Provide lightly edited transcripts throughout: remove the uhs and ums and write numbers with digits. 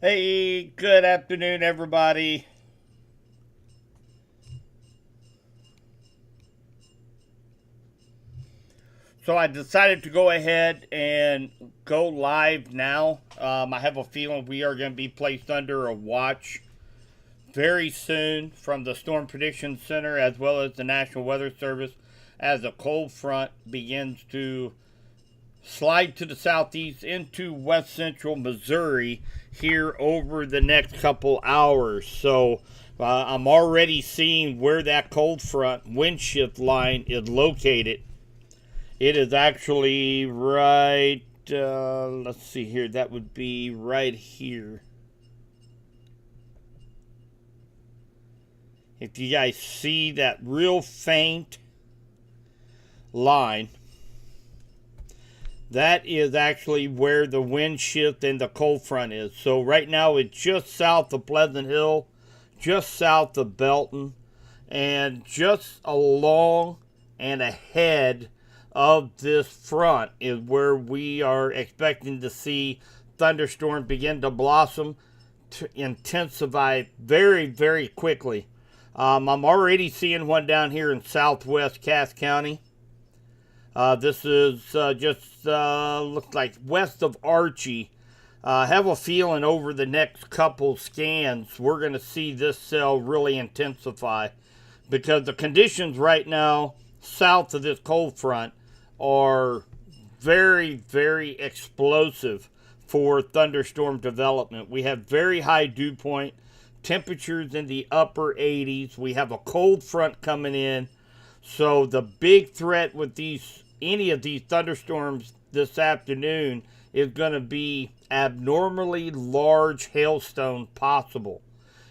Hey, good afternoon, everybody. So I decided to go ahead and go live now. I have a feeling we are going to be placed under a watch very soon from the Storm Prediction Center as well as the National Weather Service as a cold front begins to slide to the southeast into west central Missouri here over the next couple hours. So I'm already seeing where that cold front wind shift line is located. It is actually right, let's see here, that would be right here. If you guys see that real faint line, that is actually where the wind shift and the cold front is. So right now it's just south of Pleasant Hill, just south of Belton, and just along and ahead of this front is where we are expecting to see thunderstorms begin to blossom, to intensify very, very quickly. I'm already seeing one down here in southwest Cass County. This is just looks like west of Archie. Have a feeling over the next couple scans we're going to see this cell really intensify because the conditions right now south of this cold front are very, very explosive for thunderstorm development. We have very high dew point, temperatures in the upper 80s. We have a cold front coming in. So the big threat with any of these thunderstorms this afternoon is going to be abnormally large hailstone possible.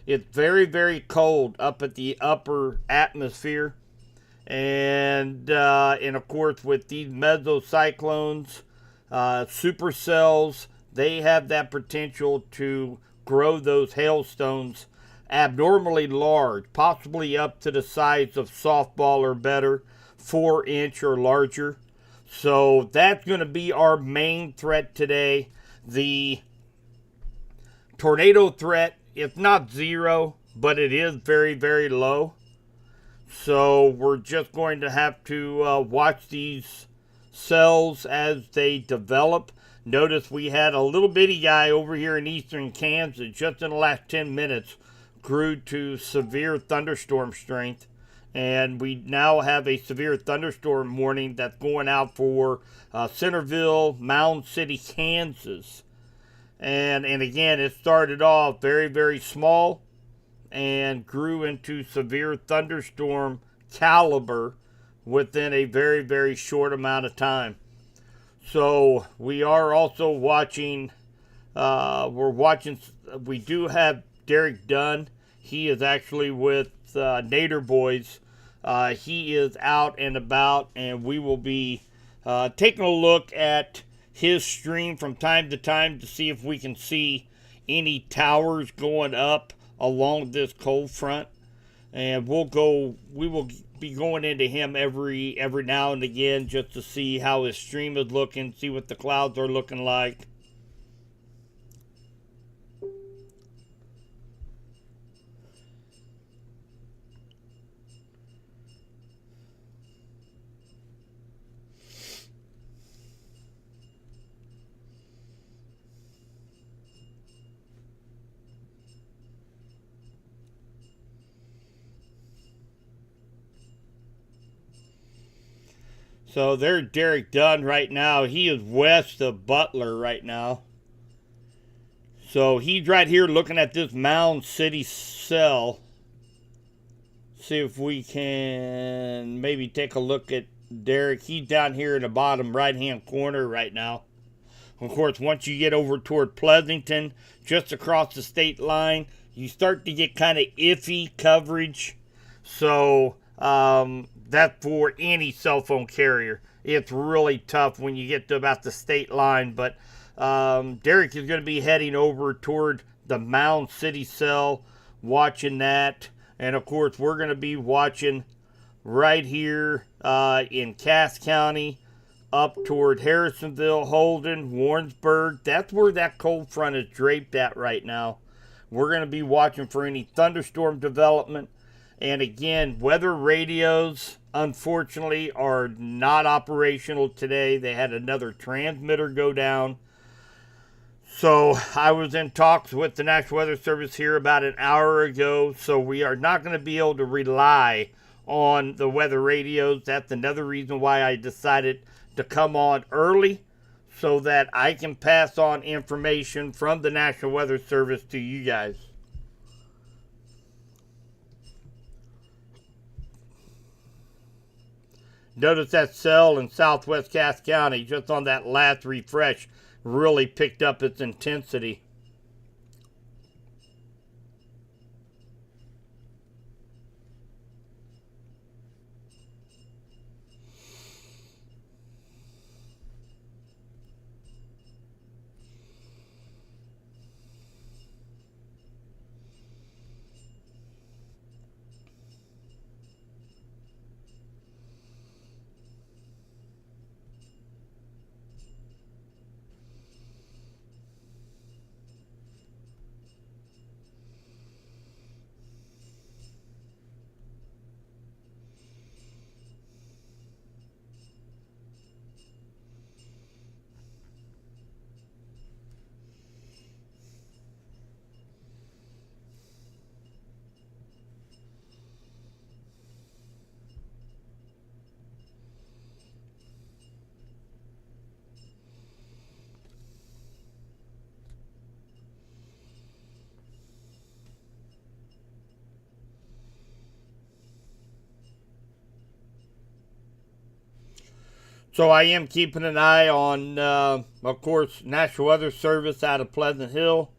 It's very, very cold up at the upper atmosphere. And of course, with these mesocyclones, supercells, they have that potential to grow those hailstones abnormally large, possibly up to the size of softball or better, 4-inch or larger. So that's going to be our main threat today. The tornado threat is not zero, but it is very, very low. So we're just going to have to watch these cells as they develop. Notice we had a little bitty guy over here in eastern Kansas just in the last 10 minutes grew to severe thunderstorm strength. And we now have a severe thunderstorm warning that's going out for Centerville, Mound City, Kansas. And again, it started off very, very small and grew into severe thunderstorm caliber within a very, very short amount of time. So we are also watching, we do have Derek Dunn. He is actually with Nader Boys. He is out and about, and we will be taking a look at his stream from time to time to see if we can see any towers going up along this cold front. And we will be going into him every now and again just to see how his stream is looking, see what the clouds are looking like. So there's Derek Dunn right now. He is west of Butler right now. So he's right here looking at this Mound City cell. See if we can maybe take a look at Derek. He's down here in the bottom right hand corner right now. Of course, once you get over toward Pleasanton, just across the state line, you start to get kind of iffy coverage. So that's for any cell phone carrier. It's really tough when you get to about the state line. But Derek is going to be heading over toward the Mound City cell, watching that. And of course, we're going to be watching right here in Cass County, up toward Harrisonville, Holden, Warrensburg. That's where that cold front is draped at right now. We're going to be watching for any thunderstorm development. And again, weather radios, unfortunately, are not operational today. They had another transmitter go down. So I was in talks with the National Weather Service here about an hour ago. So we are not going to be able to rely on the weather radios. That's another reason why I decided to come on early, so that I can pass on information from the National Weather Service to you guys. Notice that cell in southwest Cass County, just on that last refresh, really picked up its intensity. So I am keeping an eye on, of course, National Weather Service out of Pleasant Hill,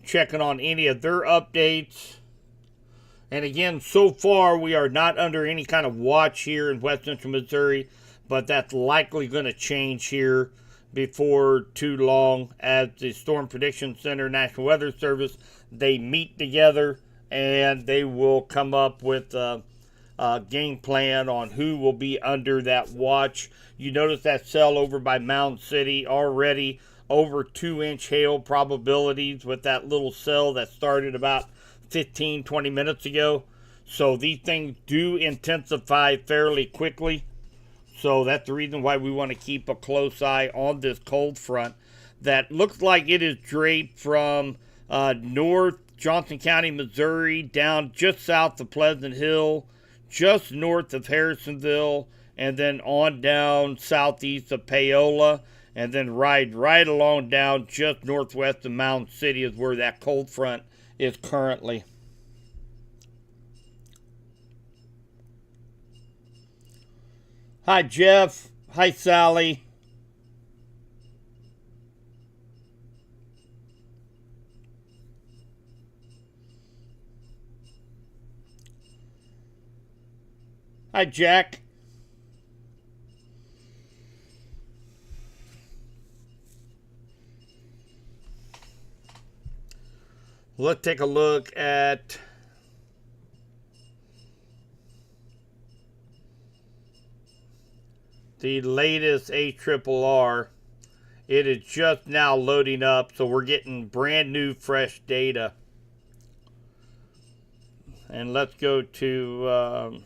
checking on any of their updates. And again, so far we are not under any kind of watch here in West Central Missouri, but that's likely going to change here before too long, as the Storm Prediction Center, National Weather Service, they meet together and they will come up with a game plan on who will be under that watch. You notice that cell over by Mound City, already over 2-inch hail probabilities with that little cell that started about 15-20 minutes ago. So these things do intensify fairly quickly. So that's the reason why we want to keep a close eye on this cold front that looks like it is draped from north Johnson County, Missouri, down just south of Pleasant Hill, just north of Harrisonville, and then on down southeast of Paola, and then ride right along down just northwest of Mound City is where that cold front is currently. Hi, Jeff. Hi, Sally. Hi, Jack. Let's take a look at the latest ARRR. It is just now loading up, so we're getting brand new fresh data. And let's go to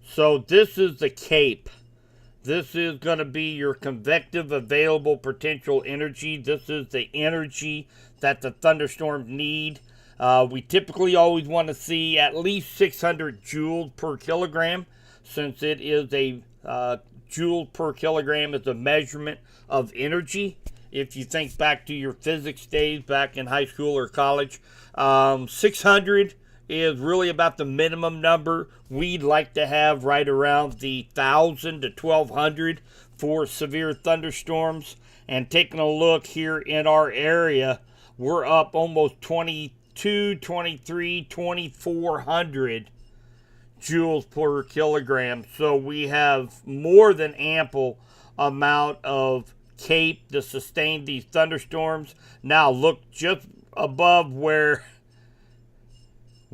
so this is the CAPE. This is going to be your convective available potential energy. This is the energy that the thunderstorms need. We typically always want to see at least 600 joules per kilogram, since it is a joules per kilogram is a measurement of energy. If you think back to your physics days back in high school or college, 600 is really about the minimum number. We'd like to have right around the 1,000 to 1,200 for severe thunderstorms. And taking a look here in our area, we're up almost 22, 23, 2,400 joules per kilogram. So we have more than ample amount of CAPE to sustain these thunderstorms. Now look just above where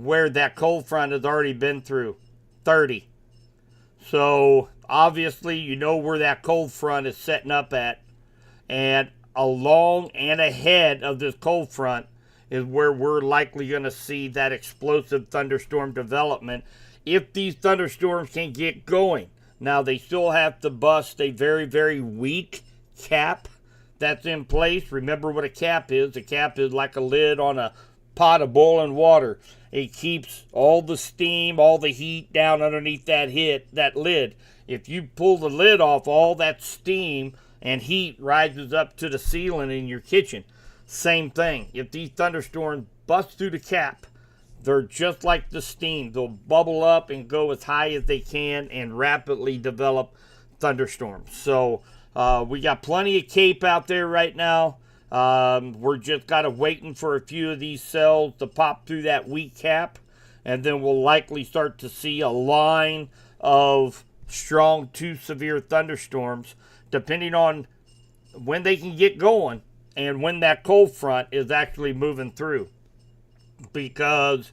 where that cold front has already been through. 30. So obviously you know where that cold front is setting up at. And along and ahead of this cold front is where we're likely going to see that explosive thunderstorm development if these thunderstorms can get going. Now, they still have to bust a very, very weak cap that's in place. Remember what a cap is. A cap is like a lid on a pot of boiling water. It keeps all the steam, all the heat down underneath that lid. If you pull the lid off, all that steam and heat rises up to the ceiling in your kitchen. Same thing. If these thunderstorms bust through the cap, they're just like the steam. They'll bubble up and go as high as they can and rapidly develop thunderstorms. So we got plenty of CAPE out there right now. We're just kind of waiting for a few of these cells to pop through that weak cap. And then we'll likely start to see a line of strong to severe thunderstorms, depending on when they can get going and when that cold front is actually moving through. Because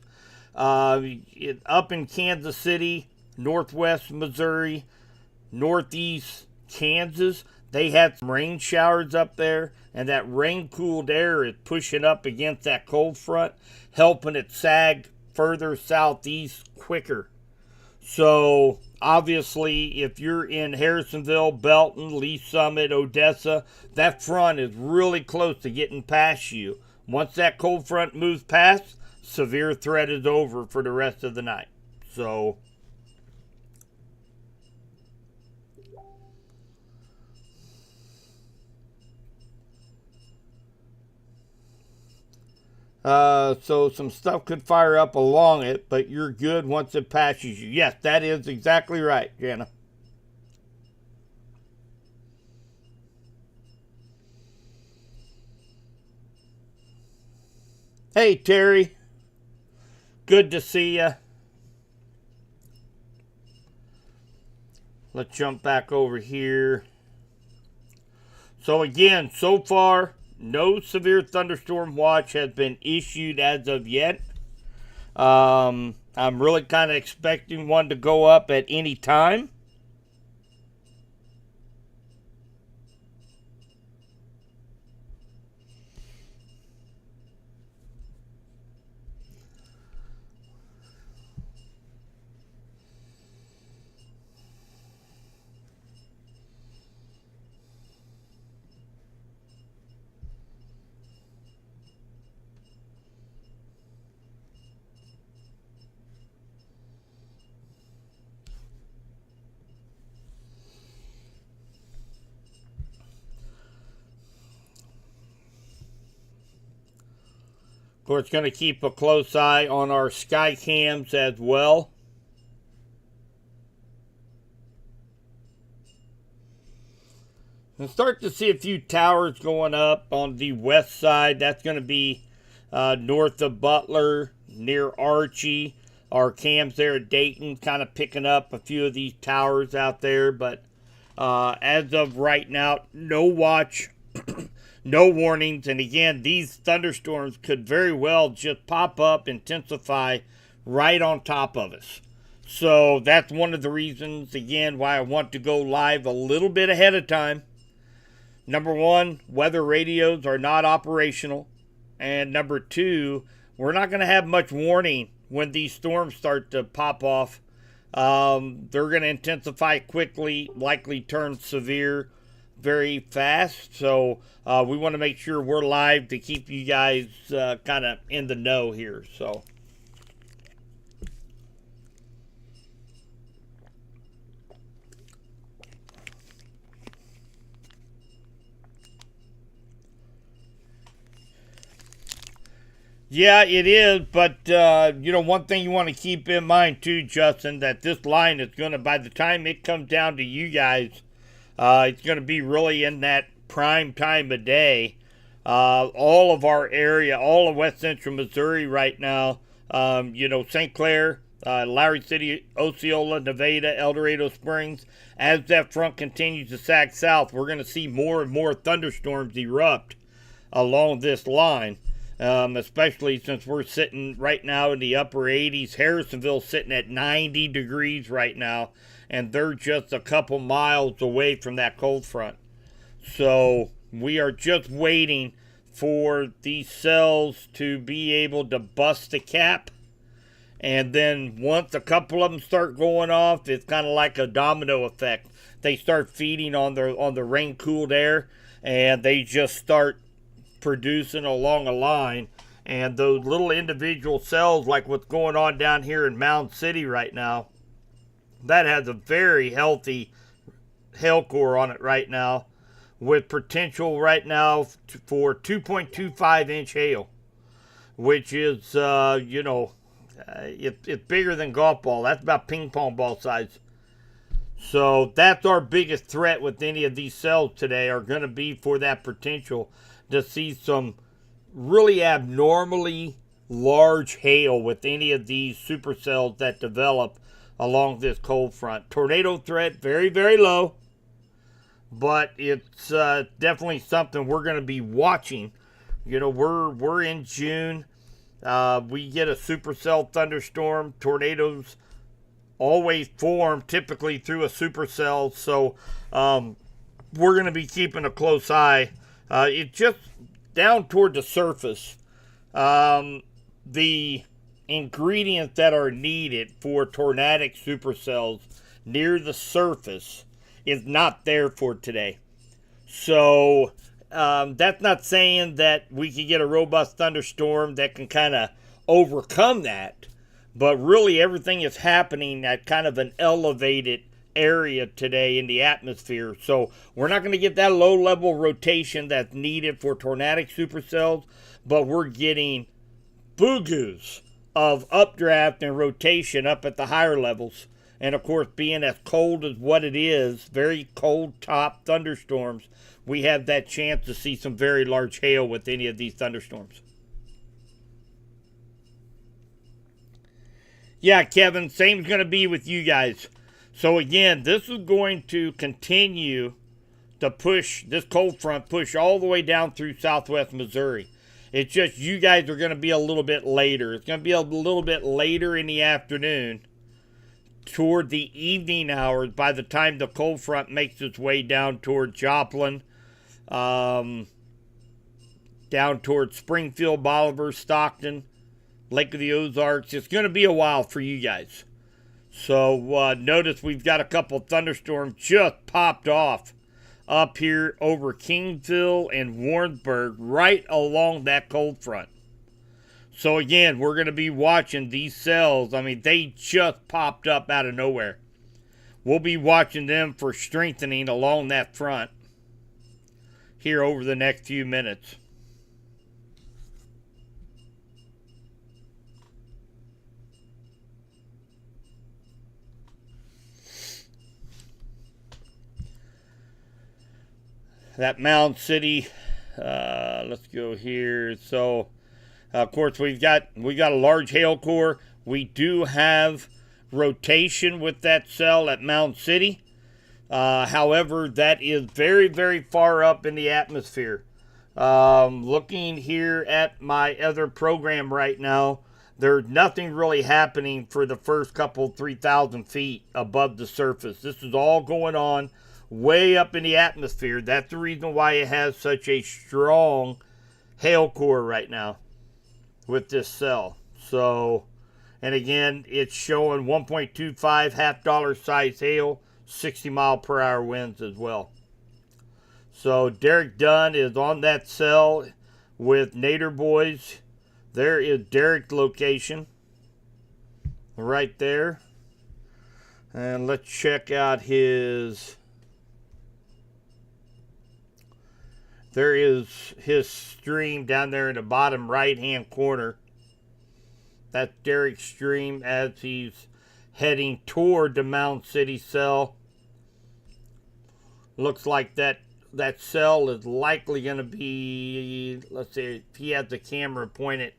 up in Kansas City, northwest Missouri, northeast Kansas, they had some rain showers up there, and that rain-cooled air is pushing up against that cold front, helping it sag further southeast quicker. So obviously, if you're in Harrisonville, Belton, Lee Summit, Odessa, that front is really close to getting past you. Once that cold front moves past, severe threat is over for the rest of the night. So so some stuff could fire up along it, but you're good once it passes you. Yes, that is exactly right, Jana. Hey, Terry. Good to see you. Let's jump back over here. So again, so far, no severe thunderstorm watch has been issued as of yet. I'm really kind of expecting one to go up at any time. Of course, going to keep a close eye on our sky cams as well. And start to see a few towers going up on the west side. That's going to be north of Butler, near Archie. Our cams there at Dayton kind of picking up a few of these towers out there. But as of right now, no watch. No warnings, and again, these thunderstorms could very well just pop up, intensify right on top of us. So that's one of the reasons, again, why I want to go live a little bit ahead of time. Number one, weather radios are not operational. And number two, we're not going to have much warning when these storms start to pop off. They're going to intensify quickly, likely turn severe very fast. So we want to make sure we're live to keep you guys kind of in the know here. So yeah, it is, but one thing you want to keep in mind too, Justin, that this line is going to, by the time it comes down to you guys, it's going to be really in that prime time of day. All of our area, all of West Central Missouri right now, St. Clair, Lowry City, Osceola, Nevada, El Dorado Springs, as that front continues to sag south, we're going to see more and more thunderstorms erupt along this line. especially since we're sitting right now in the upper 80s. Harrisonville's sitting at 90 degrees right now, and they're just a couple miles away from that cold front. So we are just waiting for these cells to be able to bust the cap. And then once a couple of them start going off, it's kind of like a domino effect. They start feeding on the rain-cooled air, and they just start producing along a line. And those little individual cells, like what's going on down here in Mound City right now, that has a very healthy hail core on it right now, with potential right now for 2.25 inch hail, which is, it's bigger than golf ball. That's about ping pong ball size. So that's our biggest threat with any of these cells today, are going to be for that potential to see some really abnormally large hail with any of these supercells that develop along this cold front. Tornado threat, very, very low, but it's definitely something we're going to be watching. You know, we're in June. We get a supercell thunderstorm. Tornadoes always form typically through a supercell, so we're going to be keeping a close eye. It just down toward the surface, the ingredients that are needed for tornadic supercells near the surface is not there for today. So that's not saying that we can get a robust thunderstorm that can kind of overcome that, but really everything is happening at kind of an elevated area today in the atmosphere. So we're not going to get that low level rotation that's needed for tornadic supercells, but we're getting boogoos of updraft and rotation up at the higher levels. And of course, being as cold as what it is, very cold top thunderstorms, we have that chance to see some very large hail with any of these thunderstorms. Yeah, Kevin, same's going to be with you guys. So again, this is going to continue to push, this cold front push all the way down through southwest Missouri. It's just you guys are going to be a little bit later. It's going to be a little bit later in the afternoon, toward the evening hours, by the time the cold front makes its way down toward Joplin, down toward Springfield, Bolivar, Stockton, Lake of the Ozarks. It's going to be a while for you guys. So notice we've got a couple thunderstorms just popped off up here over Kingsville and Warrensburg, right along that cold front. So again, we're going to be watching these cells. I mean, they just popped up out of nowhere. We'll be watching them for strengthening along that front here over the next few minutes. That Mound City, let's go here. So, of course, we got a large hail core. We do have rotation with that cell at Mound City. However, that is very, very far up in the atmosphere. Looking here at my other program right now, there's nothing really happening for the first couple 3,000 feet above the surface. This is all going on way up in the atmosphere. That's the reason why it has such a strong hail core right now with this cell. So, and again, it's showing 1.25 half-dollar size hail, 60 mile per hour winds as well. So Derek Dunn is on that cell with Nader Boys. There is Derek's location right there. And let's check out his... There is his stream down there in the bottom right-hand corner. That's Derek's stream as he's heading toward the Mound City cell. Looks like that cell is likely going to be, let's see, he has the camera pointed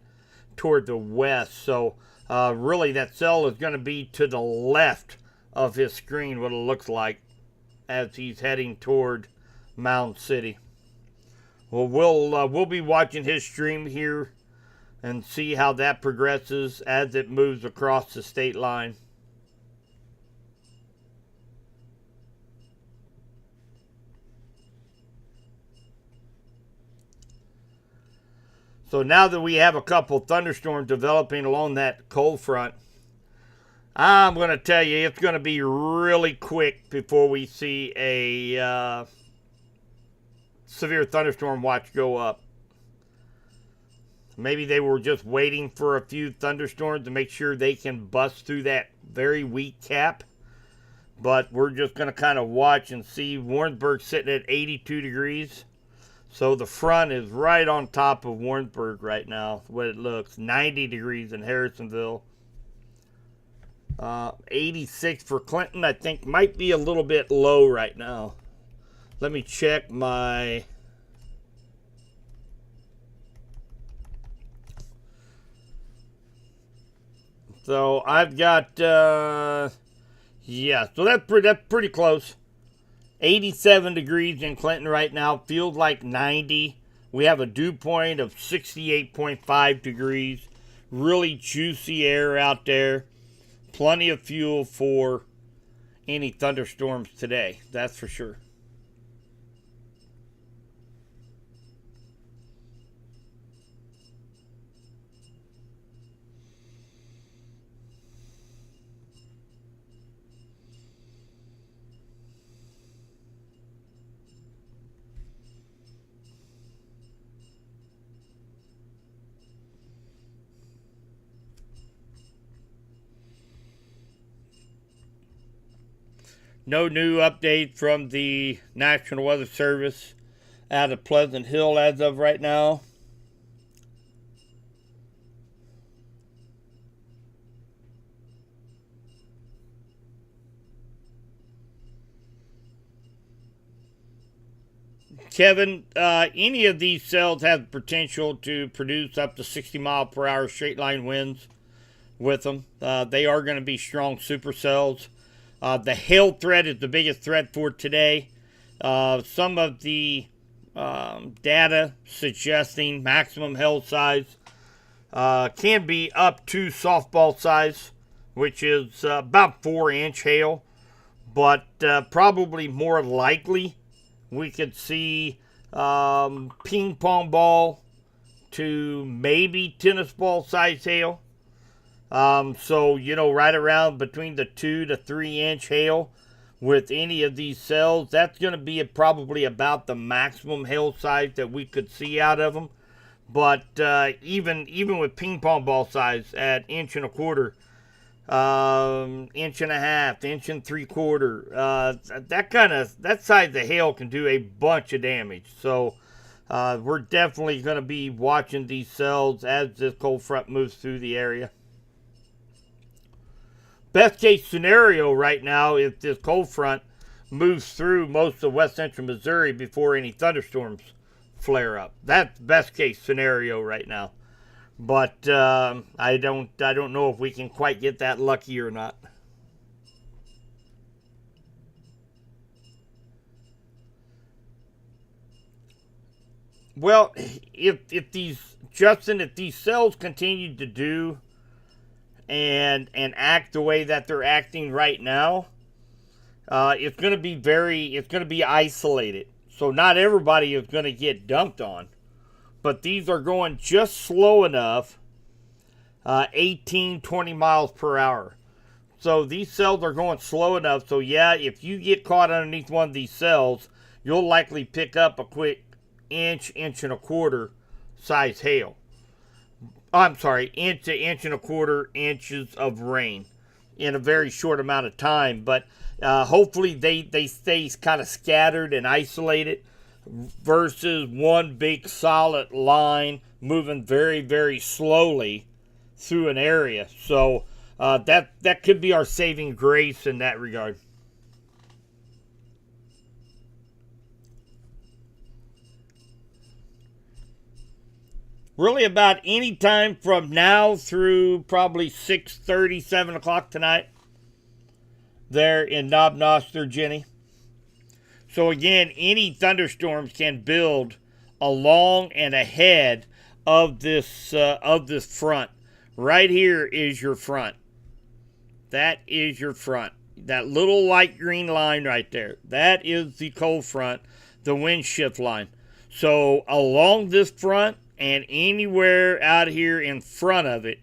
toward the west. So really that cell is going to be to the left of his screen, what it looks like, as he's heading toward Mound City. Well, we'll be watching his stream here and see how that progresses as it moves across the state line. So now that we have a couple thunderstorms developing along that cold front, I'm going to tell you it's going to be really quick before we see a severe thunderstorm watch go up. Maybe they were just waiting for a few thunderstorms to make sure they can bust through that very weak cap. But we're just going to kind of watch and see. Warrensburg sitting at 82 degrees. So the front is right on top of Warrensburg right now, the way it looks. 90 degrees in Harrisonville. 86 for Clinton, I think might be a little bit low right now. Let me check my... So I've got, yeah, so that's pretty close. 87 degrees in Clinton right now. Feels like 90. We have a dew point of 68.5 degrees. Really juicy air out there. Plenty of fuel for any thunderstorms today. That's for sure. No new update from the National Weather Service out of Pleasant Hill as of right now. Kevin, any of these cells have potential to produce up to 60 mile per hour straight line winds with them. They are going to be strong supercells. The hail threat is the biggest threat for today. Some of the data suggesting maximum hail size can be up to softball size, which is about 4-inch hail. But probably more likely we could see ping pong ball to maybe tennis ball size hail. So, you know, right around between the 2 to 3 inch hail with any of these cells, that's going to be probably about the maximum hail size that we could see out of them. But even with ping pong ball size at 1.25 inch, 1.5 inches, 1.75 that size of hail can do a bunch of damage. So we're definitely going to be watching these cells as this cold front moves through the area. Best case scenario right now, if this cold front moves through most of west central Missouri before any thunderstorms flare up. That's best case scenario right now. But I don't know if we can quite get that lucky or not. Well, if these cells continue to do and act the way that they're acting right now, it's going to be isolated. So not everybody is going to get dumped on. But these are going just slow enough, 18, 20 miles per hour. So these cells are going slow enough. So yeah, if you get caught underneath one of these cells, you'll likely pick up a quick 1.25 inch size hail. I'm sorry, 1 to 1.25 inches of rain in a very short amount of time. But hopefully they stay kind of scattered and isolated versus one big solid line moving very, very slowly through an area. So that could be our saving grace in that regard. Really about any time from now through probably 6:30, 7 o'clock tonight there in Knob Noster, Jenny. So again, any thunderstorms can build along and ahead of this front. Right here is your front. That is your front. That little light green line right there. That is the cold front, the wind shift line. So along this front and anywhere out here in front of it,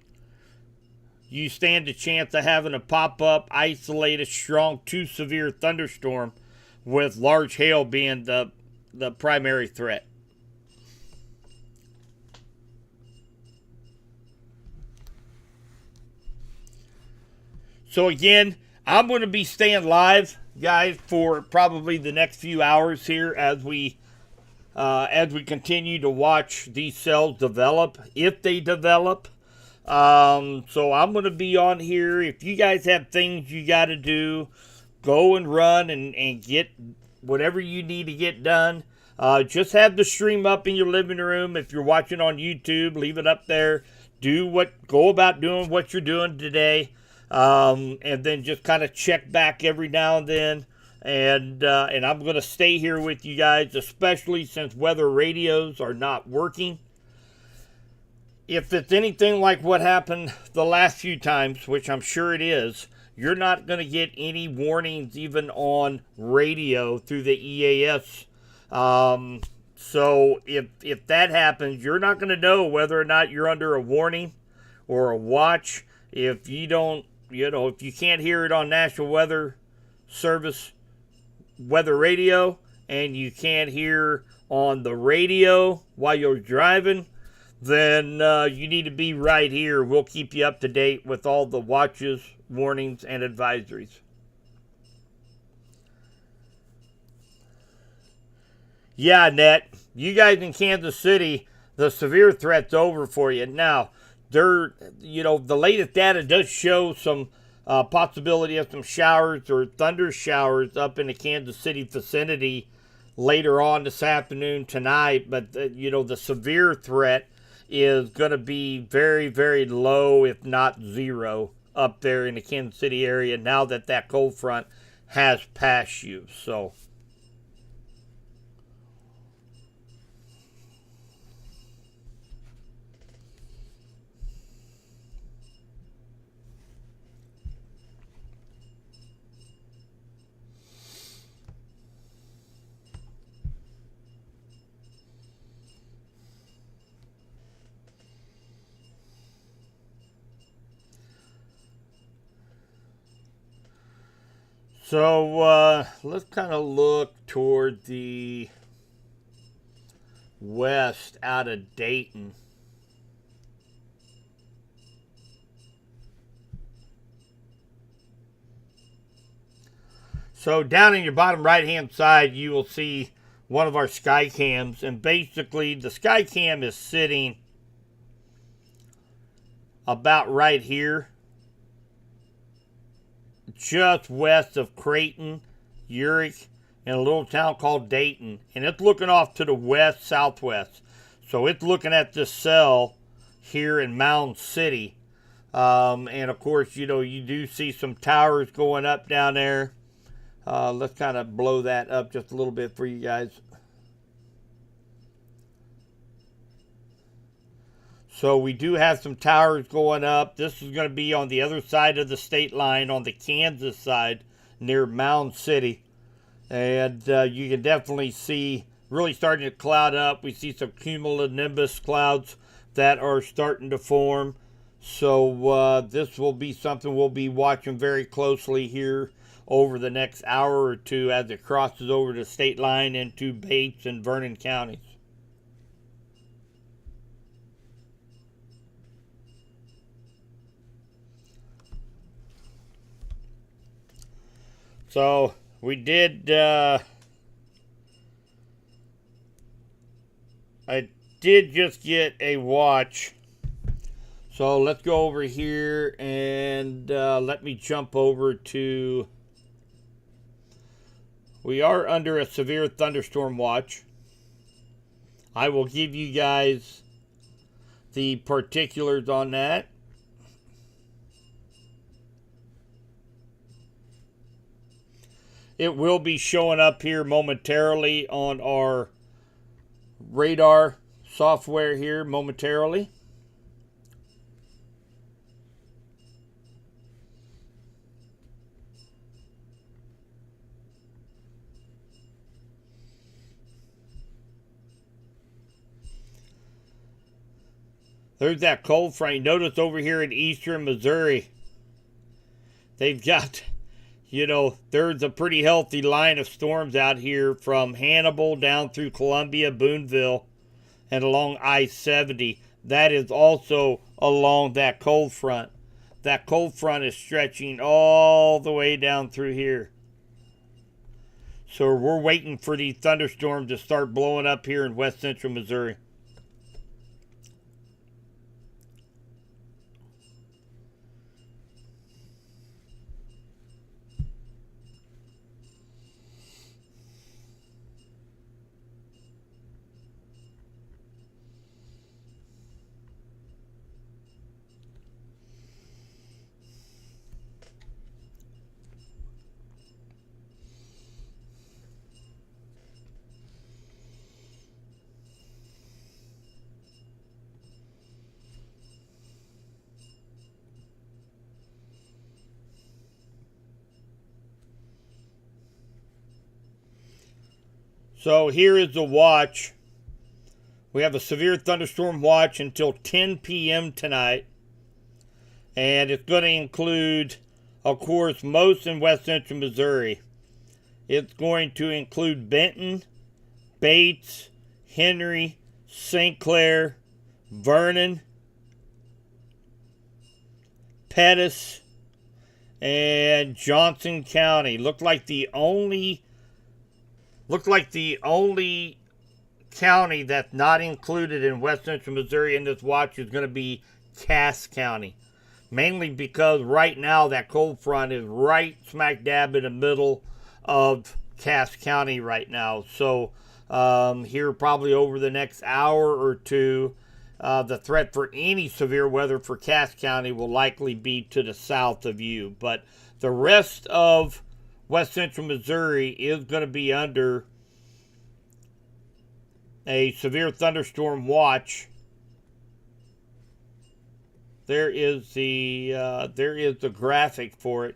you stand a chance of having a pop-up, isolated, strong to severe thunderstorm with large hail being the primary threat. So again, I'm going to be staying live, guys, for probably the next few hours here as we continue to watch these cells develop, if they develop. So I'm going to be on here. If you guys have things you got to do, go and run and get whatever you need to get done. Just have the stream up in your living room. If you're watching on YouTube, leave it up there. Go about doing what you're doing today. And then just kind of check back every now and then. And I'm going to stay here with you guys, especially since weather radios are not working. If it's anything like what happened the last few times, which I'm sure it is, you're not going to get any warnings even on radio through the EAS. So if that happens, you're not going to know whether or not you're under a warning or a watch. If you don't, if you can't hear it on National Weather Service weather radio and you can't hear on the radio while you're driving, then you need to be right here. We'll keep you up to date with all the watches, warnings, and advisories. Yeah, Net, you guys in Kansas City, the severe threat's over for you. Now, the latest data does show some possibility of some showers or thunder showers up in the Kansas City vicinity later on this afternoon, tonight. But, the severe threat is going to be very, very low, if not zero, up there in the Kansas City area now that cold front has passed you. So let's kind of look toward the west out of Dayton. So down in your bottom right hand side, you will see one of our sky cams, and basically the sky cam is sitting about right here, just west of Creighton, Urick, in a little town called Dayton. And it's looking off to the west, southwest. So it's looking at this cell here in Mound City. And of course, you do see some towers going up down there. Let's kind of blow that up just a little bit for you guys. So we do have some towers going up. This is going to be on the other side of the state line, on the Kansas side, near Mound City. And you can definitely see really starting to cloud up. We see some cumulonimbus clouds that are starting to form. So this will be something we'll be watching very closely here over the next hour or two as it crosses over the state line into Bates and Vernon counties. So we did, I did just get a watch. So let's go over here and let me jump over to, we are under a severe thunderstorm watch. I will give you guys the particulars on that. It will be showing up here momentarily on our radar software here momentarily. There's that cold front. Notice over here in eastern Missouri, they've got, there's a pretty healthy line of storms out here from Hannibal down through Columbia, Boonville, and along I-70. That is also along that cold front. That cold front is stretching all the way down through here. So we're waiting for these thunderstorms to start blowing up here in west central Missouri. So here is the watch. We have a severe thunderstorm watch until 10 p.m. tonight. And it's going to include, of course, most in west central Missouri. It's going to include Benton, Bates, Henry, St. Clair, Vernon, Pettis, and Johnson County. Looked like the only county that's not included in west central Missouri in this watch is going to be Cass County. Mainly because right now that cold front is right smack dab in the middle of Cass County right now. So here probably over the next hour or two, the threat for any severe weather for Cass County will likely be to the south of you. But the rest of west central Missouri is going to be under a severe thunderstorm watch. There is the graphic for it.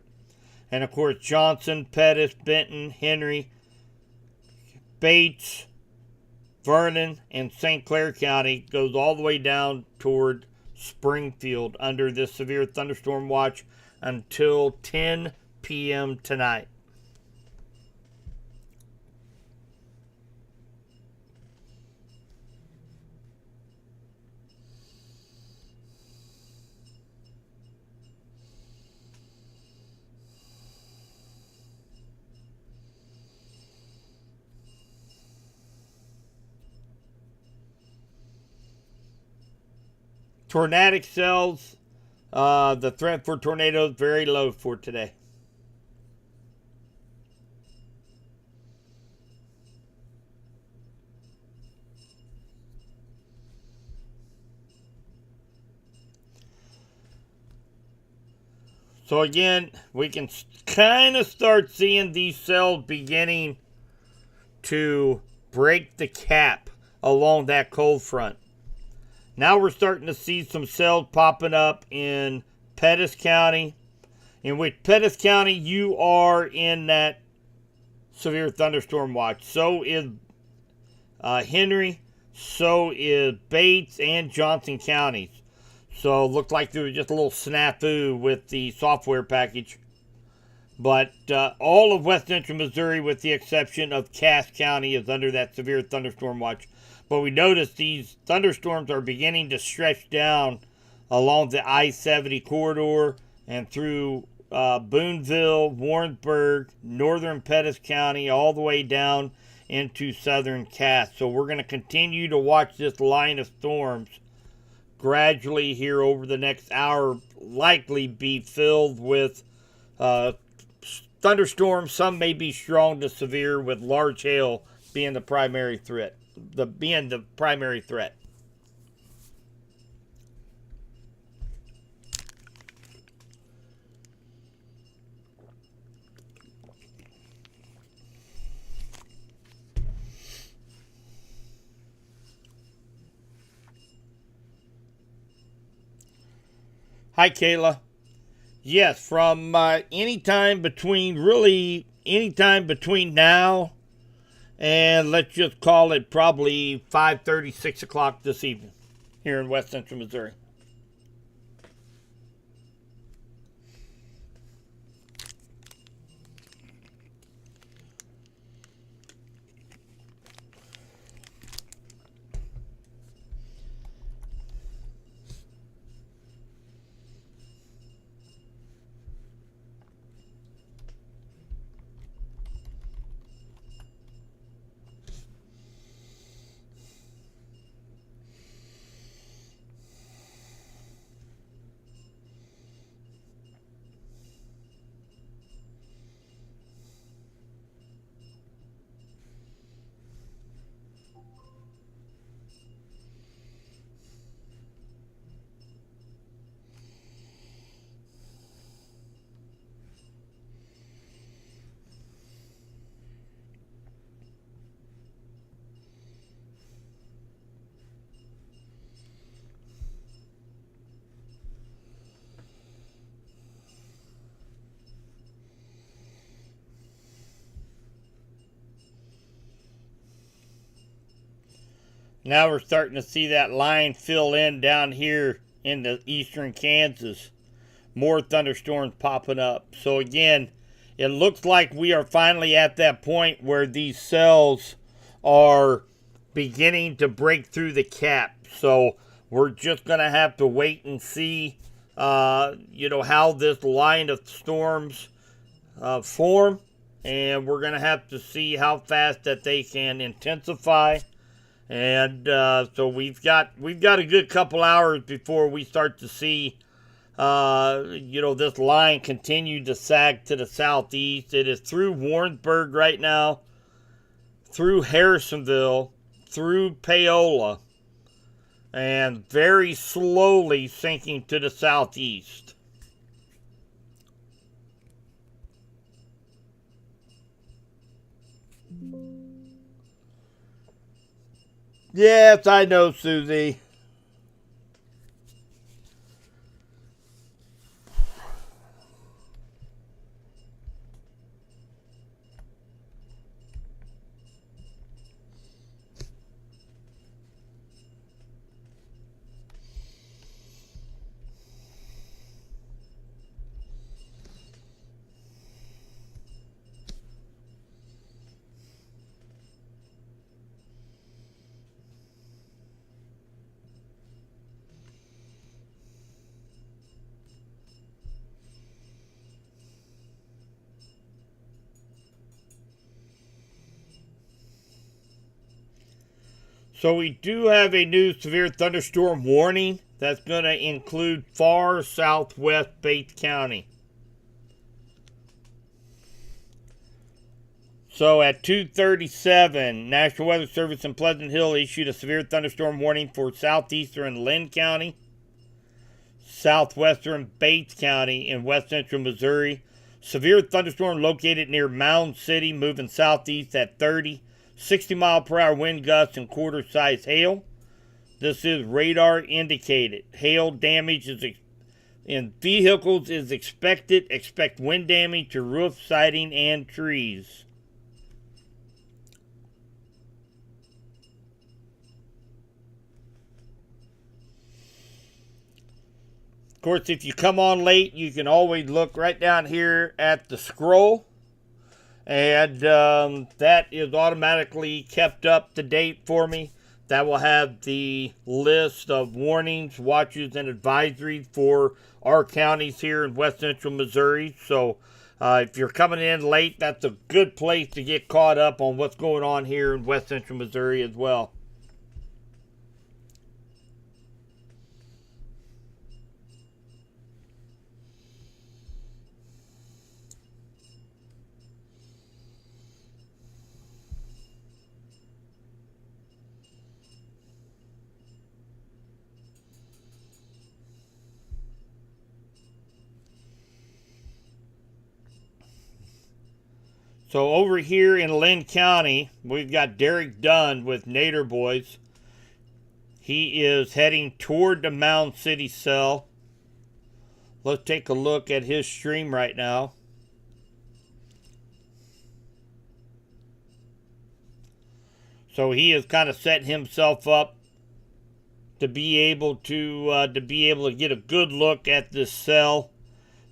And of course Johnson, Pettis, Benton, Henry, Bates, Vernon, and St. Clair County goes all the way down toward Springfield under this severe thunderstorm watch until 10 p.m. tonight. Tornadic cells, the threat for tornadoes very low for today. So again, we can kind of start seeing these cells beginning to break the cap along that cold front. Now we're starting to see some cells popping up in Pettis County, in which Pettis County you are in that severe thunderstorm watch. So is Henry, so is Bates and Johnson counties. So it looked like there was just a little snafu with the software package. But all of west central Missouri, with the exception of Cass County, is under that severe thunderstorm watch. But we notice these thunderstorms are beginning to stretch down along the I-70 corridor and through Boonville, Warrensburg, northern Pettis County, all the way down into southern Cass. So we're going to continue to watch this line of storms gradually here over the next hour, likely be filled with thunderstorms. Some may be strong to severe, with large hail being the primary threat. Being the primary threat. Hi, Kayla. Yes, from anytime between now and let's just call it probably 5:30, 6 o'clock this evening here in West Central Missouri. Now we're starting to see that line fill in down here in the eastern Kansas. More thunderstorms popping up. So again, it looks like we are finally at that point where these cells are beginning to break through the cap. So we're just going to have to wait and see, how this line of storms form. And we're going to have to see how fast that they can intensify. And so we've got a good couple hours before we start to see, this line continue to sag to the southeast. It is through Warrensburg right now, through Harrisonville, through Paola, and very slowly sinking to the southeast. Yes, I know, Susie. So we do have a new severe thunderstorm warning that's going to include far southwest Bates County. So at 2:37, National Weather Service in Pleasant Hill issued a severe thunderstorm warning for southeastern Lynn County, southwestern Bates County in west central Missouri. Severe thunderstorm located near Mound City, moving southeast at 30. 60-mile-per-hour wind gusts and quarter-size hail. This is radar indicated. Hail damage in vehicles is expected. Expect wind damage to roof, siding, and trees. Of course, if you come on late, you can always look right down here at the scroll. And that is automatically kept up to date for me. That will have the list of warnings, watches, and advisories for our counties here in west central Missouri. So if you're coming in late, that's a good place to get caught up on what's going on here in west central Missouri as well. So over here in Lynn County, we've got Derek Dunn with Nader Boys. He is heading toward the Mound City cell. Let's take a look at his stream right now. So he has kind of set himself up to be able to get a good look at this cell.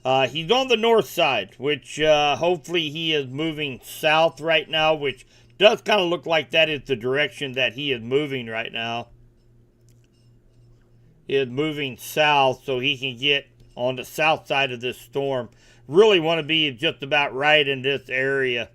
He's on the north side, which hopefully he is moving south right now, which does kind of look like that is the direction that he is moving right now. He is moving south so he can get on the south side of this storm. Really want to be just about right in this area.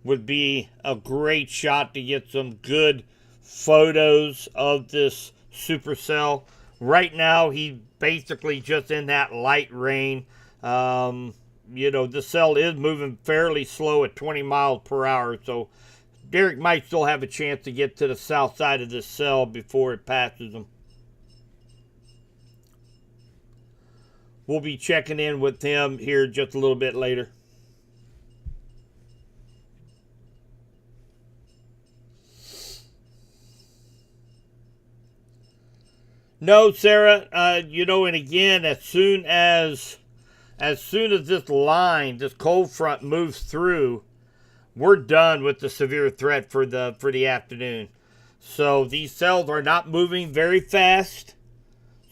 Would be a great shot to get some good photos of this supercell. Right now, he's basically just in that light rain. The cell is moving fairly slow at 20 miles per hour, so Derek might still have a chance to get to the south side of this cell before it passes him. We'll be checking in with him here just a little bit later. No, Sarah, and again, as soon as this line, this cold front moves through, we're done with the severe threat for the afternoon. So these cells are not moving very fast.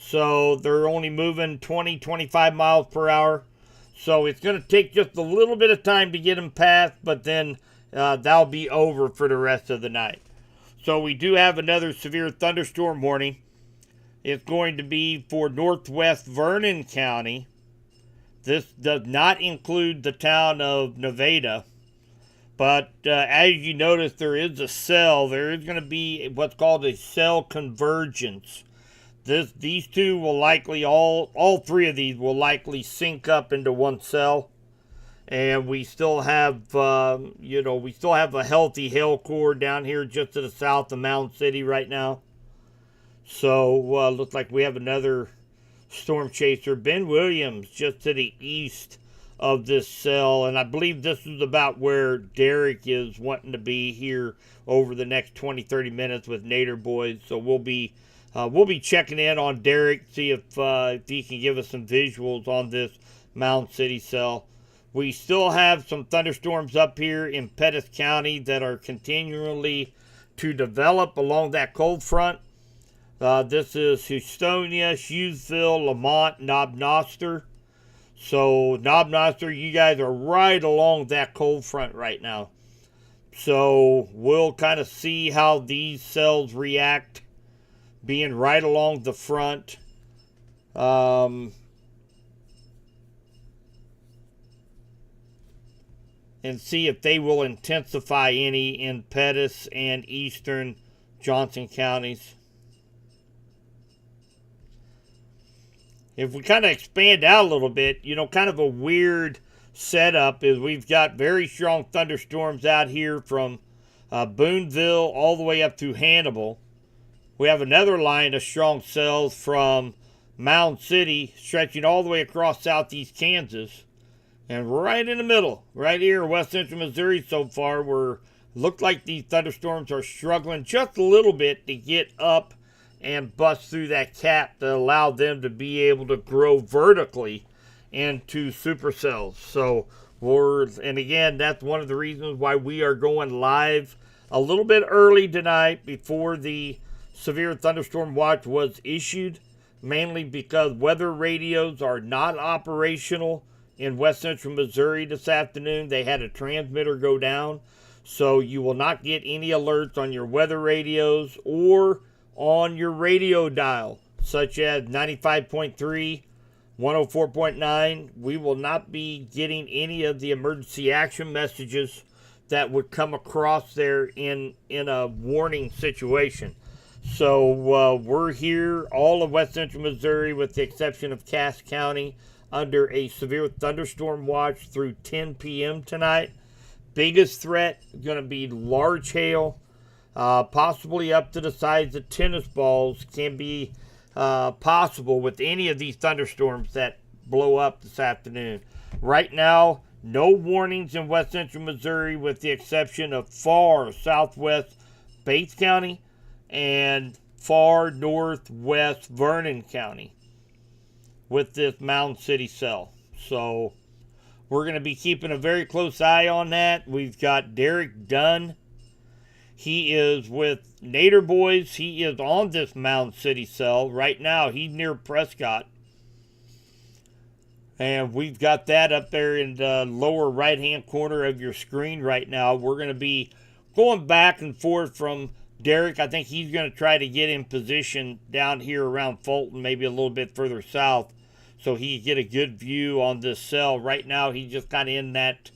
So they're only moving 20, 25 miles per hour. So it's going to take just a little bit of time to get them past, but then that'll be over for the rest of the night. So we do have another severe thunderstorm warning. It's going to be for northwest Vernon County. This does not include the town of Nevada. But as you notice, there is a cell. There is going to be what's called a cell convergence. These two will likely, all three of these will likely sync up into one cell. And we still have, a healthy hail core down here just to the south of Mound City right now. So, looks like we have another storm chaser, Ben Williams, just to the east of this cell. And I believe this is about where Derek is wanting to be here over the next 20, 30 minutes with Nader Boys. So we'll be checking in on Derek, see if he can give us some visuals on this Mound City cell. We still have some thunderstorms up here in Pettis County that are continually to develop along that cold front. This is Houstonia, Hughesville, Lamont, Knob Noster. So Knob Noster, you guys are right along that cold front right now. So we'll kind of see how these cells react, being right along the front. And see if they will intensify any in Pettis and eastern Johnson counties. If we kind of expand out a little bit, kind of a weird setup is we've got very strong thunderstorms out here from Boonville all the way up through Hannibal. We have another line of strong cells from Mound City stretching all the way across southeast Kansas. And right in the middle, right here, west central Missouri so far, look like these thunderstorms are struggling just a little bit to get up and bust through that cap to allow them to be able to grow vertically into supercells. So and again, that's one of the reasons why we are going live a little bit early tonight before the severe thunderstorm watch was issued, mainly because weather radios are not operational in west central Missouri this afternoon. They had a transmitter go down, so you will not get any alerts on your weather radios or on your radio dial, such as 95.3, 104.9. We will not be getting any of the emergency action messages that would come across there in a warning situation. So we're here, all of west central Missouri, with the exception of Cass County, under a severe thunderstorm watch through 10 p.m. tonight. Biggest threat going to be large hail, possibly up to the size of tennis balls, can be possible with any of these thunderstorms that blow up this afternoon. Right now, no warnings in west central Missouri with the exception of far southwest Bates County and far northwest Vernon County. with this Mound City cell. So we're going to be keeping a very close eye on that. We've got Derek Dunn. He is with Nader Boys. He is on this Mound City cell. Right now, he's near Prescott. And we've got that up there in the lower right-hand corner of your screen right now. We're going to be going back and forth from Derek. I think he's going to try to get in position down here around Fulton, maybe a little bit further south, so he can get a good view on this cell. Right now, he's just kind of in that,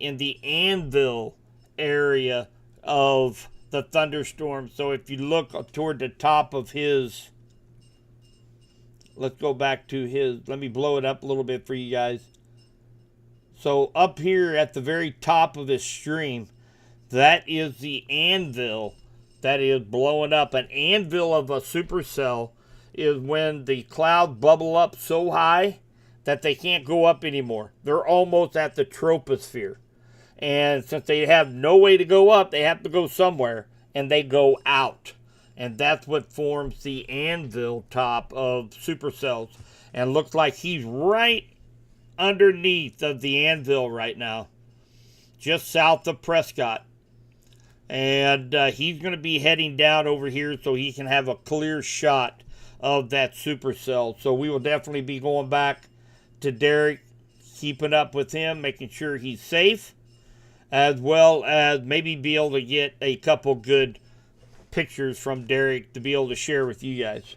in the Anvil area of the thunderstorm. So if you look toward the top of his, let's go back to his, let me blow it up a little bit for you guys. So up here at the very top of his stream, that is the anvil that is blowing up. An anvil of a supercell is when the clouds bubble up so high that they can't go up anymore. They're almost at the troposphere. And since they have no way to go up, they have to go somewhere, and they go out. And that's what forms the anvil top of supercells. And looks like he's right underneath of the anvil right now, just south of Prescott. And he's going to be heading down over here so he can have a clear shot of that supercell. So we will definitely be going back to Derek, keeping up with him, making sure he's safe, as well as maybe be able to get a couple good pictures from Derek to be able to share with you guys.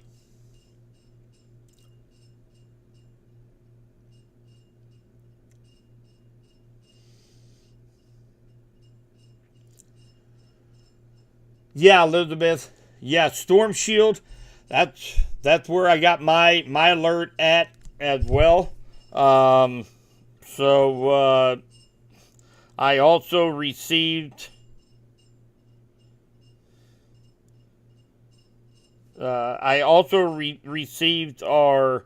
Yeah, Elizabeth. Yeah, Storm Shield. That's where I got my alert at as well. So I also received received our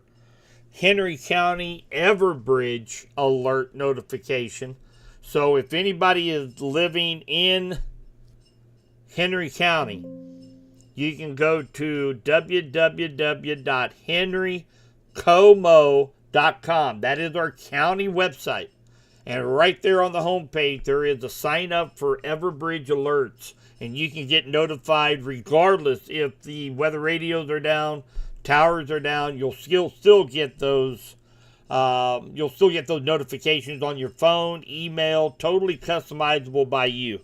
Henry County Everbridge alert notification. So if anybody is living in Henry County, you can go to www.henrycomo.com. That is our county website. And right there on the homepage, there is a sign up for Everbridge alerts. And you can get notified regardless if the weather radios are down, towers are down. You'll still get those. You'll still get those notifications on your phone, email, totally customizable by you.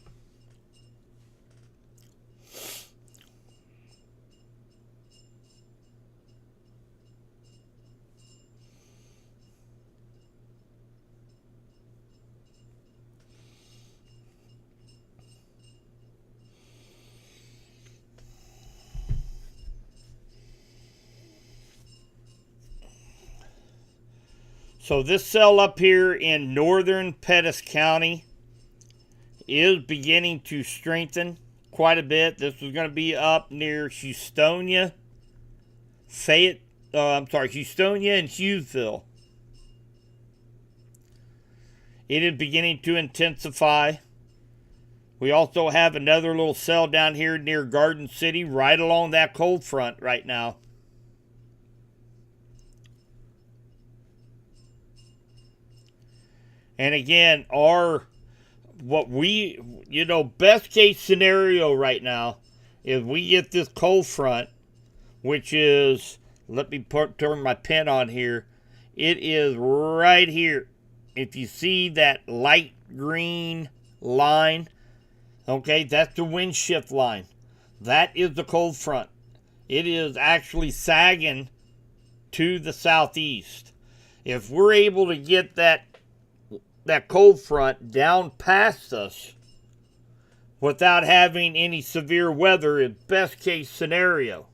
So this cell up here in northern Pettis County is beginning to strengthen quite a bit. This is going to be up near Houstonia, Houstonia and Hughesville. It is beginning to intensify. We also have another little cell down here near Garden City, right along that cold front right now. And again, best case scenario right now is we get this cold front, which is, let me turn my pen on here. It is right here. If you see that light green line, okay, that's the wind shift line. That is the cold front. It is actually sagging to the southeast. If we're able to get that cold front down past us without having any severe weather is best case scenario.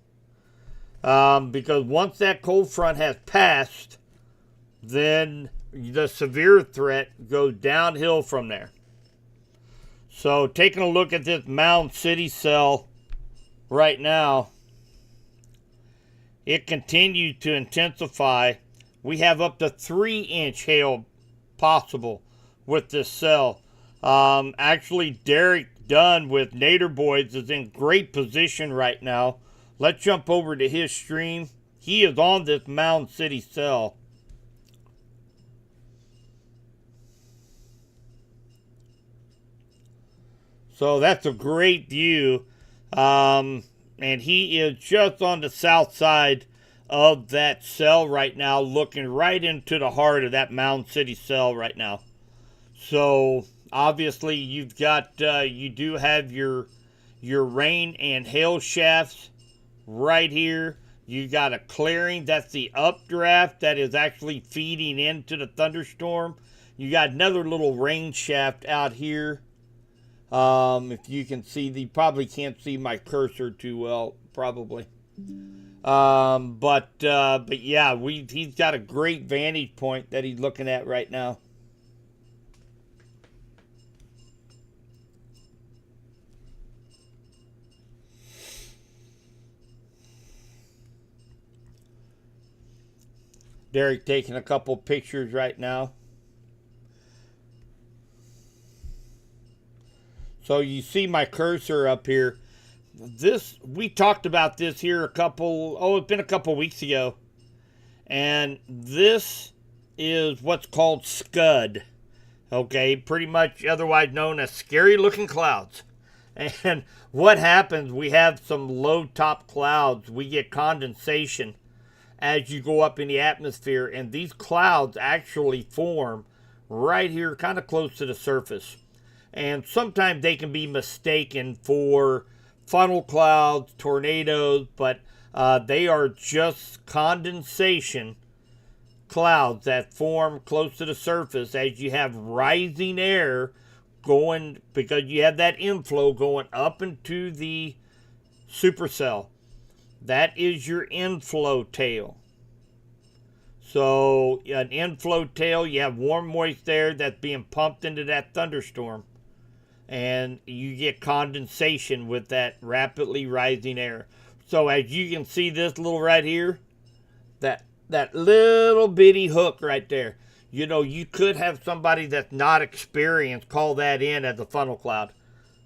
Because once that cold front has passed, then the severe threat goes downhill from there. So taking a look at this Mound City cell right now, it continues to intensify. We have up to 3-inch hail possible with this cell. Actually, Derek Dunn with Nader Boys is in great position right now. Let's jump over to his stream. he is on this Mound City cell. So that's a great view. And he is just on the south side of that cell right now, looking right into the heart of that Mound City cell right now. So obviously you've got, you do have your rain and hail shafts right here. You got a clearing. That's the updraft that is actually feeding into the thunderstorm. You got another little rain shaft out here. If you can see, you probably can't see my cursor too well, probably. But yeah, he's got a great vantage point that he's looking at right now. Derek taking a couple pictures right now. So you see my cursor up here. We talked about this here it's been a couple weeks ago. And this is what's called scud. Okay, pretty much otherwise known as scary looking clouds. And what happens, we have some low top clouds. We get condensation as you go up in the atmosphere. And these clouds actually form right here, kind of close to the surface. And sometimes they can be mistaken for funnel clouds, tornadoes, but they are just condensation clouds that form close to the surface as you have rising air going, because you have that inflow going up into the supercell. That is your inflow tail. So an inflow tail, you have warm moist air that's being pumped into that thunderstorm. And you get condensation with that rapidly rising air. So as you can see this little right here, that little bitty hook right there. You know, you could have somebody that's not experienced call that in as a funnel cloud.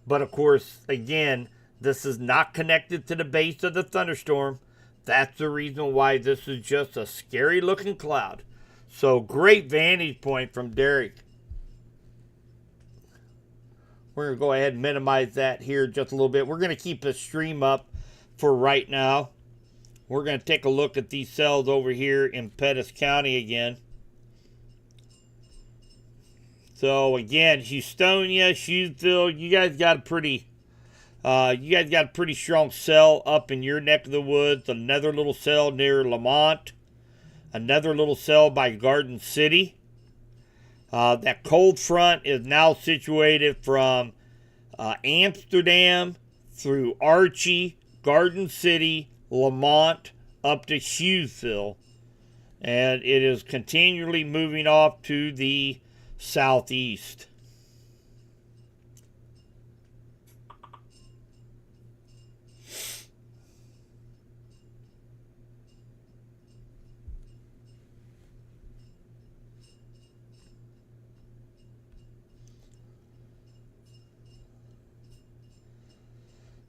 But of course, again, this is not connected to the base of the thunderstorm. That's the reason why this is just a scary looking cloud. So great vantage point from Derek. We're going to go ahead and minimize that here just a little bit. We're going to keep the stream up for right now. We're going to take a look at these cells over here in Pettis County again. So again, Houstonia, Shoesville, you guys got a pretty strong cell up in your neck of the woods. Another little cell near Lamont. Another little cell by Garden City. That cold front is now situated from Amsterdam through Archie, Garden City, Lamont, up to Hughesville. And it is continually moving off to the southeast.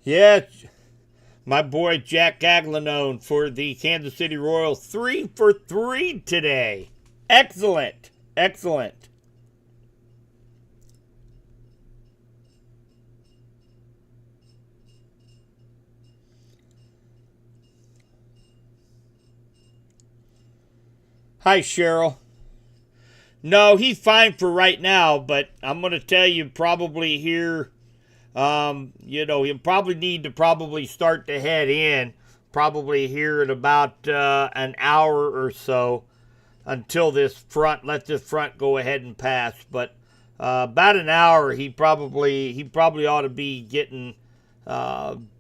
Yeah, my boy Jack Gaglianone for the Kansas City Royals. 3 for 3 today. Excellent. Excellent. Hi, Cheryl. No, he's fine for right now, but I'm going to tell you probably here, he'll probably need to start to head in probably here in about an hour or so until let this front go ahead and pass. But about an hour, he probably ought to be getting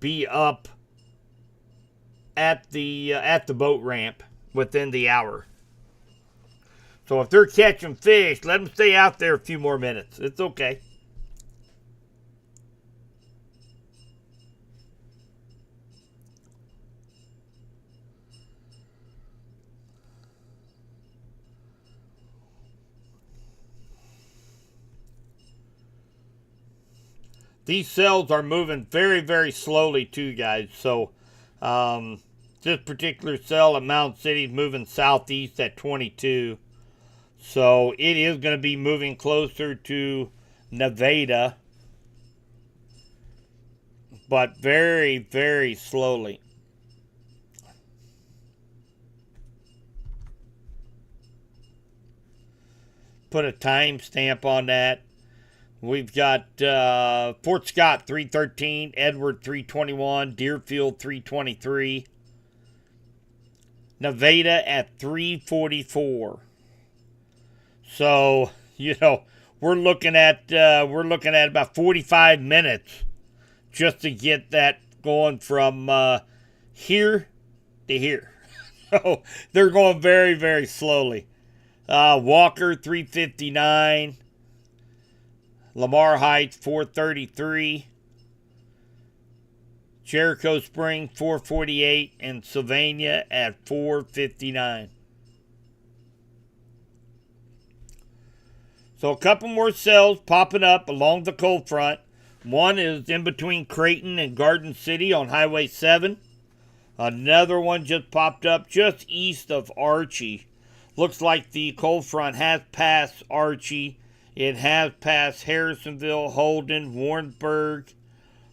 be up at the boat ramp within the hour. So if they're catching fish, let them stay out there a few more minutes. It's okay. These cells are moving very, very slowly too, guys. So This particular cell at Mound City is moving southeast at 22. So it is going to be moving closer to Nevada, but very, very slowly. Put a timestamp on that. We've got Fort Scott 313, Edward 321, Deerfield 323, Nevada at 344. So, we're looking at about 45 minutes just to get that going from here to here. So they're going very, very slowly. Walker 359, Lamar Heights 433, Jericho Spring 448, and Sylvania at 459. So a couple more cells popping up along the cold front. One is in between Creighton and Garden City on Highway 7. Another one just popped up just east of Archie. Looks like the cold front has passed Archie. It has passed Harrisonville, Holden, Warrensburg.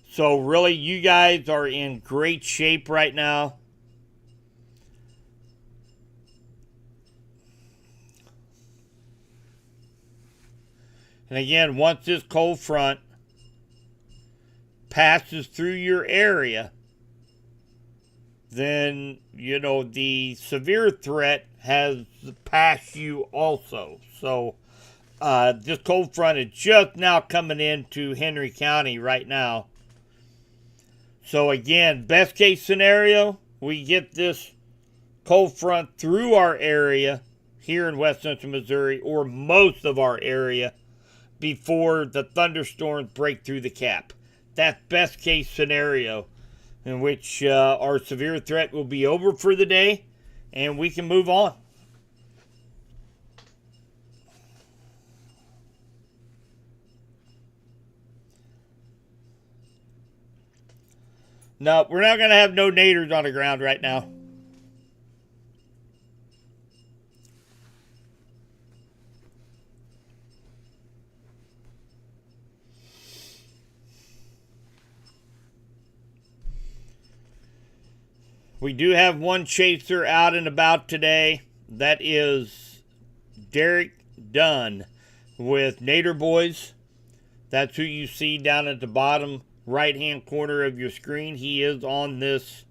So really, you guys are in great shape right now. And again, once this cold front passes through your area, then, the severe threat has passed you also. So, this cold front is just now coming into Henry County right now. So again, best case scenario, we get this cold front through our area here in West Central Missouri, or most of our area, before the thunderstorms break through the cap. That's best case scenario, in which our severe threat will be over for the day and we can move on. No, we're not going to have no naders on the ground right now. We do have one chaser out and about today. That is Derek Dunn with Nader Boys. That's who you see down at the bottom right-hand corner of your screen. He is on this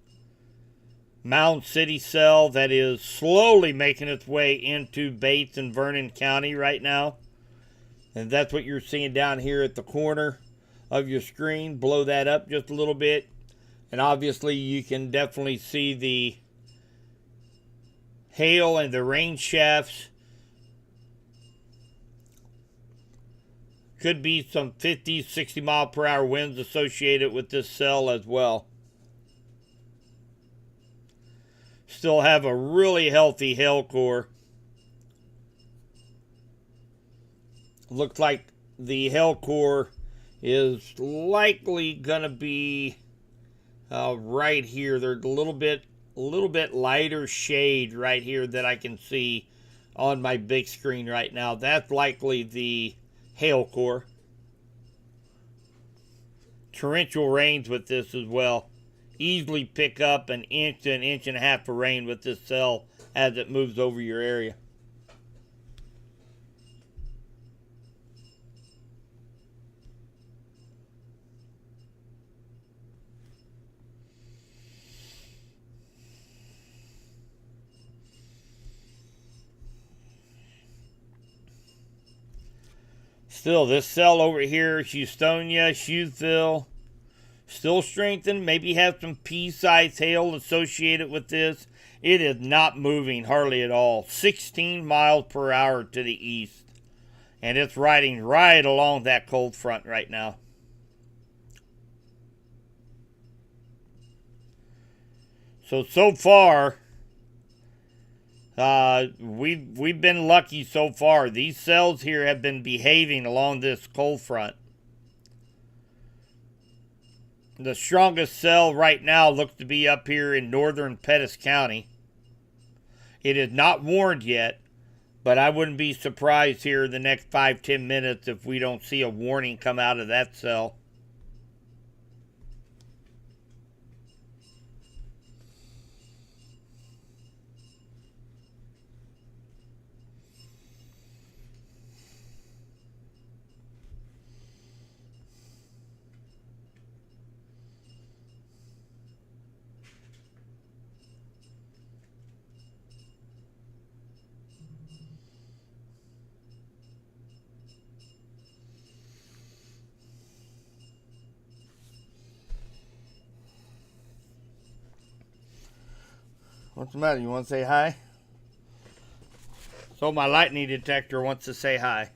Mound City cell that is slowly making its way into Bates and Vernon County right now. And that's what you're seeing down here at the corner of your screen. Blow that up just a little bit. And obviously you can definitely see the hail and the rain shafts. Could be some 50, 60 mile per hour winds associated with this cell as well. Still have a really healthy hail core. Looks like the hail core is likely going to be right here. There's a little bit lighter shade right here that I can see on my big screen right now. That's likely the hail core. Torrential rains with this as well. Easily pick up an inch to an inch and a half of rain with this cell as it moves over your area. Still, this cell over here, Houstonia, Hughesville, still strengthened. Maybe have some pea-sized hail associated with this. It is not moving hardly at all. 16 miles per hour to the east. And it's riding right along that cold front right now. So far, we've been lucky so far. These cells here have been behaving along this cold front. The strongest cell right now looks to be up here in northern Pettis County. It is not warned yet, but I wouldn't be surprised here in the next 5-10 minutes if we don't see a warning come out of that cell. What's the matter? You want to say hi? So my lightning detector wants to say hi.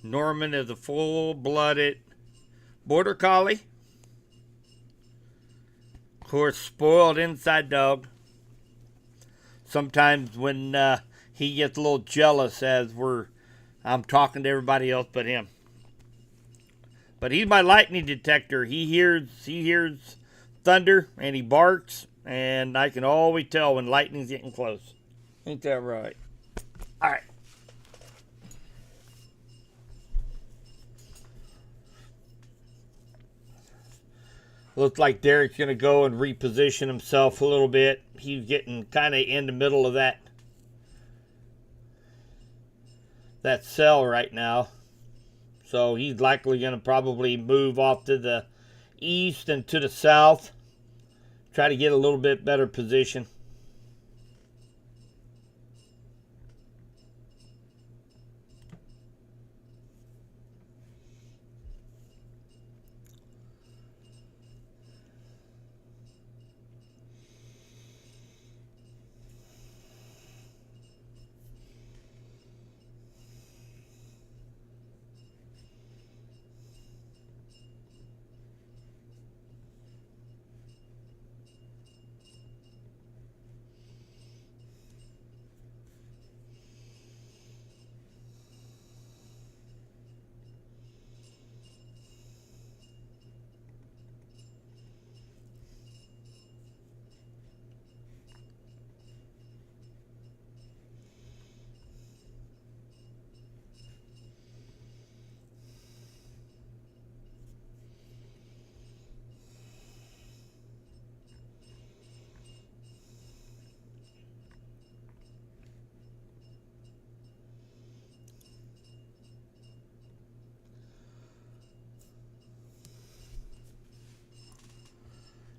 Norman is a full-blooded border collie. Of course, spoiled inside dog. Sometimes when he gets a little jealous as I'm talking to everybody else but him. But he's my lightning detector. He hears thunder and he barks, and I can always tell when lightning's getting close. Ain't that right? All right. Looks like Derek's going to go and reposition himself a little bit. He's getting kind of in the middle of that cell right now. So he's likely going to probably move off to the east and to the south. Try to get a little bit better position.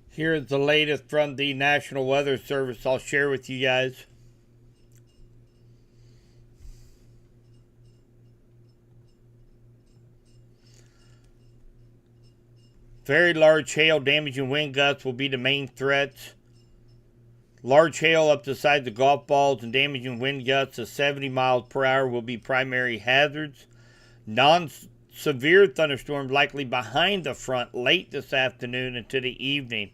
Here's the latest from the National Weather Service I'll share with you guys. Very large hail, damage, and wind gusts will be the main threats. Large hail up the sides of golf balls and damaging wind gusts of 70 miles per hour will be primary hazards. Non-severe thunderstorms likely behind the front late this afternoon into the evening.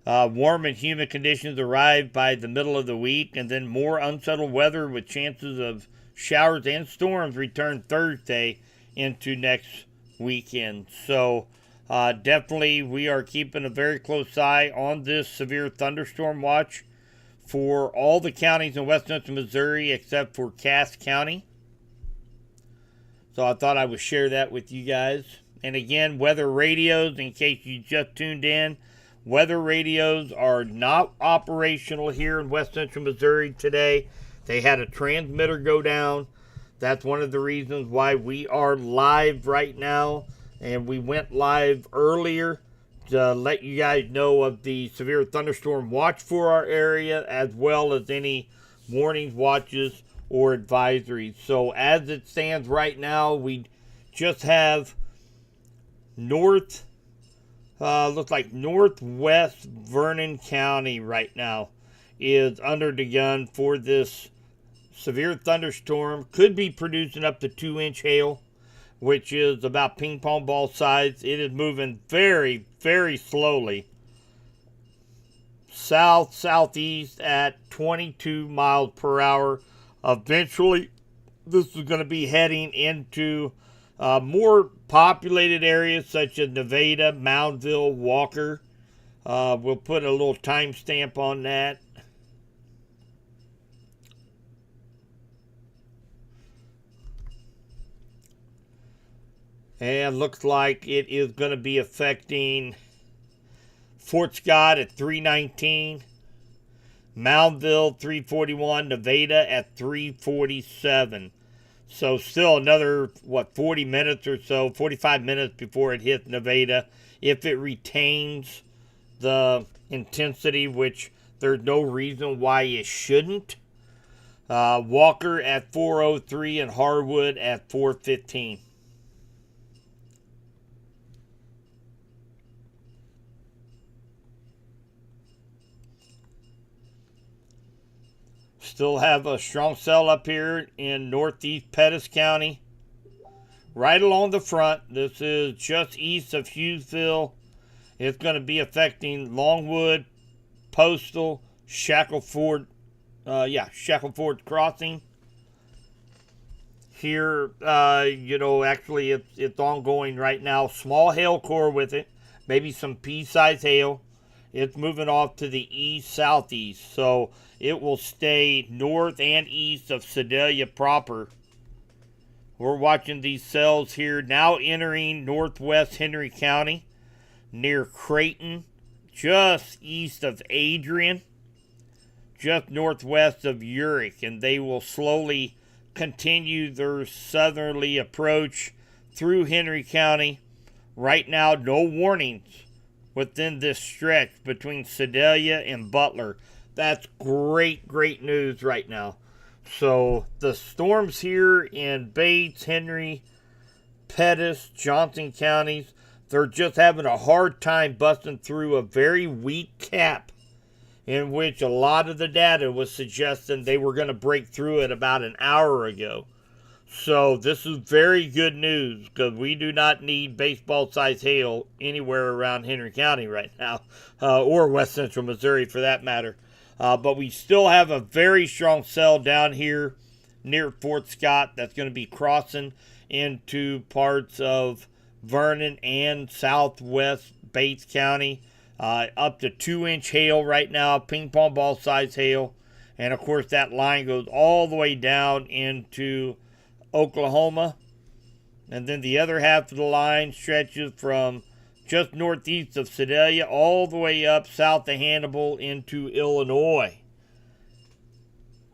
Warm and humid conditions arrive by the middle of the week, and then more unsettled weather with chances of showers and storms return Thursday into next weekend. So definitely we are keeping a very close eye on this severe thunderstorm watch for all the counties in West Central Missouri except for Cass County. So I thought I would share that with you guys. And again, weather radios, in case you just tuned in, weather radios are not operational here in West Central Missouri today. They had a transmitter go down. That's one of the reasons why we are live right now. And we went live earlier to let you guys know of the severe thunderstorm watch for our area, as well as any warnings, watches, or advisories. So as it stands right now, we just have looks like northwest Vernon County right now is under the gun for this severe thunderstorm. Could be producing up to 2-inch hail, which is about ping pong ball size. It is moving very, very slowly southeast at 22 miles per hour. Eventually, this is going to be heading into More populated areas such as Nevada, Moundville, Walker. We'll put a little timestamp on that. And looks like it is going to be affecting Fort Scott at 319, Moundville 341, Nevada at 347. So still another, 40 minutes or so, 45 minutes before it hits Nevada. If it retains the intensity, which there's no reason why it shouldn't. Walker at 403 and Harwood at 415. Still have a strong cell up here in northeast Pettis County. Right along the front. This is just east of Hughesville. It's going to be affecting Longwood, Postal, Shackleford Crossing. Here, actually it's ongoing right now. Small hail core with it. Maybe some pea-sized hail. It's moving off to the east-southeast. So it will stay north and east of Sedalia proper. We're watching these cells here now entering northwest Henry County near Creighton, just east of Adrian, just northwest of Urick, and they will slowly continue their southerly approach through Henry County. Right now, no warnings within this stretch between Sedalia and Butler. That's great news right now. So the storms here in Bates, Henry, Pettis, Johnson counties, they're just having a hard time busting through a very weak cap in which a lot of the data was suggesting they were going to break through it about an hour ago. So this is very good news because we do not need baseball-sized hail anywhere around Henry County right now, or west central Missouri for that matter. But we still have a very strong cell down here near Fort Scott that's going to be crossing into parts of Vernon and southwest Bates County. Up to 2-inch hail right now, ping pong ball size hail. And of course that line goes all the way down into Oklahoma. And then the other half of the line stretches from just northeast of Sedalia all the way up south of Hannibal into Illinois.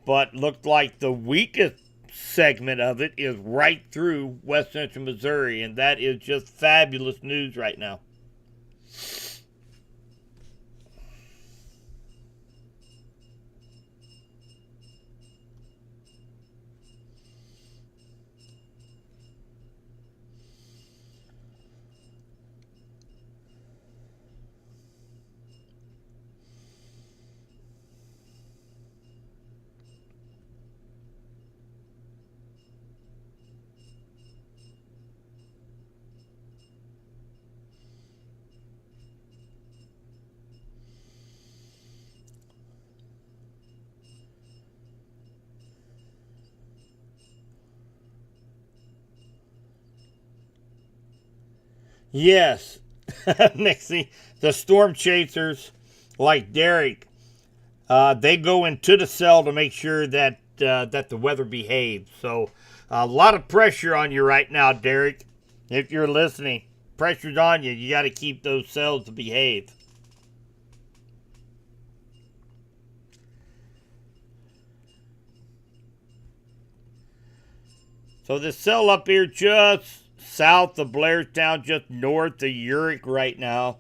But looked like the weakest segment of it is right through west central Missouri, and that is just fabulous news right now. Yes, Nixie, the storm chasers like Derek, they go into the cell to make sure that that the weather behaves. So a lot of pressure on you right now, Derek. If you're listening, pressure's on you. You got to keep those cells to behave. So this cell up here just south of Blairstown, just north of Urick right now.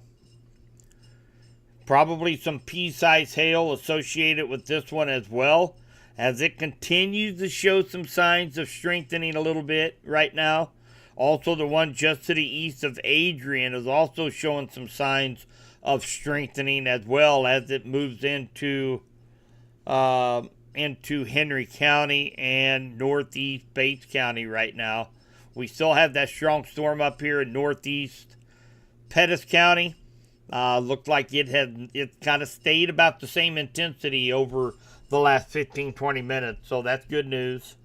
Probably some pea-sized hail associated with this one as well, as it continues to show some signs of strengthening a little bit right now. Also, the one just to the east of Adrian is also showing some signs of strengthening as well as it moves into Henry County and northeast Bates County right now. We still have that strong storm up here in northeast Pettis County. Looked like it kind of stayed about the same intensity over the last 15-20 minutes, so that's good news.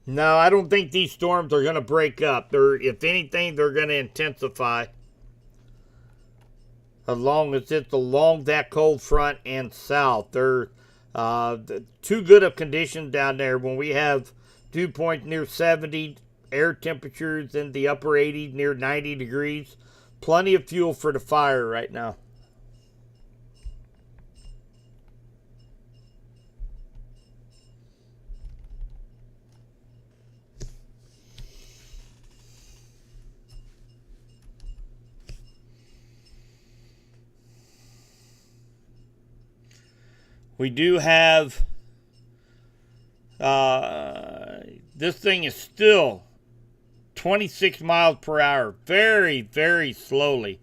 No, I don't think these storms are going to break up. If anything, they're going to intensify. As long as it's along that cold front and south, they're too good of conditions down there. When we have dew points near 70, air temperatures in the upper 80s, near 90 degrees, plenty of fuel for the fire right now. We do have this thing is still 26 miles per hour, very, very slowly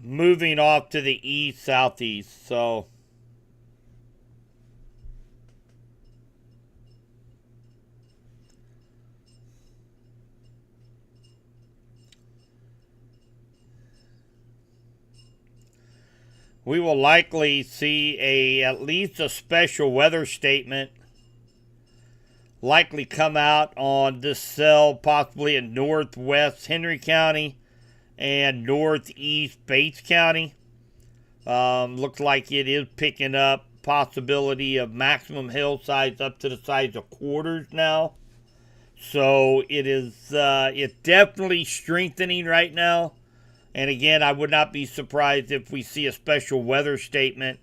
moving off to the east southeast. So we will likely see at least a special weather statement likely come out on this cell, possibly in northwest Henry County and northeast Bates County. Looks like it is picking up possibility of maximum hail size up to the size of quarters now. So it's definitely strengthening right now. And again, I would not be surprised if we see a special weather statement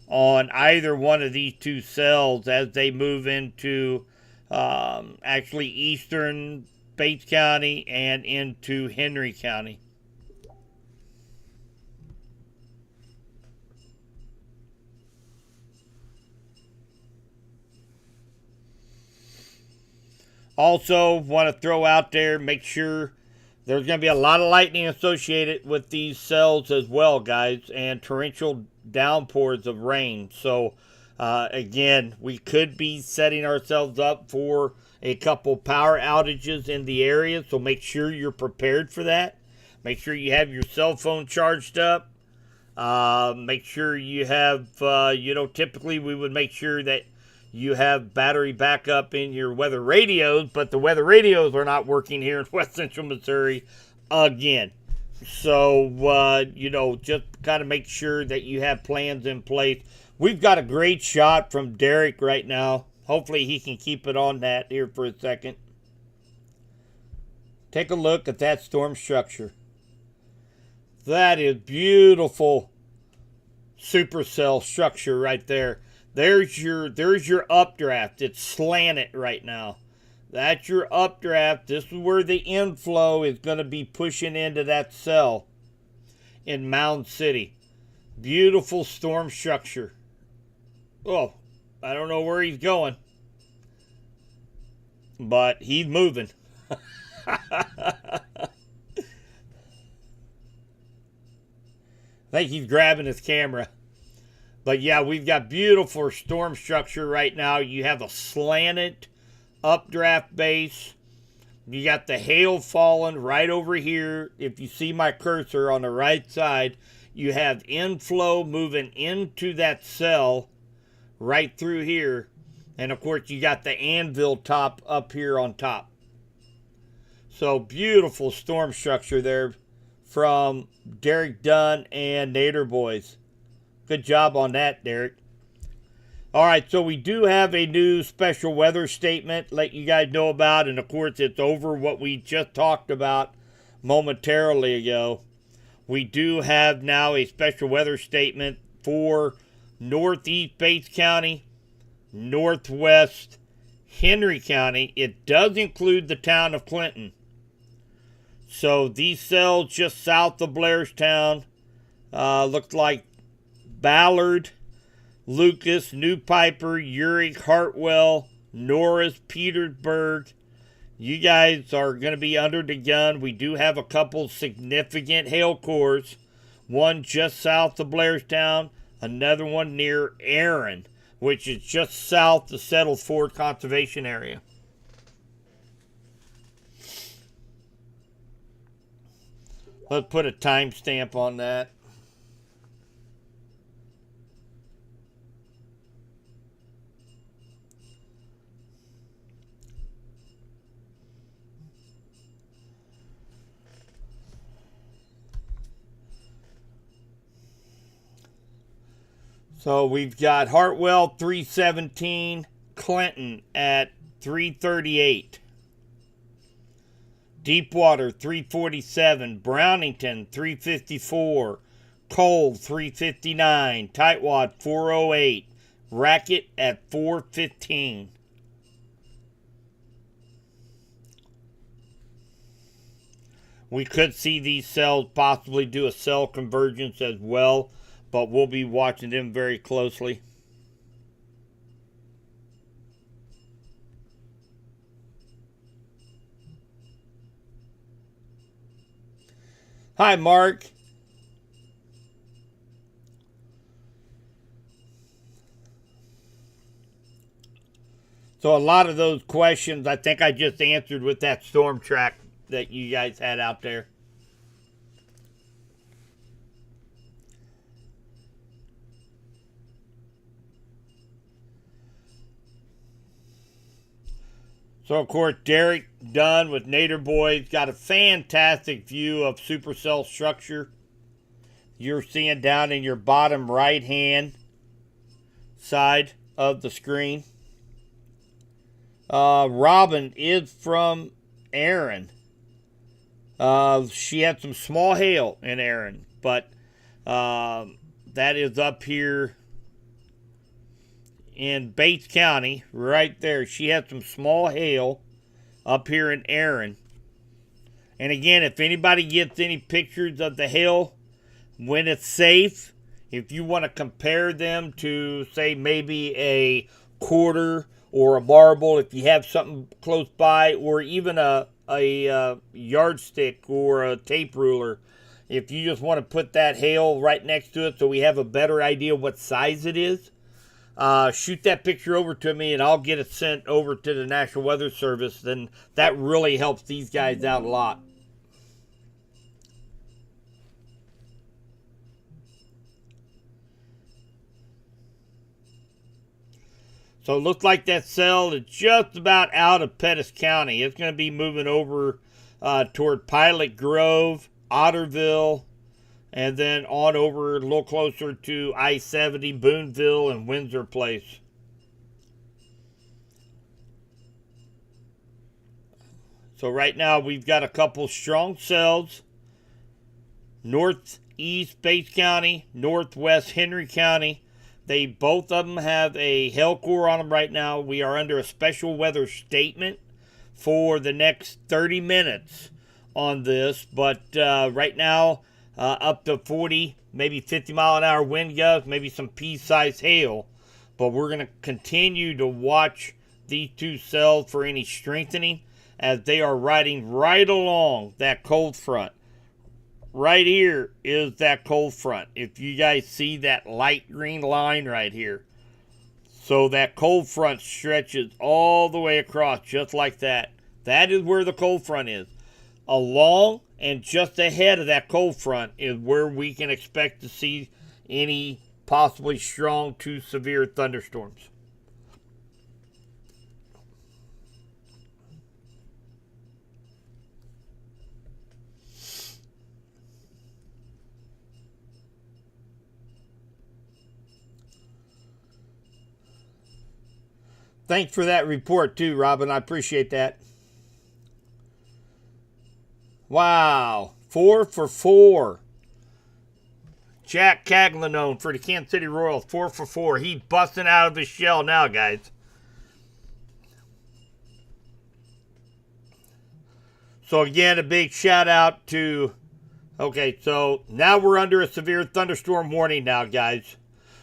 on either one of these two cells as they move into actually eastern Bates County and into Henry County. Also, want to throw out there, make sure there's going to be a lot of lightning associated with these cells as well, guys, and torrential downpours of rain. So, again, we could be setting ourselves up for a couple power outages in the area. So make sure you're prepared for that. Make sure you have your cell phone charged up. Make sure you have, typically we would make sure that you have battery backup in your weather radios, but the weather radios are not working here in West Central Missouri again. So, just kind of make sure that you have plans in place. We've got a great shot from Derek right now. Hopefully he can keep it on that here for a second. Take a look at that storm structure. That is beautiful supercell structure right there. There's your updraft. It's slanted right now. That's your updraft. This is where the inflow is going to be pushing into that cell in Mound City. Beautiful storm structure. Oh, I don't know where he's going, but he's moving. I think he's grabbing his camera. But yeah, we've got beautiful storm structure right now. You have a slanted updraft base. You got the hail falling right over here. If you see my cursor on the right side, you have inflow moving into that cell right through here. And of course, you got the anvil top up here on top. So beautiful storm structure there from Derek Dunn and Nader Boys. Good job on that, Derek. All right, so we do have a new special weather statement let you guys know about. And, of course, it's over what we just talked about momentarily ago. We do have now a special weather statement for northeast Bates County, northwest Henry County. It does include the town of Clinton. So these cells just south of Blairstown looks like Ballard, Lucas, New Piper, Urick, Hartwell, Norris, Petersburg. You guys are going to be under the gun. We do have a couple significant hail cores. One just south of Blairstown, another one near Aaron, which is just south of Settled Ford Conservation Area. Let's put a timestamp on that. So we've got Hartwell 317, Clinton at 338. Deepwater 347, Brownington 354, Cole 359, Tightwad 408, Racket at 415. We could see these cells possibly do a cell convergence as well, but we'll be watching them very closely. Hi, Mark. So a lot of those questions I think I just answered with that storm track that you guys had out there. So, of course, Derek Dunn with Nader Boys got a fantastic view of supercell structure. You're seeing down in your bottom right-hand side of the screen. Robin is from Aaron. She had some small hail in Aaron, but that is up here in Bates County, right there. She had some small hail up here in Aaron. And again, if anybody gets any pictures of the hail when it's safe, if you want to compare them to, say, maybe a quarter or a marble, if you have something close by, or even a yardstick or a tape ruler, if you just want to put that hail right next to it so we have a better idea what size it is, shoot that picture over to me and I'll get it sent over to the National Weather Service. Then that really helps these guys out a lot. So it looks like that cell is just about out of Pettis County. It's going to be moving over toward Pilot Grove, Otterville, and then on over a little closer to I-70, Boonville, and Windsor Place. So right now we've got a couple strong cells. Northeast Bates County, northwest Henry County. They both of them have a hail core on them right now. We are under a special weather statement for the next 30 minutes on this. But right now, up to 40, maybe 50 mile an hour wind gusts, maybe some pea-sized hail. But we're going to continue to watch these two cells for any strengthening as they are riding right along that cold front. Right here is that cold front. If you guys see that light green line right here. So that cold front stretches all the way across just like that. That is where the cold front is. Along and just ahead of that cold front is where we can expect to see any possibly strong to severe thunderstorms. Thanks for that report too, Robin. I appreciate that. Wow. 4 for 4. Jack Caglanone for the Kansas City Royals. 4 for 4. He's busting out of his shell now, guys. So again, a big shout out to... Okay, so now we're under a severe thunderstorm warning now, guys.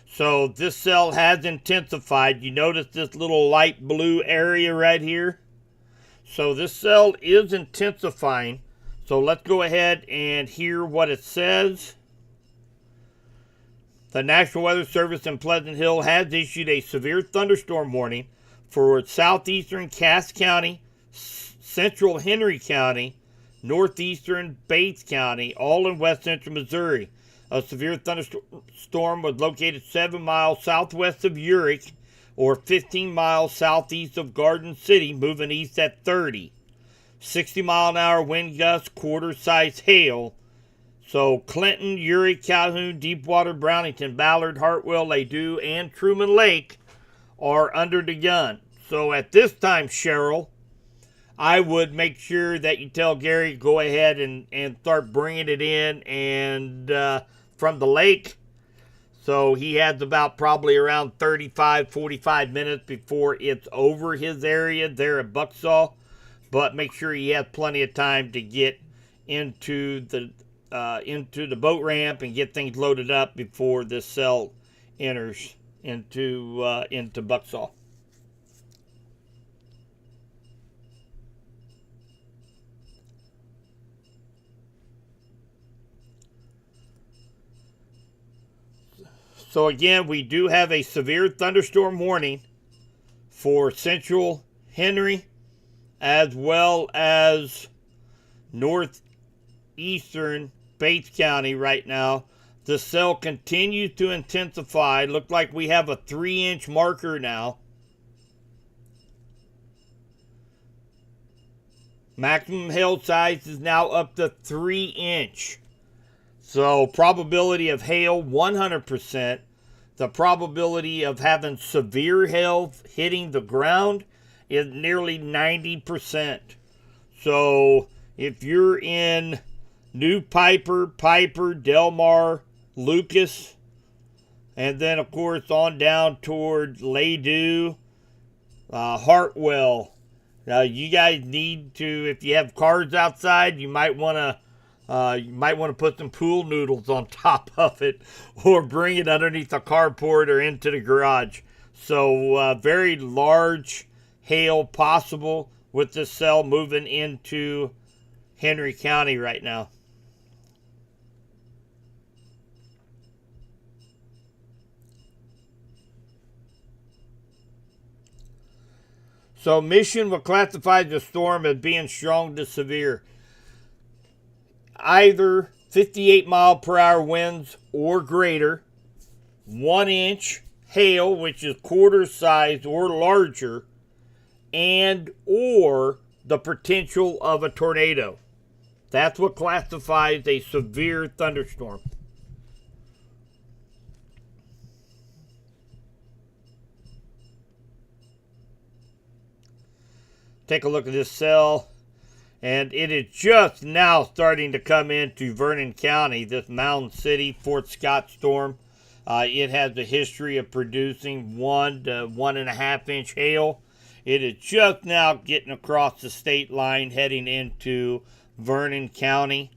So this cell has intensified. You notice this little light blue area right here? So this cell is intensifying. So let's go ahead and hear what it says. The National Weather Service in Pleasant Hill has issued a severe thunderstorm warning for southeastern Cass County, central Henry County, northeastern Bates County, all in west central Missouri. A severe thunderstorm was located 7 miles southwest of Urich or 15 miles southeast of Garden City, moving east at 30. 60 mile an hour wind gusts, quarter size hail. So Clinton, Erie, Calhoun, Deepwater, Brownington, Ballard, Hartwell, Ladue, and Truman Lake are under the gun. So at this time, Cheryl, I would make sure that you tell Gary, go ahead and start bringing it in and from the lake. So he has about probably around 35, 45 minutes before it's over his area there at Bucksaw. But make sure he has plenty of time to get into the boat ramp and get things loaded up before this cell enters into Bucksaw. So again, we do have a severe thunderstorm warning for central Henry as well as northeastern Bates County right now. The cell continues to intensify. Look like we have a 3-inch marker now. Maximum hail size is now up to 3-inch. So probability of hail, 100%. The probability of having severe hail hitting the ground is nearly 90%. So if you're in New Piper, Delmar, Lucas, and then of course on down toward Ladue, Hartwell, you guys need to, if you have cars outside, you might want to put some pool noodles on top of it or bring it underneath the carport or into the garage. So very large hail possible with this cell moving into Henry County right now. So Mission will classify the storm as being strong to severe. Either 58 mile per hour winds or greater, 1-inch hail, which is quarter size or larger, and or the potential of a tornado. That's what classifies a severe thunderstorm. Take a look at this cell. And it is just now starting to come into Vernon County, this Mountain City, Fort Scott storm. It has a history of producing 1 to 1.5 inch hail. It is just now getting across the state line heading into Vernon County.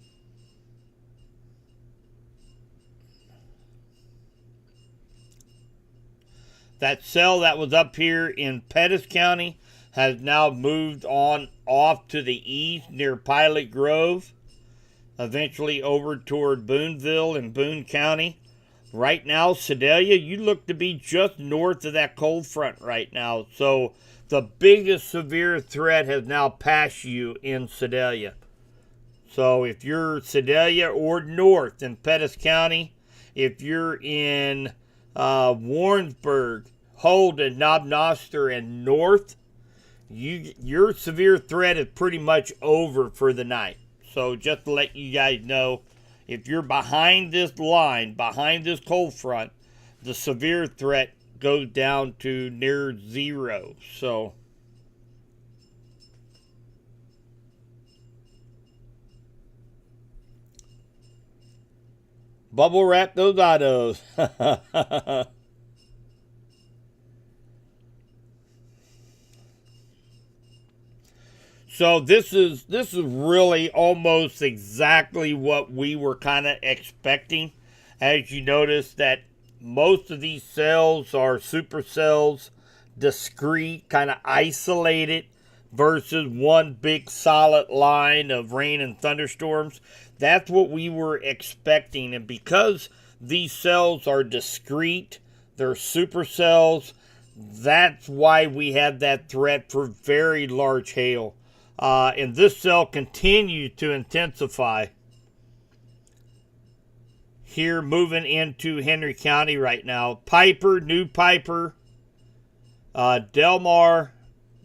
That cell that was up here in Pettis County has now moved on off to the east near Pilot Grove, eventually over toward Boonville and Boone County. Right now, Sedalia, you look to be just north of that cold front right now. So the biggest severe threat has now passed you in Sedalia. So if you're Sedalia or north in Pettis County, if you're in Warrensburg, Holden, Knob Noster, and north, your severe threat is pretty much over for the night. So just to let you guys know, if you're behind this line, behind this cold front, the severe threat goes down to near zero. So bubble wrap those autos. So this is really almost exactly what we were kind of expecting. As you notice that most of these cells are supercells, discrete, kind of isolated, versus one big solid line of rain and thunderstorms. That's what we were expecting. And because these cells are discrete, they're supercells, that's why we have that threat for very large hail. And this cell continues to intensify here moving into Henry County right now. Piper, New Piper, Delmar.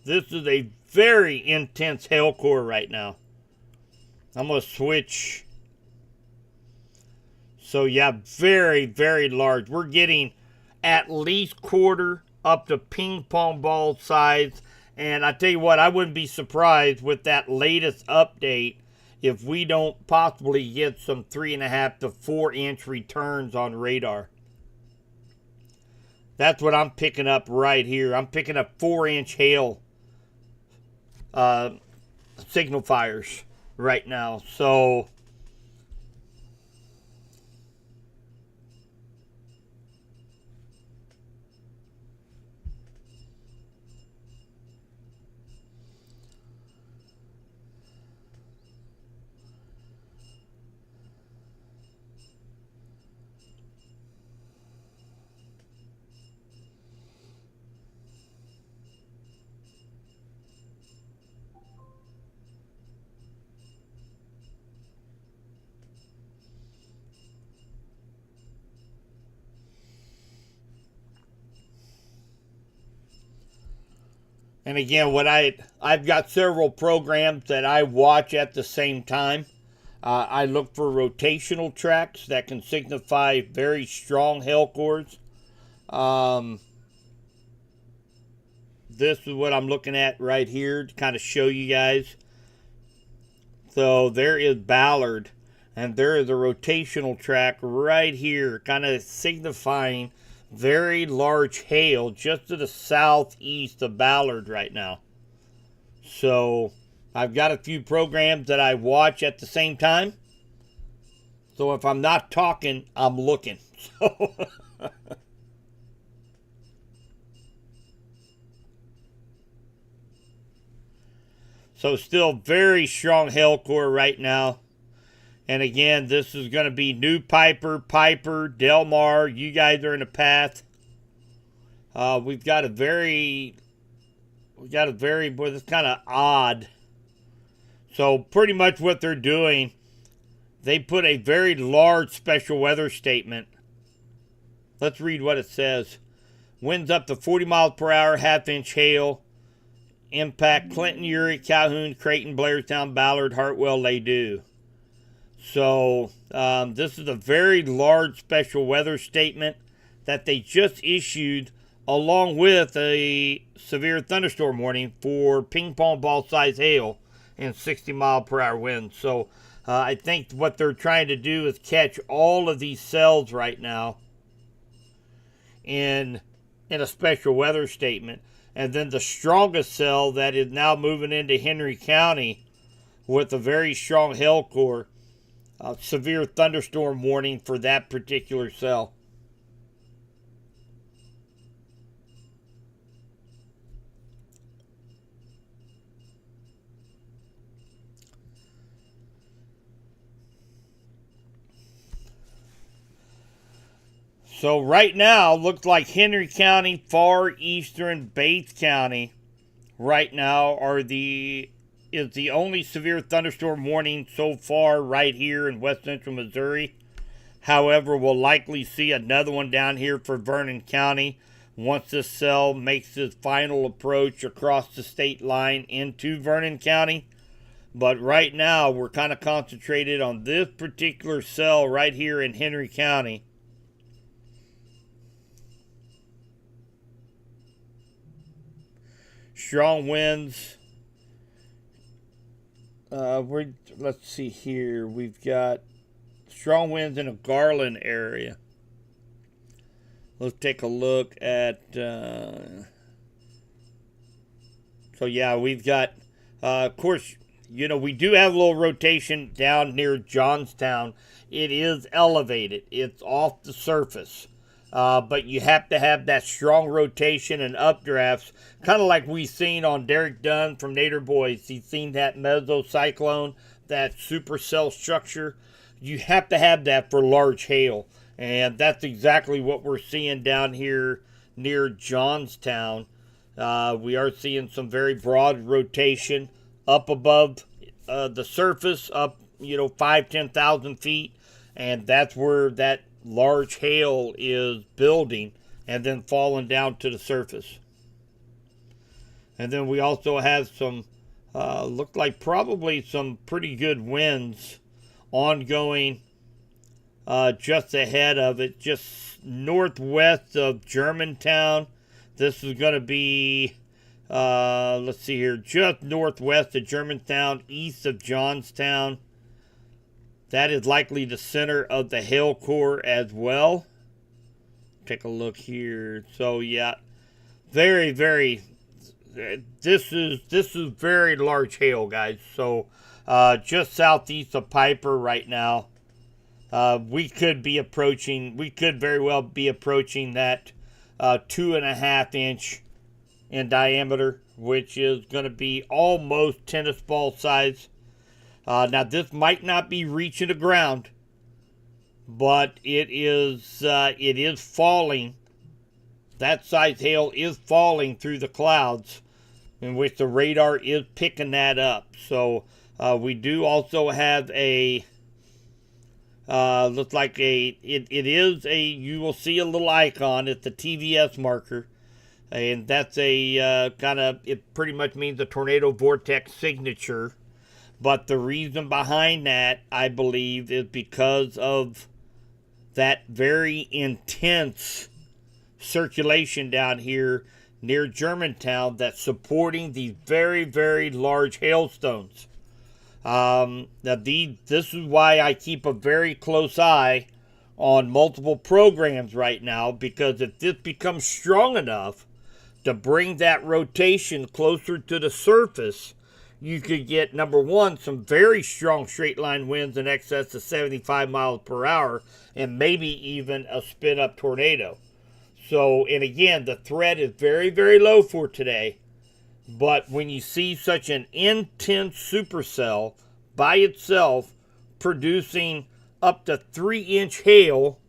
This is a very intense hail core right now. I'm going to switch So yeah, very, very large. We're getting at least quarter up to ping pong ball size. And I tell you what, I wouldn't be surprised with that latest update if we don't possibly get some 3.5 to 4 inch returns on radar. That's what I'm picking up right here. I'm picking up 4-inch hail signal fires right now. So and again, I've got several programs that I watch at the same time. I look for rotational tracks that can signify very strong hail cores. This is what I'm looking at right here to kind of show you guys. So there is Ballard, and there is a rotational track right here, kind of signifying very large hail just to the southeast of Ballard right now. So I've got a few programs that I watch at the same time. So if I'm not talking, I'm looking. So still very strong hail core right now. And again, this is going to be New Piper, Piper, Del Mar. You guys are in the path. We've got a very, boy, this kind of odd. So pretty much what they're doing, they put a very large special weather statement. Let's read what it says. Winds up to 40 miles per hour, half-inch hail. Impact Clinton, Uri, Calhoun, Creighton, Blairstown, Ballard, Hartwell, Ladue. So this is a very large special weather statement that they just issued along with a severe thunderstorm warning for ping pong ball size hail and 60 mile per hour winds. So I think what they're trying to do is catch all of these cells right now in a special weather statement. And then the strongest cell that is now moving into Henry County with a very strong hail core, severe thunderstorm warning for that particular cell. So right now, looks like Henry County, far eastern Bates County, right now is the only severe thunderstorm warning so far right here in west central Missouri. However, we'll likely see another one down here for Vernon County once this cell makes its final approach across the state line into Vernon County. But right now, we're kind of concentrated on this particular cell right here in Henry County. Strong winds. Let's see here. We've got strong winds in a Garland area. Let's take a look at. So yeah, we've got. Of course, you know we do have a little rotation down near Johnstown. It is elevated. It's off the surface. But you have to have that strong rotation and updrafts, kind of like we seen on Derek Dunn from Nader Boys. He's seen that mesocyclone, that supercell structure. You have to have that for large hail, and that's exactly what we're seeing down here near Johnstown. We are seeing some very broad rotation up above the surface, up 5,000-10,000 feet, and that's where that large hail is building and then falling down to the surface. And then we also have some look like probably some pretty good winds ongoing just ahead of it, just northwest of Germantown. This is going to be, let's see here, just northwest of Germantown, east of Johnstown. That is likely the center of the hail core as well. Take a look here. So yeah, very, very, this is very large hail, guys. So just southeast of Piper right now. We could very well be approaching that 2.5 inch in diameter, which is going to be almost tennis ball size. Now this might not be reaching the ground, but it is falling. That size hail is falling through the clouds, in which the radar is picking that up. So we do also have a looks like you will see a little icon. It's the TVS marker, and that's a it pretty much means a tornado vortex signature. But the reason behind that, I believe, is because of that very intense circulation down here near Germantown that's supporting these very, very large hailstones. Now this is why I keep a very close eye on multiple programs right now, because if this becomes strong enough to bring that rotation closer to the surface, you could get, number one, some very strong straight line winds in excess of 75 miles per hour, and maybe even a spin up tornado. So, and again, the threat is very, very low for today. But when you see such an intense supercell by itself producing up to 3-inch hail,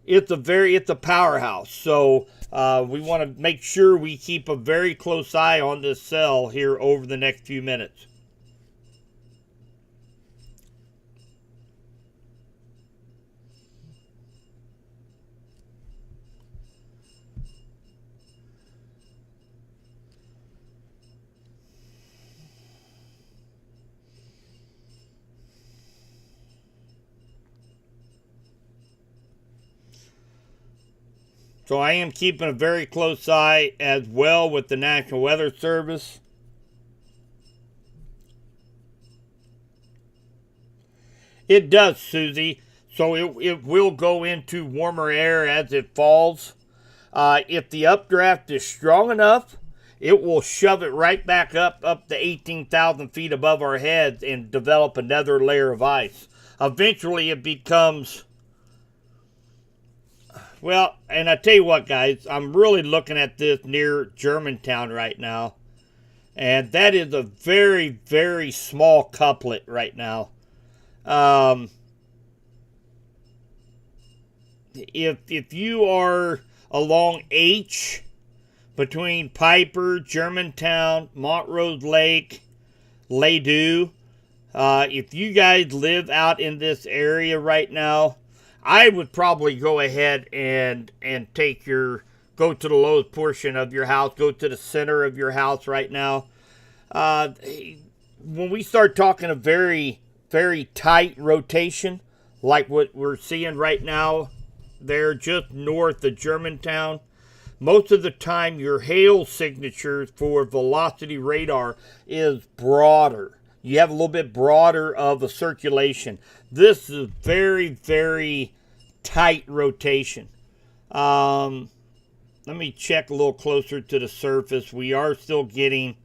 it's a powerhouse. So we want to make sure we keep a very close eye on this cell here over the next few minutes. So I am keeping a very close eye as well with the National Weather Service. It does, Susie. So it will go into warmer air as it falls. If the updraft is strong enough, it will shove it right back up to 18,000 feet above our heads and develop another layer of ice. Eventually it becomes... Well, and I tell you what, guys, I'm really looking at this near Germantown right now. And that is a very, very small couplet right now. If you are along H between Piper, Germantown, Montrose Lake, Ladue, if you guys live out in this area right now, I would probably go ahead and go to the lowest portion of your house, go to the center of your house right now. When we start talking a very, very tight rotation, like what we're seeing right now, there just north of Germantown, most of the time your hail signatures for velocity radar is broader. You have a little bit broader of a circulation. This is very, very tight rotation. Let me check a little closer to the surface. We are still getting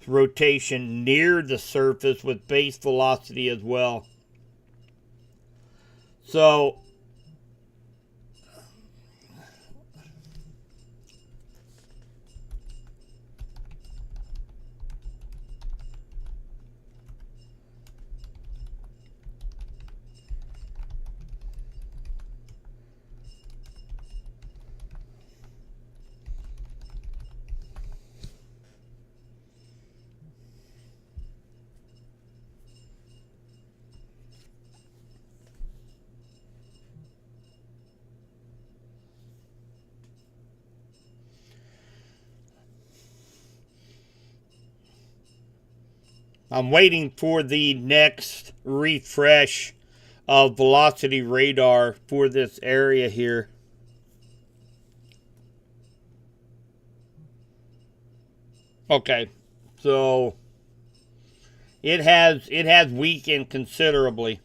rotation near the surface with base velocity as well. So I'm waiting for the next refresh of velocity radar for this area here. Okay, so it has weakened considerably,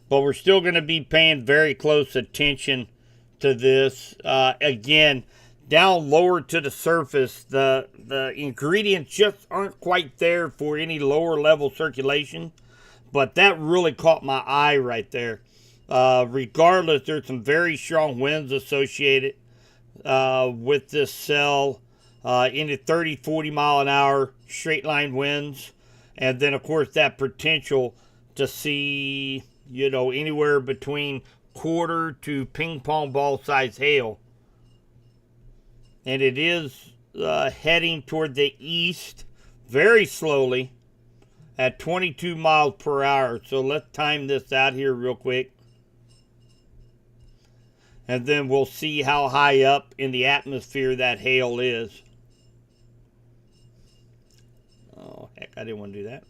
but we're still going to be paying very close attention to this. Again, down lower to the surface, the ingredients just aren't quite there for any lower level circulation, but that really caught my eye right there. Regardless, there's some very strong winds associated with this cell, into 30, 40 mile an hour straight line winds. And then, of course, that potential to see, anywhere between quarter to ping pong ball size hail. And it is heading toward the east very slowly at 22 miles per hour. So let's time this out here real quick. And then we'll see how high up in the atmosphere that hail is. Oh, heck, I didn't want to do that.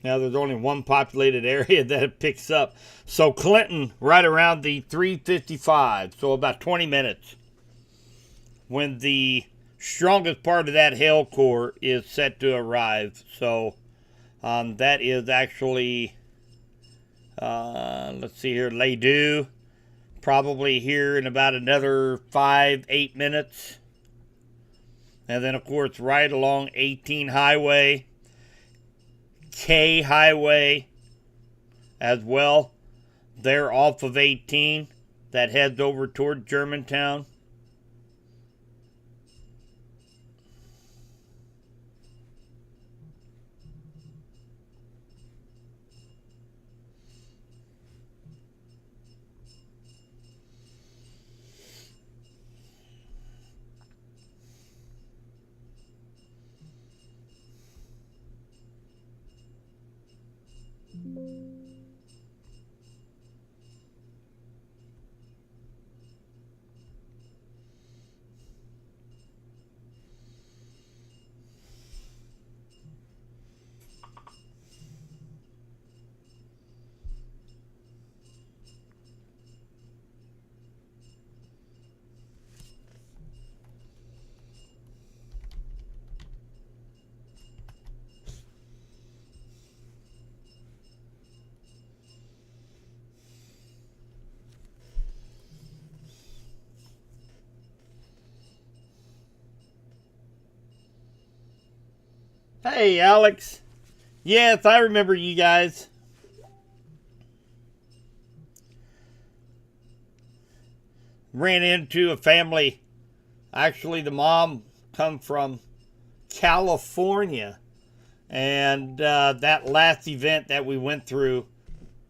Now, there's only one populated area that it picks up. So, Clinton, right around the 3:55, so about 20 minutes, when the strongest part of that hail core is set to arrive. So, that is actually, let's see here, Ladue, probably here in about another 5-8 minutes. And then, of course, right along 18 Highway, K Highway as well. They're off of 18 that heads over toward Germantown. Hey, Alex. Yes, I remember you guys. Ran into a family. Actually, the mom come from California. And that last event that we went through,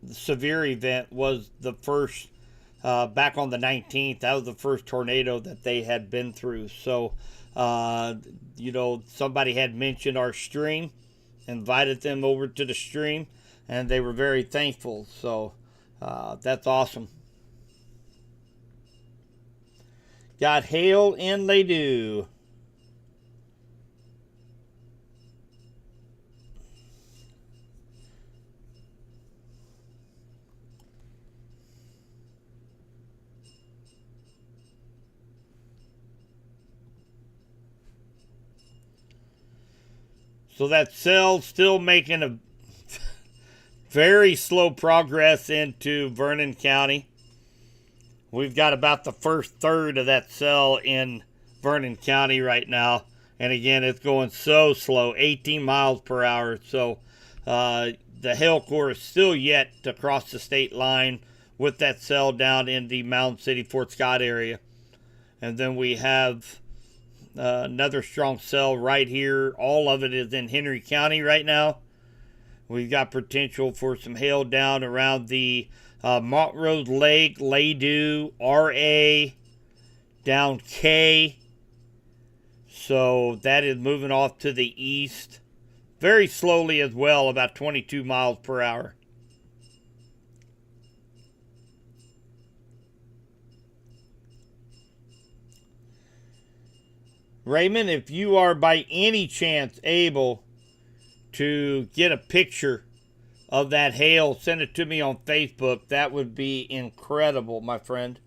the severe event, was the first, back on the 19th. That was the first tornado that they had been through. So, somebody had mentioned our stream, invited them over to the stream, and they were very thankful. So, that's awesome. Got hail in Ladue. So that cell's still making a very slow progress into Vernon County. We've got about the first third of that cell in Vernon County right now. And again, it's going so slow, 18 miles per hour. So the hail core is still yet to cross the state line with that cell down in the Mountain City, Fort Scott area. And then we have another strong cell right here. All of it is in Henry County right now. We've got potential for some hail down around the Montrose Lake, Ladue, RA, down K. So that is moving off to the east very slowly as well, about 22 miles per hour. Raymond, if you are by any chance able to get a picture of that hail, send it to me on Facebook. That would be incredible, my friend.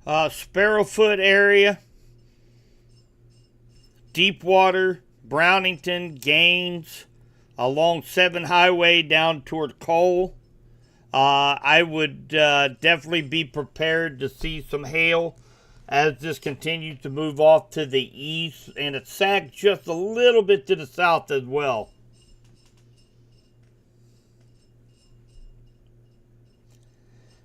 Sparrowfoot area, Deepwater, Brownington, Gaines, along 7 Highway down toward Cole. I would definitely be prepared to see some hail as this continues to move off to the east, and it sagged just a little bit to the south as well.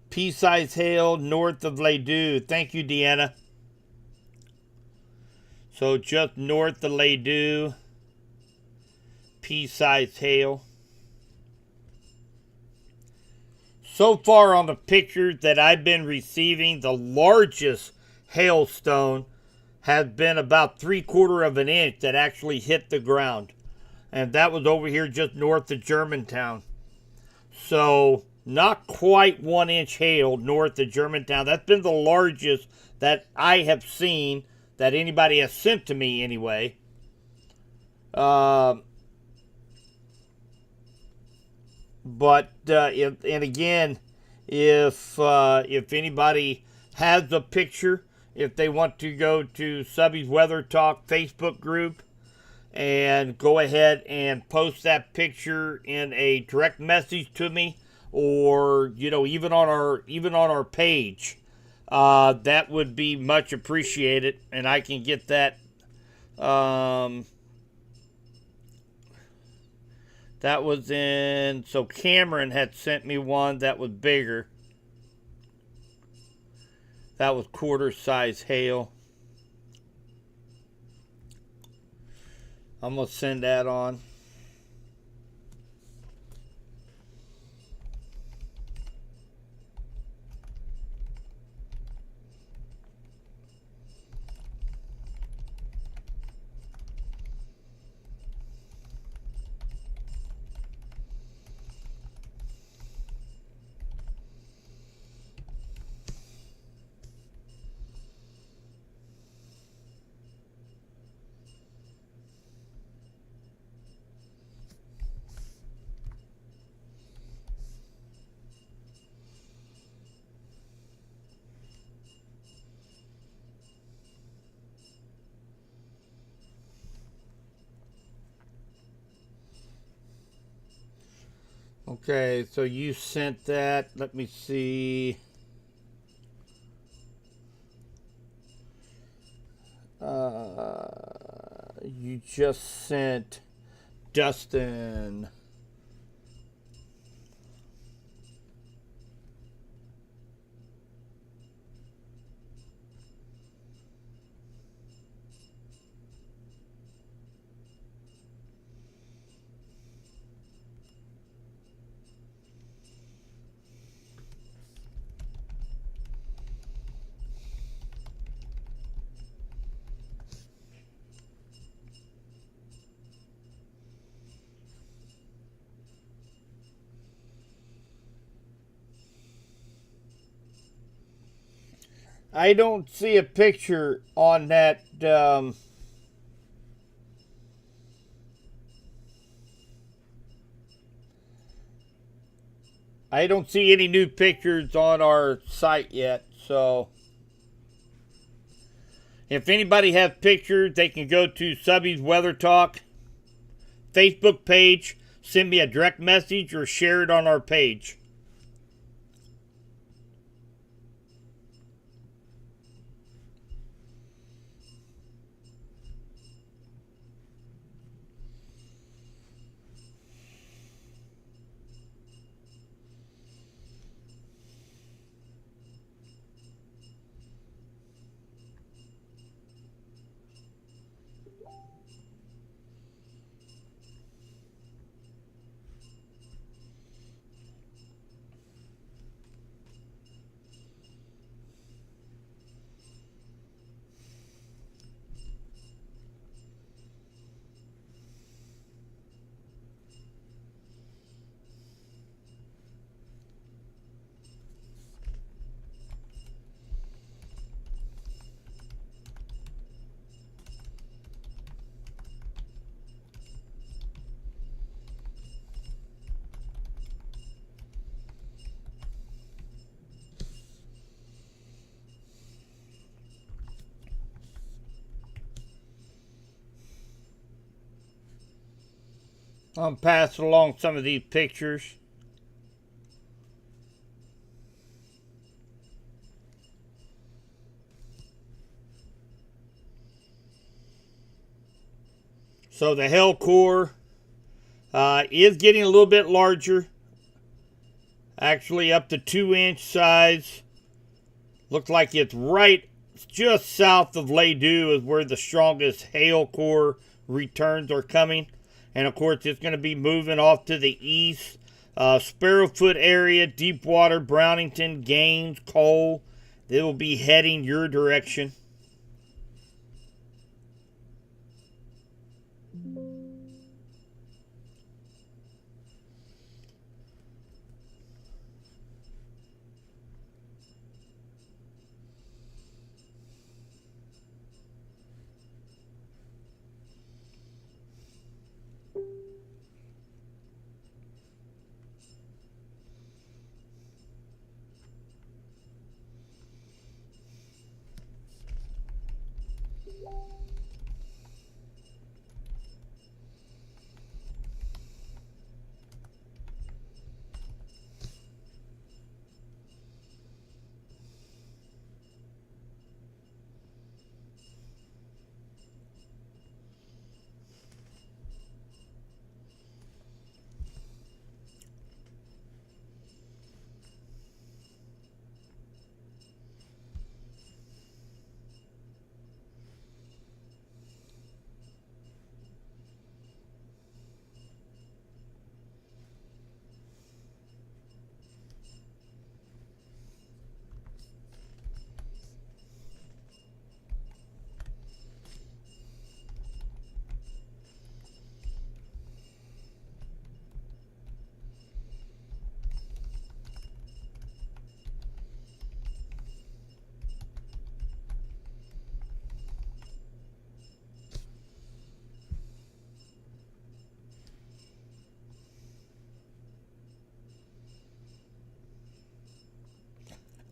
Pea-sized hail north of Ladue. Thank you, Deanna. So just north of Ladue, pea-sized hail. So far on the pictures that I've been receiving, the largest hailstone has been about 3/4 of an inch that actually hit the ground. And that was over here just north of Germantown. So not quite 1-inch hail north of Germantown. That's been the largest that I have seen that anybody has sent to me anyway. But and again, if anybody has a picture, if they want to go to Subby's Weather Talk Facebook group and go ahead and post that picture in a direct message to me, or even on our page, that would be much appreciated, and I can get that. That was in, so Cameron had sent me one that was bigger. That was quarter-size hail. I'm going to send that on. Okay, so you sent that. Let me see. You just sent Dustin. I don't see a picture on that. I don't see any new pictures on our site yet. So if anybody has pictures, they can go to Subby's Weather Talk Facebook page, send me a direct message, or share it on our page. I'm passing along some of these pictures. So the hail core is getting a little bit larger. Actually up to 2-inch size. Looks like it's right just south of Ladue is where the strongest hail core returns are coming. And of course, it's going to be moving off to the east. Sparrowfoot area, Deepwater, Brownington, Gaines, Cole. They will be heading your direction.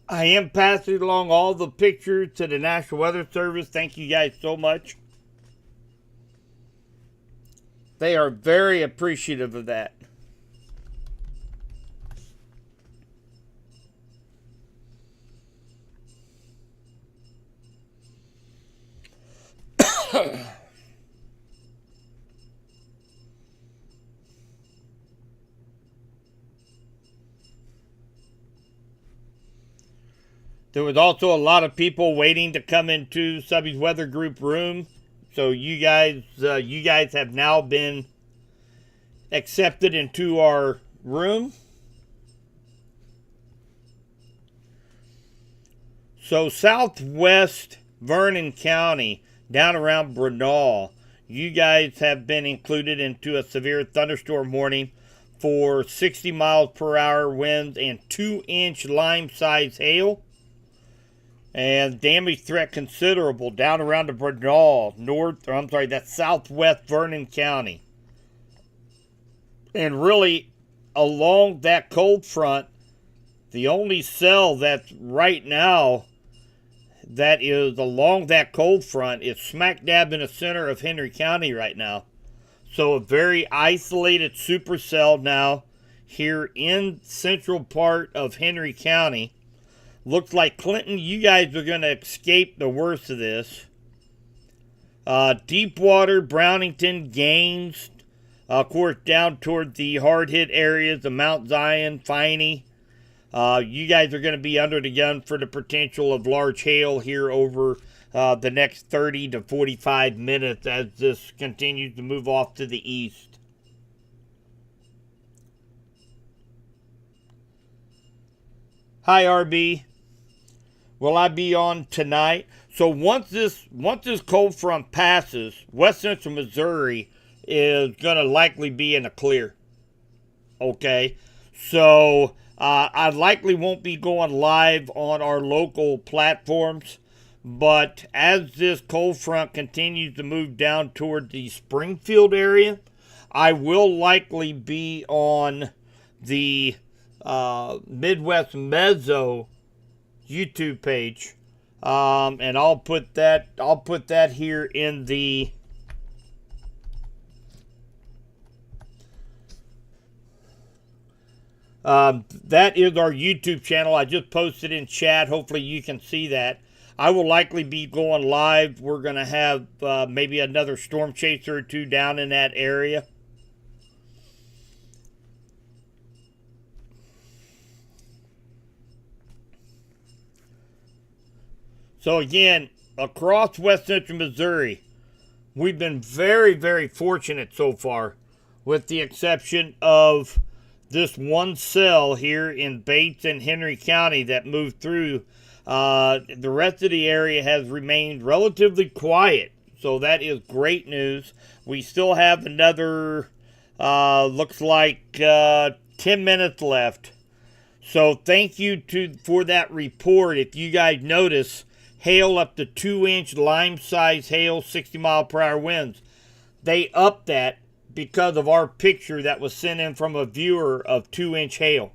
I am passing along all the pictures to the National Weather Service. Thank you guys so much. They are very appreciative of that. There was also a lot of people waiting to come into Subby's Weather Group room. So you guys have now been accepted into our room. So southwest Vernon County, down around Brenall, you guys have been included into a severe thunderstorm warning for 60 miles per hour winds and 2-inch lime-size hail. And damage threat considerable down around the Bernal, that's southwest Vernon County. And really, along that cold front, the only cell that's right now that is along that cold front is smack dab in the center of Henry County right now. So a very isolated supercell now here in central part of Henry County. Looks like Clinton, you guys are going to escape the worst of this. Deepwater, Brownington, Gaines, of course, down toward the hard-hit areas of Mount Zion, Finey. You guys are going to be under the gun for the potential of large hail here over the next 30 to 45 minutes as this continues to move off to the east. Hi, RB. Will I be on tonight? So once this cold front passes, west central Missouri is going to likely be in a clear. Okay? So I likely won't be going live on our local platforms. But as this cold front continues to move down toward the Springfield area, I will likely be on the Midwest Mezzo YouTube page, and I'll put that here in the that is our YouTube channel. I just posted in chat. Hopefully you can see that. I will likely be going live. We're going to have maybe another storm chaser or two down in that area. So again, across west central Missouri, we've been very, very fortunate so far, with the exception of this one cell here in Bates and Henry County that moved through. The rest of the area has remained relatively quiet, so that is great news. We still have another, looks like 10 minutes left. So thank you for that report. If you guys notice, hail up to 2-inch lime-size hail, 60-mile-per-hour winds. They upped that because of our picture that was sent in from a viewer of 2-inch hail.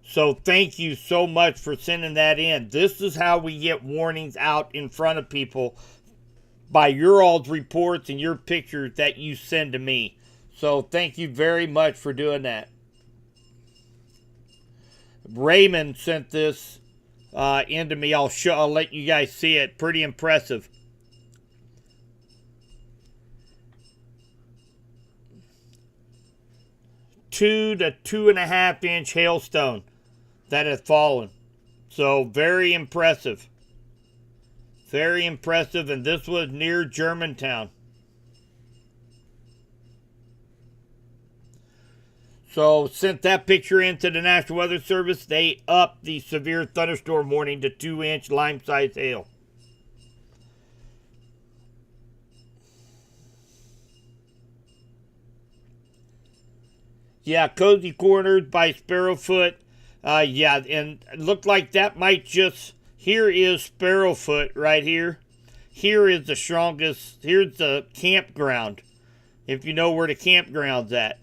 So thank you so much for sending that in. This is how we get warnings out in front of people, by your all's reports and your pictures that you send to me. So thank you very much for doing that. Raymond sent this into me. I'll let you guys see it. Pretty impressive. Two to 2.5-inch hailstone that has fallen. So very impressive. Very impressive. And this was near Germantown. So sent that picture into the National Weather Service. They upped the severe thunderstorm warning to 2-inch lime-sized hail. Yeah, Cozy Corners by Sparrowfoot. Yeah, and it looked like that might just... Here is Sparrowfoot right here. Here is the strongest... Here's the campground, if you know where the campground's at.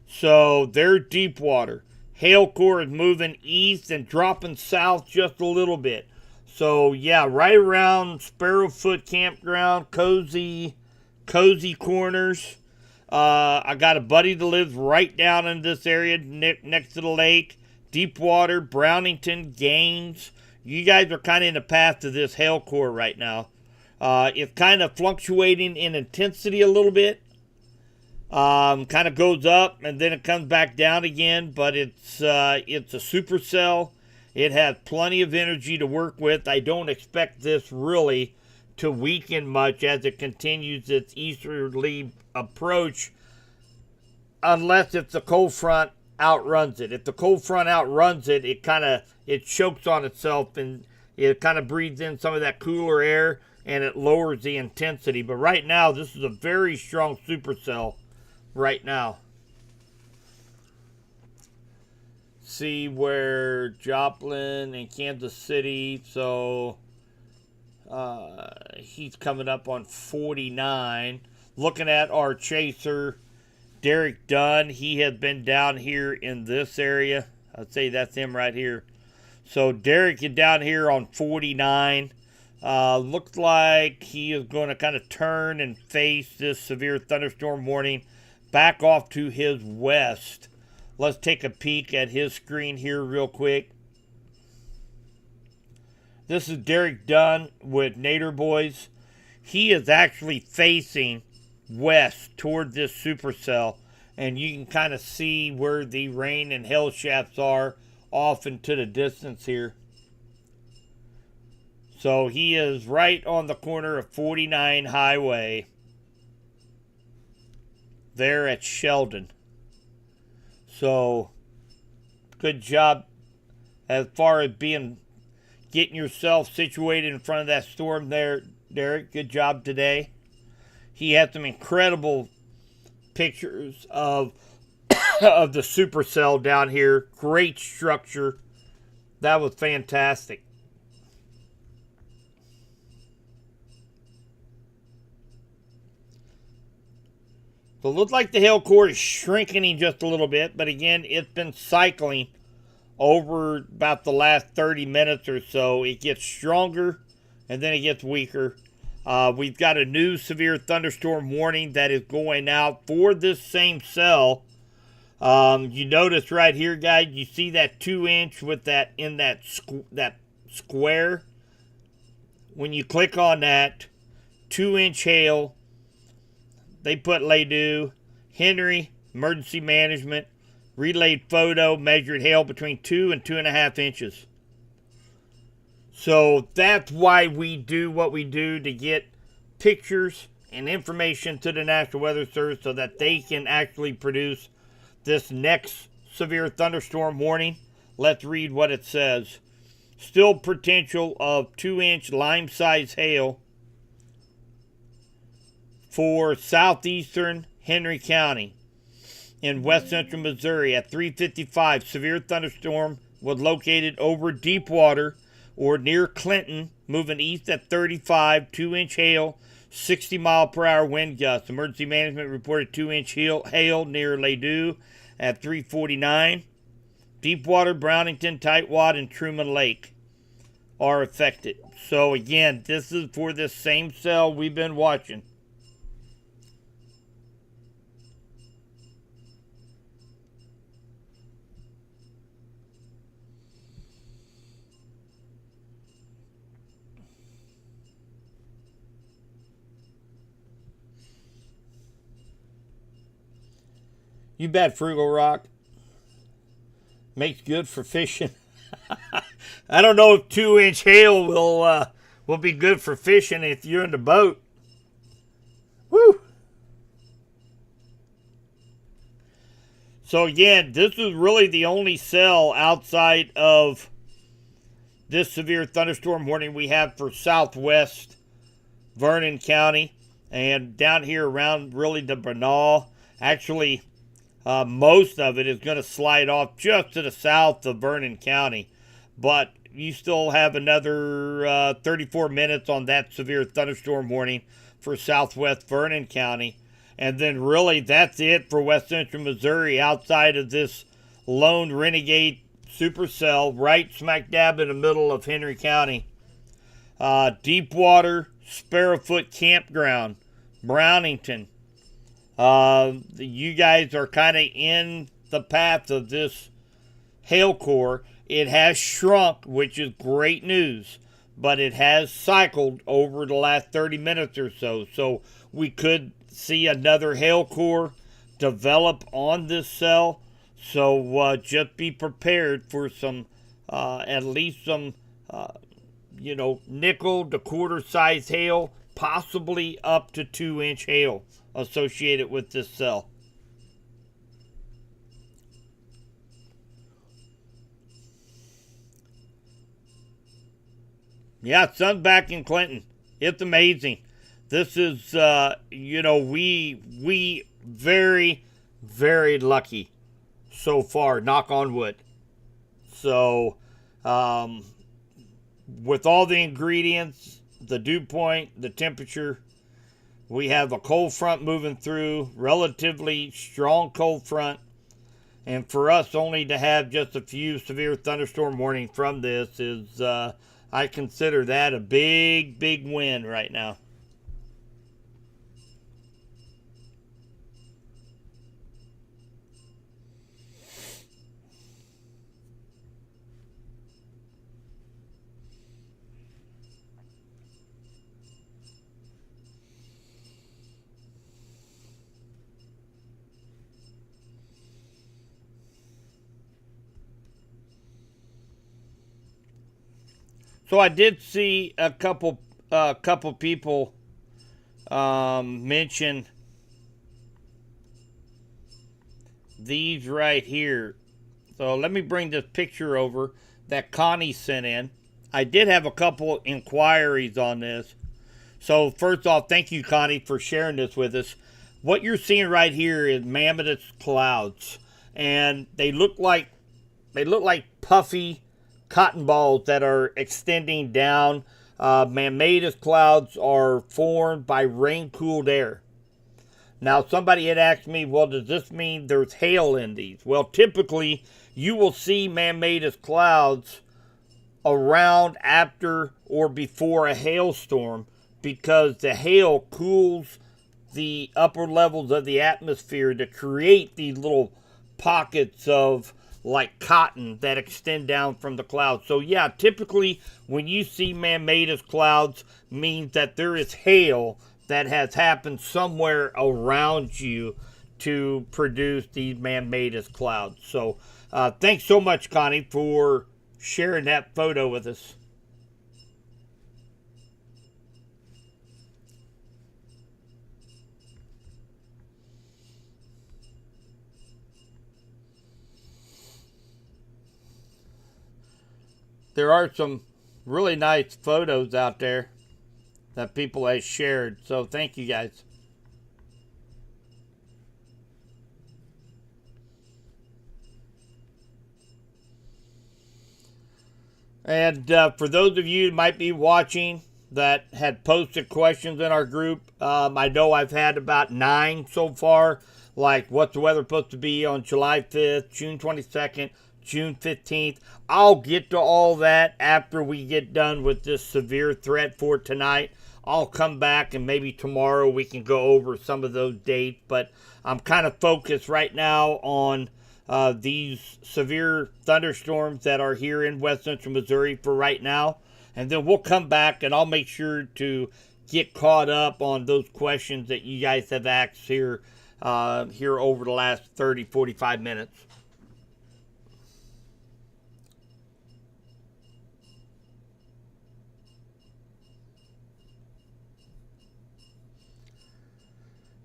So, they're deep water. Hail core is moving east and dropping south just a little bit. So, yeah, right around Sparrowfoot Campground, Cozy Corners. I got a buddy that lives right down in this area next to the lake. Deepwater, Brownington, Gaines. You guys are kind of in the path of this hail core right now. It's kind of fluctuating in intensity a little bit. Kind of goes up and then it comes back down again, but it's a supercell. It has plenty of energy to work with. I don't expect this really to weaken much as it continues its easterly approach, unless if the cold front outruns it. If the cold front outruns it, it chokes on itself and it kind of breathes in some of that cooler air and it lowers the intensity. But right now, this is a very strong supercell right now. see where Joplin and Kansas City, so he's coming up on 49. Looking at our chaser, Derek Dunn, he has been down here in this area. I'd say that's him right here. So Derek is down here on 49. Looks like he is going to kind of turn and face this severe thunderstorm warning back off to his west. Let's take a peek at his screen here real quick. This is Derek Dunn with Nader Boys. He is actually facing west toward this supercell, and you can kind of see where the rain and hail shafts are off into the distance here. So he is right on the corner of 49 Highway there at Sheldon. So good job as far as getting yourself situated in front of that storm there, Derek. Good job today. He had some incredible pictures of of the supercell down here. Great structure. That was fantastic. So it looks like the hail core is shrinking just a little bit, but again, it's been cycling over about the last 30 minutes or so. It gets stronger and then it gets weaker. We've got a new severe thunderstorm warning that is going out for this same cell. You notice right here, guys, you see that 2-inch with that in that square. When you click on that 2-inch hail, they put Ladue, Henry, emergency management, relayed photo, measured hail between 2 and 2.5 inches. So that's why we do what we do, to get pictures and information to the National Weather Service so that they can actually produce this next severe thunderstorm warning. Let's read what it says. Still potential of 2-inch lime-size hail for southeastern Henry County in west central Missouri at 3:55. Severe thunderstorm was located over Deepwater or near Clinton, moving east at 35. 2-inch hail, 60-mile-per-hour wind gusts. Emergency management reported 2-inch hail near Ladue at 3:49. Deepwater, Brownington, Tightwad, and Truman Lake are affected. So again, this is for this same cell we've been watching. You bet, Frugal Rock. Makes good for fishing. I don't know if 2-inch hail will be good for fishing if you're in the boat. Woo! So again, this is really the only cell outside of this severe thunderstorm warning we have for southwest Vernon County and down here around really the Bernal. Actually, most of it is going to slide off just to the south of Vernon County. But you still have another 34 minutes on that severe thunderstorm warning for southwest Vernon County. And then really that's it for west central Missouri outside of this lone renegade supercell right smack dab in the middle of Henry County. Deepwater, Sparrowfoot Campground, Brownington. You guys are kind of in the path of this hail core. It has shrunk, which is great news, but it has cycled over the last 30 minutes or so. So we could see another hail core develop on this cell. So just be prepared for some, at least some, nickel to quarter size hail, possibly up to 2-inch hail associated with this cell. Yeah, sun's back in Clinton. It's amazing. This is, we very, very lucky so far, knock on wood. So, um, with all the ingredients, the dew point, the temperature, we have a cold front moving through, relatively strong cold front. And for us only to have just a few severe thunderstorm warnings from this is, I consider that a big, big win right now. So I did see a couple people mention these right here. So let me bring this picture over that Connie sent in. I did have a couple inquiries on this. So first off, thank you, Connie, for sharing this with us. What you're seeing right here is mammatus clouds, and they look like puffy cotton balls that are extending down. Mammatus clouds are formed by rain-cooled air. Now, somebody had asked me, well, does this mean there's hail in these? Well, typically, you will see mammatus clouds around, after, or before a hailstorm because the hail cools the upper levels of the atmosphere to create these little pockets of like cotton that extend down from the clouds. So yeah, typically when you see mammatus clouds means that there is hail that has happened somewhere around you to produce these mammatus clouds. So thanks so much, Connie, for sharing that photo with us. There are some really nice photos out there that people have shared. So thank you guys. And for those of you who might be watching that had posted questions in our group, I know I've had about 9 so far. Like, what's the weather supposed to be on July 5th, June 22nd, June 15th? I'll get to all that after we get done with this severe threat for tonight. I'll come back and maybe tomorrow we can go over some of those dates. But I'm kind of focused right now on these severe thunderstorms that are here in west central Missouri for right now. And then we'll come back and I'll make sure to get caught up on those questions that you guys have asked here over the last 30-45 minutes.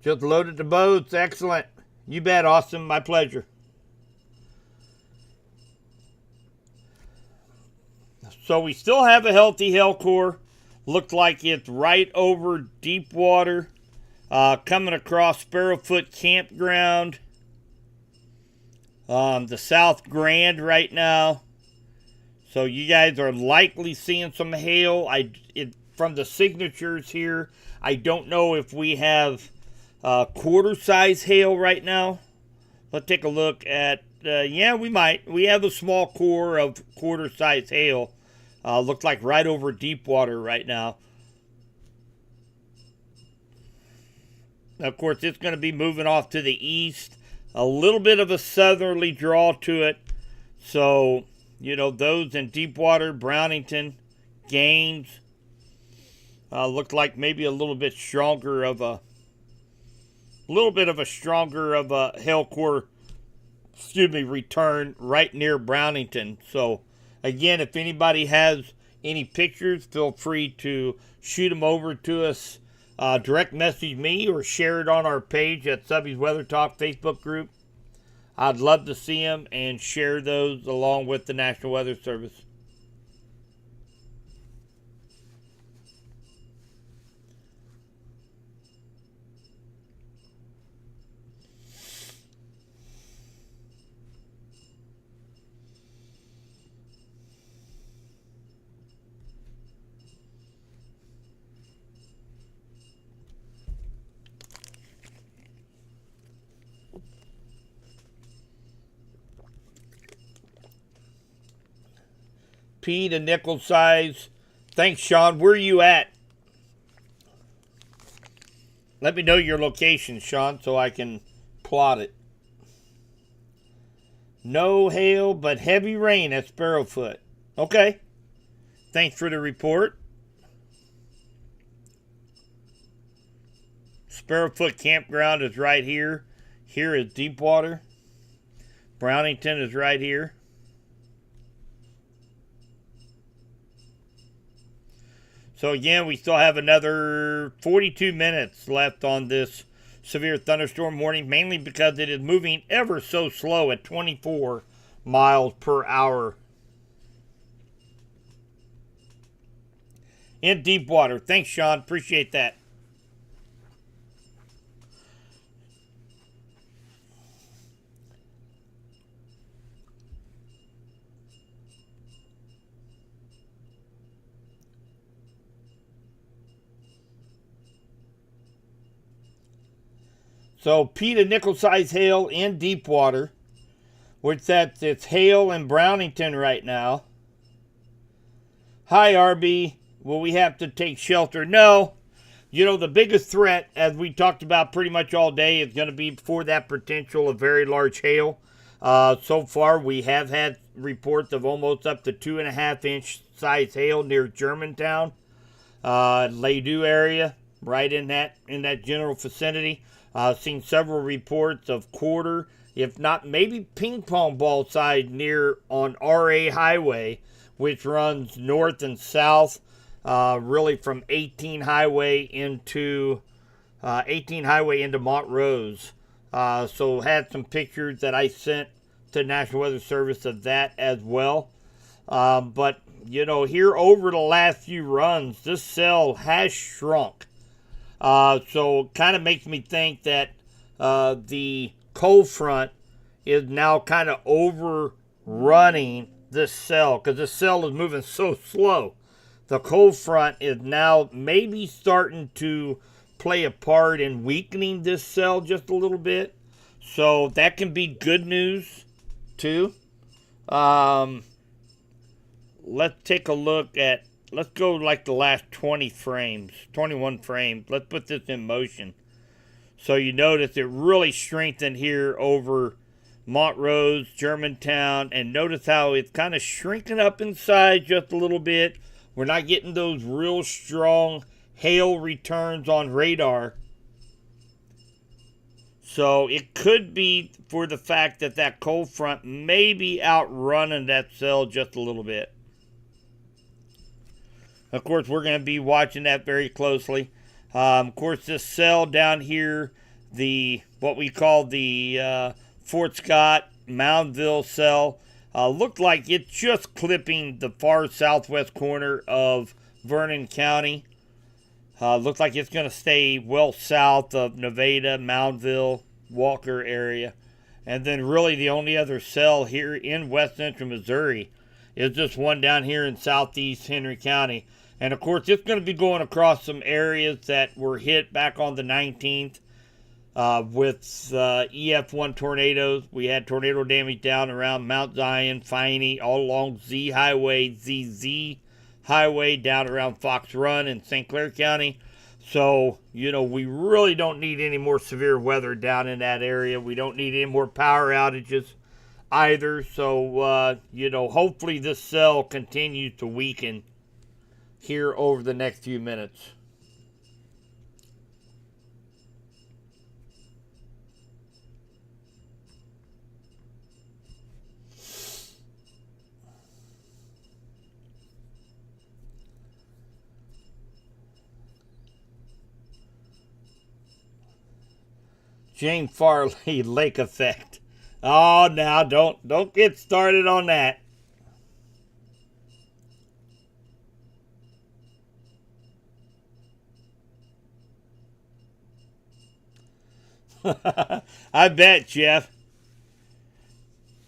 Just loaded the boats. Excellent. You bet, Austin. My pleasure. So we still have a healthy hail core. Looked like it's right over Deepwater, coming across Sparrowfoot Campground, the South Grand right now. So you guys are likely seeing some hail. From the signatures here, I don't know if we have quarter size hail right now. Let's take a look at, yeah, we might. We have a small core of quarter size hail. Looks like right over Deepwater right now. Of course, it's going to be moving off to the east. A little bit of a southerly draw to it. So, you know, those in Deepwater, Brownington, Gaines, look like maybe a little bit stronger of a hail core, return right near Brownington. So, again, if anybody has any pictures, feel free to shoot them over to us. Direct message me or share it on our page at Subby's Weather Talk Facebook group. I'd love to see them and share those along with the National Weather Service. P to nickel size. Thanks, Sean. Where are you at? Let me know your location, Sean, so I can plot it. No hail, but heavy rain at Sparrowfoot. Okay. Thanks for the report. Sparrowfoot Campground is right here. Here is Deepwater. Brownington is right here. So again, we still have another 42 minutes left on this severe thunderstorm warning, mainly because it is moving ever so slow at 24 miles per hour. In Deepwater. Thanks, Sean. Appreciate that. So P to nickel size hail in Deepwater, which it's hail in Brownington right now. Hi, RB. Will we have to take shelter? No. You know, the biggest threat, as we talked about pretty much all day, is going to be for that potential of very large hail. So far, we have had reports of almost up to 2.5-inch size hail near Germantown, Ladue area, right in that general vicinity. Seen several reports of quarter, if not maybe ping pong ball size near on RA Highway, which runs north and south, really from 18 Highway into Montrose. So had some pictures that I sent to National Weather Service of that as well. But you know, here over the last few runs, this cell has shrunk. So kind of makes me think that the cold front is now kind of overrunning this cell, because this cell is moving so slow. The cold front is now maybe starting to play a part in weakening this cell just a little bit. So that can be good news too. Let's take a look at, let's go like the last 21 frames. Let's put this in motion. So you notice it really strengthened here over Montrose, Germantown, and notice how it's kind of shrinking up inside just a little bit. We're not getting those real strong hail returns on radar. So it could be for the fact that that cold front may be outrunning that cell just a little bit. Of course, we're going to be watching that very closely. Of course, this cell down here, what we call the Fort Scott Moundville cell, looked like it's just clipping the far southwest corner of Vernon County. Looks like it's going to stay well south of Nevada, Moundville, Walker area. And then really the only other cell here in west central Missouri is this one down here in southeast Henry County. And of course, it's going to be going across some areas that were hit back on the 19th with EF1 tornadoes. We had tornado damage down around Mount Zion, Piney, all along Z Highway, ZZ Highway, down around Fox Run in St. Clair County. So, you know, we really don't need any more severe weather down in that area. We don't need any more power outages either. So, you know, hopefully this cell continues to weaken here over the next few minutes. James Farley lake effect. Oh, now don't get started on that. I bet, Jeff.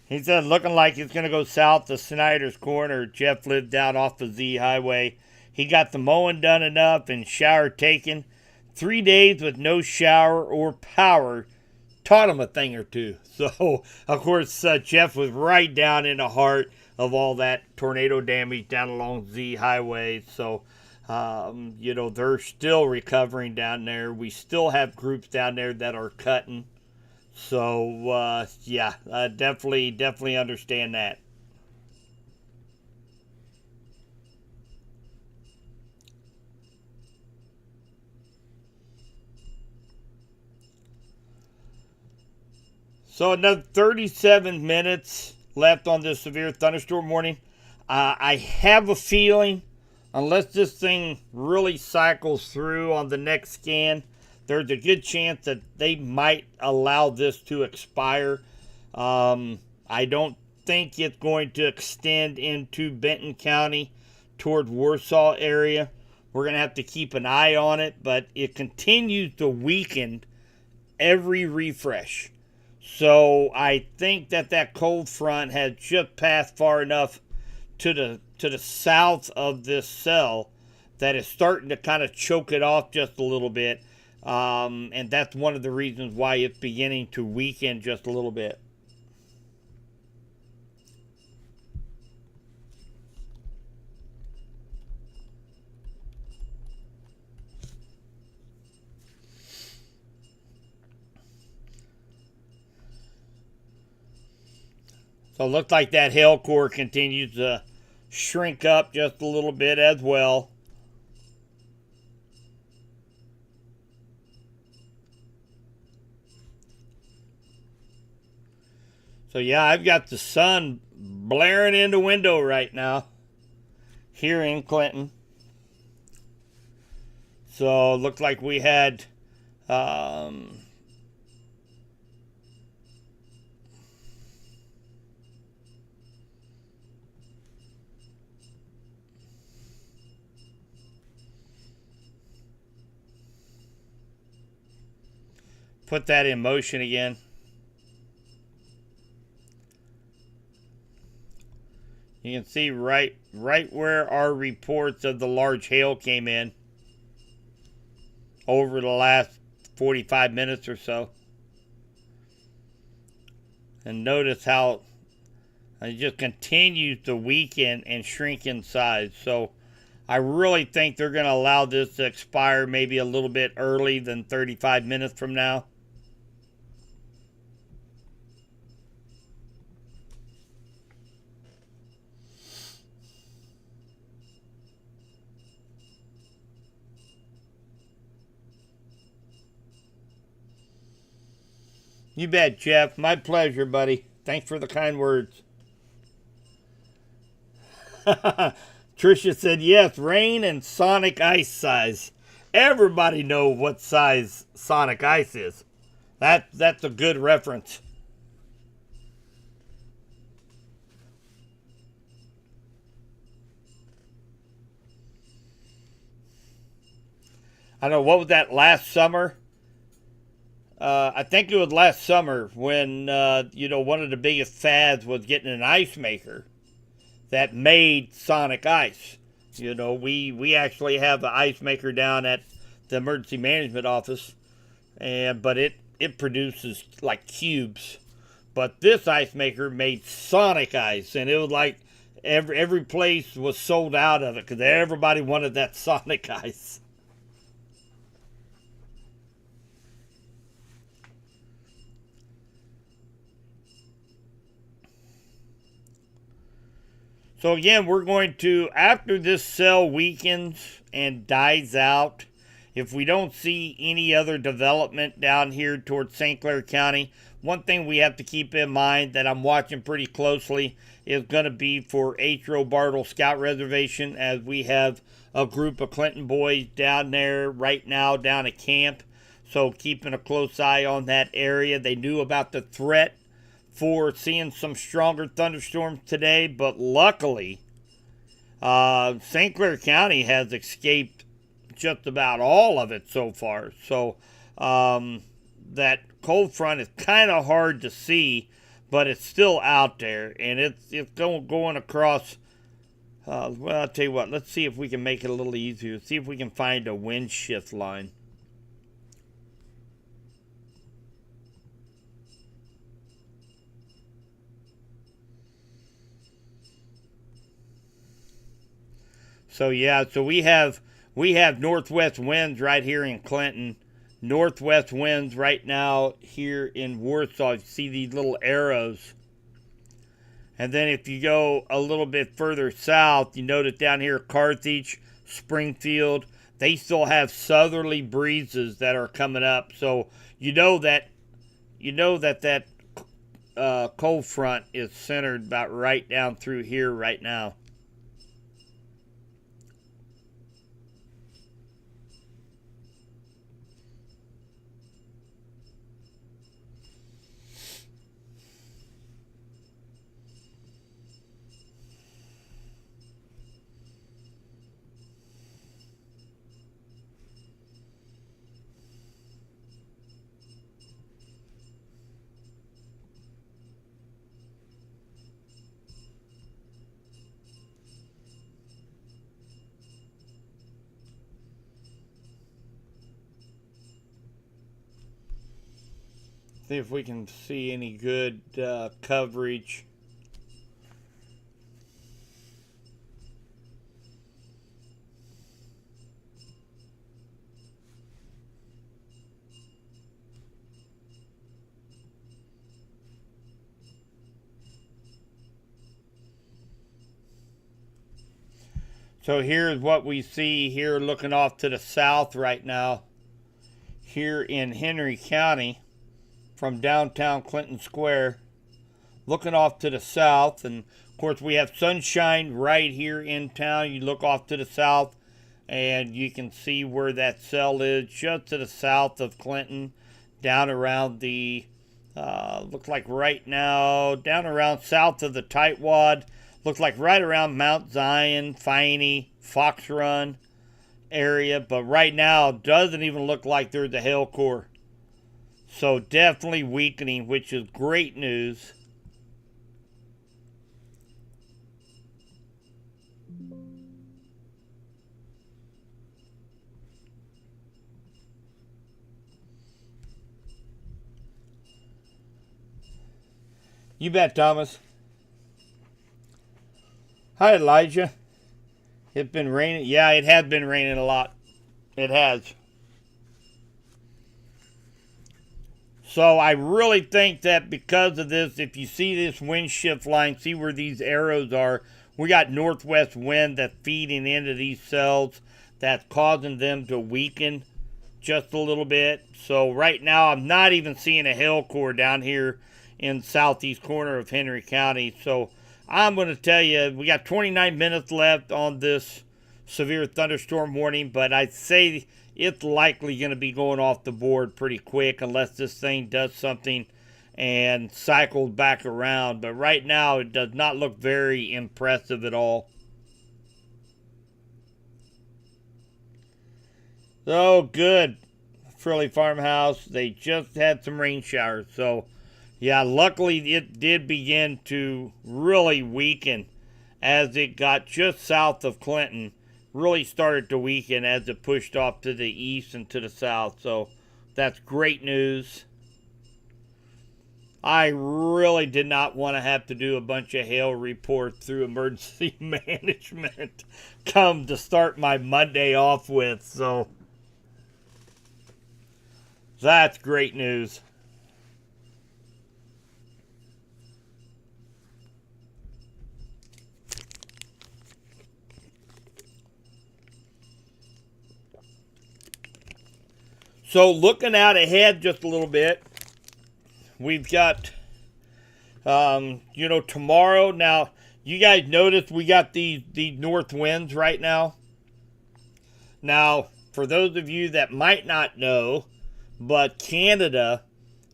He said looking like it's going to go south to Snyder's Corner. Jeff lived down off the Z Highway. He got the mowing done enough and shower taken. 3 days with no shower or power taught him a thing or two. So, of course, Jeff was right down in the heart of all that tornado damage down along Z Highway. So, they're still recovering down there. We still have groups down there that are cutting. So, definitely understand that. So another 37 minutes left on this severe thunderstorm warning. I have a feeling, unless this thing really cycles through on the next scan, there's a good chance that they might allow this to expire. I don't think it's going to extend into Benton County toward Warsaw area. We're going to have to keep an eye on it, but it continues to weaken every refresh. So I think that cold front has just passed far enough to the south of this cell that it's starting to kind of choke it off just a little bit, and that's one of the reasons why it's beginning to weaken just a little bit. So it looks like that hail core continues to shrink up just a little bit as well. So yeah, I've got the sun blaring in the window right now here in Clinton. So it looked like we had put that in motion again. You can see right where our reports of the large hail came in over the last 45 minutes or so. And notice how it just continues to weaken and shrink in size. So I really think they're going to allow this to expire maybe a little bit early than 35 minutes from now. You bet, Jeff. My pleasure, buddy. Thanks for the kind words. Tricia said, yes, rain and Sonic Ice size. Everybody know what size Sonic Ice is. That's a good reference. I don't know, what was that last summer? I think it was last summer when, one of the biggest fads was getting an ice maker that made Sonic Ice. We actually have an ice maker down at the emergency management office, but it produces like cubes. But this ice maker made Sonic Ice, and it was like every place was sold out of it because everybody wanted that Sonic Ice. So again, we're going to, after this cell weakens and dies out, if we don't see any other development down here towards St. Clair County, one thing we have to keep in mind that I'm watching pretty closely is going to be for H. Row Bartle Scout Reservation, as we have a group of Clinton boys down there right now down at camp. So keeping a close eye on that area. They knew about the threat for seeing some stronger thunderstorms today, but luckily St. Clair County has escaped just about all of it so far. So that cold front is kind of hard to see, but it's still out there, and it's going across. Well, I'll tell you what, let's see if we can make it a little easier. See if we can find a wind shift line. So yeah, so we have northwest winds right here in Clinton. Northwest winds right now here in Warsaw. You see these little arrows. And then if you go a little bit further south, you notice down here Carthage, Springfield, they still have southerly breezes that are coming up. So that cold front is centered about right down through here right now. See if we can see any good coverage. So here's what we see here looking off to the south right now. Here in Henry County from downtown Clinton Square. Looking off to the south. And of course we have sunshine right here in town. You look off to the south and you can see where that cell is just to the south of Clinton. Down around the, looks like right now, down around south of the Tightwad. Looks like right around Mount Zion, Finey, Fox Run area. But right now, it doesn't even look like there's a hail core. So definitely weakening, which is great news. You bet, Thomas. Hi, Elijah. It's been raining. Yeah, it has been raining a lot. It has. So I really think that because of this, if you see this wind shift line, see where these arrows are, we got northwest wind that's feeding into these cells that's causing them to weaken just a little bit. So right now I'm not even seeing a hail core down here in southeast corner of Henry County. So I'm going to tell you, we got 29 minutes left on this severe thunderstorm warning, but I'd say it's likely going to be going off the board pretty quick unless this thing does something and cycles back around. But right now, it does not look very impressive at all. So good. Frilly Farmhouse, they just had some rain showers. So, yeah, luckily it did begin to really weaken as it got just south of Clinton. Really started to weaken as it pushed off to the east and to the south. So that's great news. I really did not want to have to do a bunch of hail reports through emergency management come to start my Monday off with. So that's great news. So looking out ahead just a little bit, we've got, tomorrow. Now, you guys notice we got these north winds right now. Now, for those of you that might not know, but Canada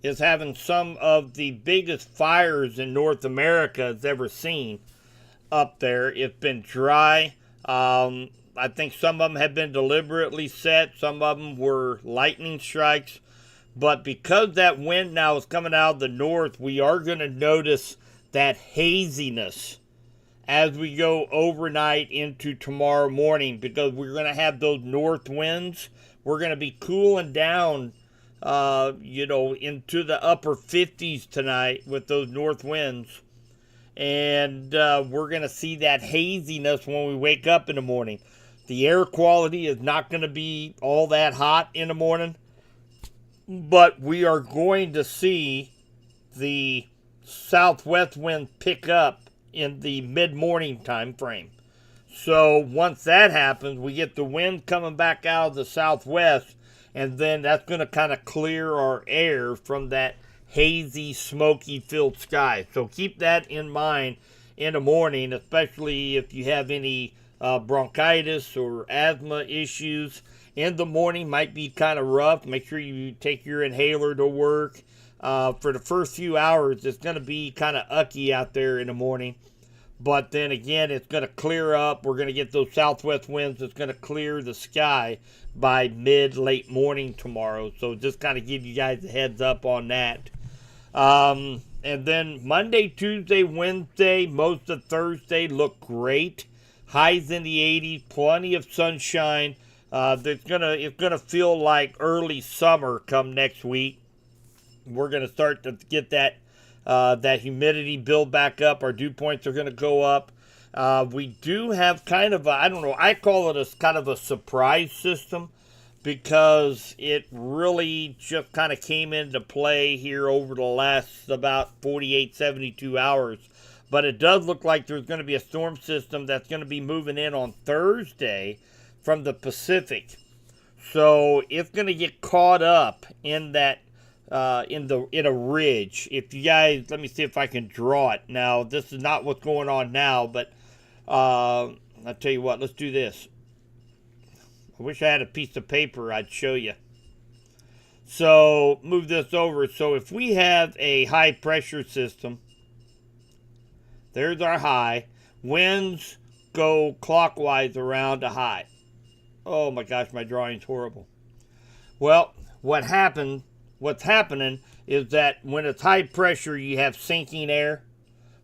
is having some of the biggest fires in North America has ever seen up there. It's been dry. I think some of them have been deliberately set. Some of them were lightning strikes. But because that wind now is coming out of the north, we are going to notice that haziness as we go overnight into tomorrow morning, because we're going to have those north winds. We're going to be cooling down, into the upper 50s tonight with those north winds. and we're going to see that haziness when we wake up in the morning. The air quality is not going to be all that hot in the morning, but we are going to see the southwest wind pick up in the mid-morning time frame. So once that happens, we get the wind coming back out of the southwest, and then that's going to kind of clear our air from that hazy, smoky-filled sky. So keep that in mind in the morning, especially if you have any bronchitis or asthma issues. In the morning might be kind of rough. Make sure you take your inhaler to work. For the first few hours, it's going to be kind of ucky out there in the morning. But then again, it's going to clear up. We're going to get those southwest winds. It's going to clear the sky by late morning tomorrow. So just kind of give you guys a heads up on that. And then Monday, Tuesday, Wednesday, most of Thursday look great. Highs in the 80s, plenty of sunshine. It's gonna feel like early summer come next week. We're gonna start to get that humidity build back up. Our dew points are gonna go up. We do have kind of I call it a kind of a surprise system, because it really just kind of came into play here over the last about 48, 72 hours. But it does look like there's going to be a storm system that's going to be moving in on Thursday from the Pacific. So it's going to get caught up in that in a ridge. If you guys, let me see if I can draw it. Now, this is not what's going on now, but I'll tell you what, let's do this. I wish I had a piece of paper I'd show you. So move this over. So if we have a high pressure system, there's our high. Winds go clockwise around a high. Oh my gosh, my drawing's horrible. Well, what's happening is that when it's high pressure, you have sinking air.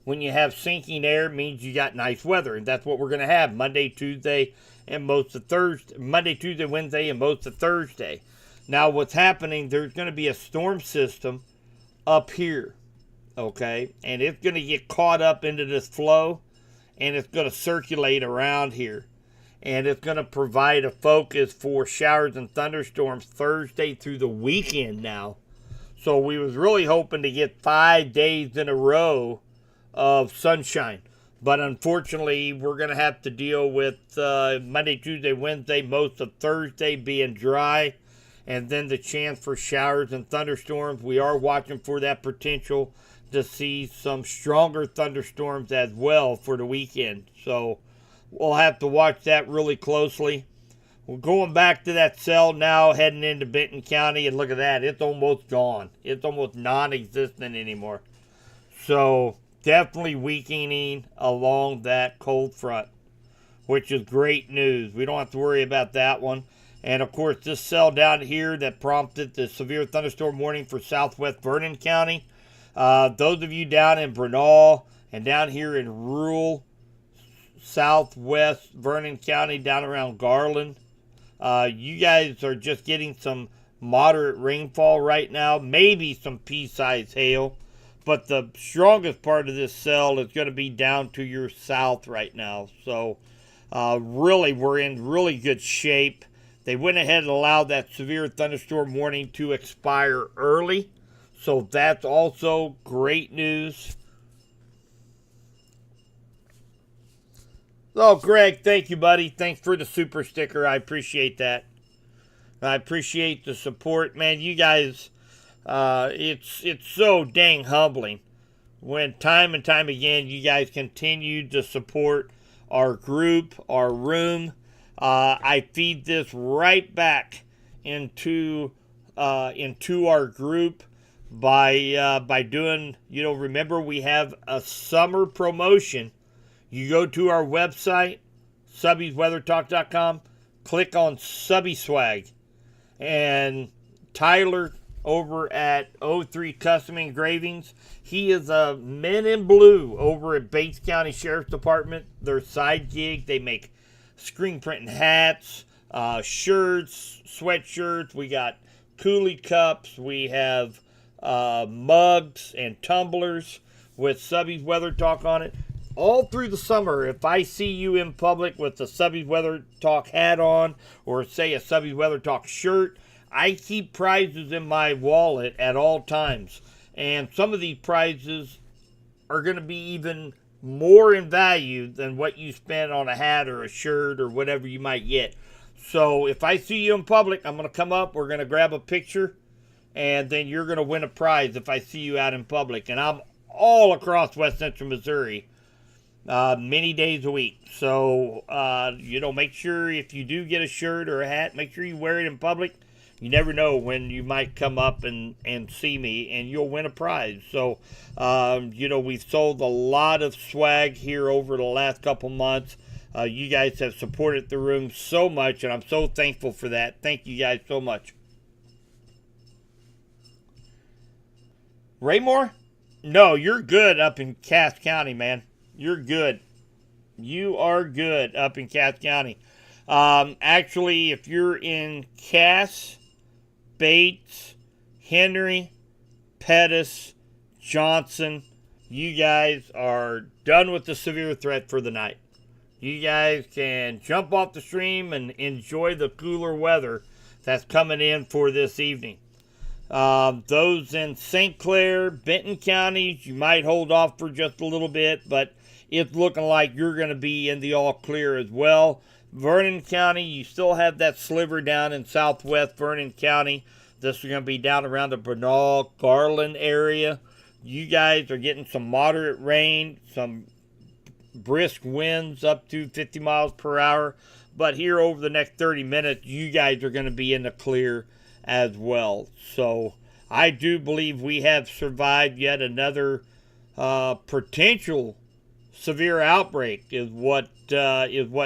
When you have sinking air, it means you got nice weather, and that's what we're going to have Monday, Tuesday, and most of Thursday. Monday, Tuesday, Wednesday, and most of Thursday. Now, what's happening, there's going to be a storm system up here, okay? And it's going to get caught up into this flow, and it's going to circulate around here. And it's going to provide a focus for showers and thunderstorms Thursday through the weekend now. So we was really hoping to get 5 days in a row of sunshine. But unfortunately, we're going to have to deal with Monday, Tuesday, Wednesday, most of Thursday being dry. And then the chance for showers and thunderstorms. We are watching for that potential to see some stronger thunderstorms as well for the weekend. So we'll have to watch that really closely. We're going back to that cell now, heading into Benton County, and look at that. It's almost gone. It's almost non-existent anymore. So definitely weakening along that cold front, which is great news. We don't have to worry about that one. And of course, this cell down here that prompted the severe thunderstorm warning for southwest Vernon County. Those of you down in Bernal and down here in rural southwest Vernon County, down around Garland, you guys are just getting some moderate rainfall right now, maybe some pea-sized hail. But the strongest part of this cell is going to be down to your south right now. So really, we're in really good shape. They went ahead and allowed that severe thunderstorm warning to expire early. So that's also great news. Oh, Greg, thank you, buddy. Thanks for the super sticker. I appreciate that. I appreciate the support. Man, you guys, it's so dang humbling when time and time again you guys continue to support our group, our room. I feed this right back into our group by doing, remember we have a summer promotion. You go to our website, subbiesweathertalk.com, click on Subby Swag, and Tyler over at O3 Custom Engravings, he is a Men in Blue over at Bates County Sheriff's Department. Their side gig, they make screen printing hats, shirts, sweatshirts. We got coolie cups. We have mugs and tumblers. with Subby's Weather Talk on it. All through the summer, if I see you in public with the Subby's Weather Talk hat on, or say a Subby's Weather Talk shirt, I keep prizes in my wallet at all times. And some of these prizes are going to be even more in value than what you spent on a hat or a shirt or whatever you might get. So if I see you in public, I'm going to come up, we're going to grab a picture, and then you're going to win a prize if I see you out in public. And I'm all across West Central Missouri, many days a week. So, make sure if you do get a shirt or a hat, make sure you wear it in public. You never know when you might come up and see me, and you'll win a prize. So, we've sold a lot of swag here over the last couple months. You guys have supported the room so much, and I'm so thankful for that. Thank you guys so much. Raymore? No, you're good up in Cass County, man. You're good. You are good up in Cass County. Actually, if you're in Cass, Bates, Henry, Pettis, Johnson, you guys are done with the severe threat for the night. You guys can jump off the stream and enjoy the cooler weather that's coming in for this evening. Those in St. Clair, Benton counties, you might hold off for just a little bit, but it's looking like you're going to be in the all clear as well. Vernon County, you still have that sliver down in southwest Vernon County. This is going to be down around the Bernal, Garland area. You guys are getting some moderate rain, some brisk winds up to 50 miles per hour. But here over the next 30 minutes, you guys are going to be in the clear as well. So I do believe we have survived yet another potential severe outbreak is what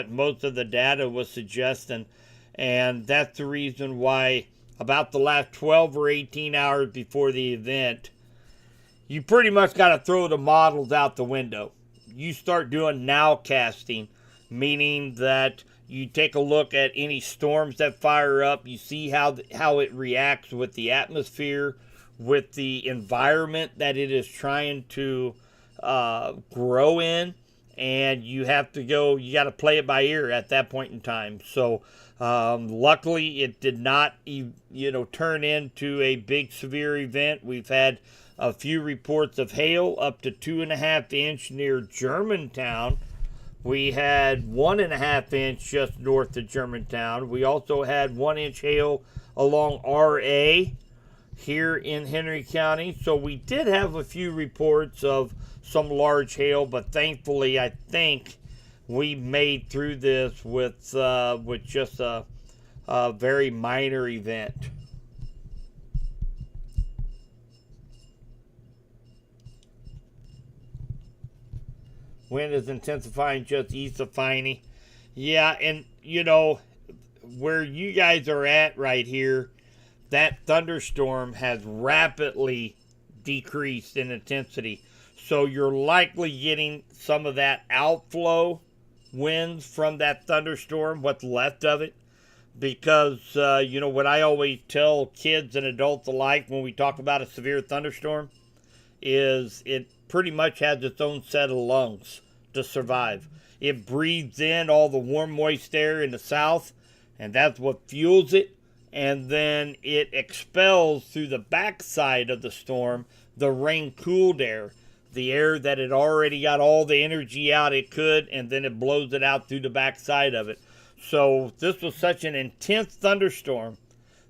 most of the data was suggesting. And that's the reason why about the last 12 or 18 hours before the event, you pretty much got to throw the models out the window. You start doing nowcasting, meaning that you take a look at any storms that fire up. You see how it reacts with the atmosphere, with the environment that it is trying to grow in, and you got to play it by ear at that point in time. So luckily it did not turn into a big severe event. We've had a few reports of hail up to 2.5 inch near Germantown. We had 1.5 inch just north of Germantown. We also had 1 inch hail along RA here in Henry County. So we did have a few reports of some large hail, but thankfully I think we made through this with just a very minor event. Wind is intensifying just east of Finey. Yeah, and where you guys are at right here, that thunderstorm has rapidly decreased in intensity. So you're likely getting some of that outflow winds from that thunderstorm, what's left of it. Because, what I always tell kids and adults alike when we talk about a severe thunderstorm is it pretty much has its own set of lungs to survive. It breathes in all the warm, moist air in the south, and that's what fuels it. And then it expels through the backside of the storm the rain-cooled air, the air that had already got all the energy out it could, and then it blows it out through the backside of it. So this was such an intense thunderstorm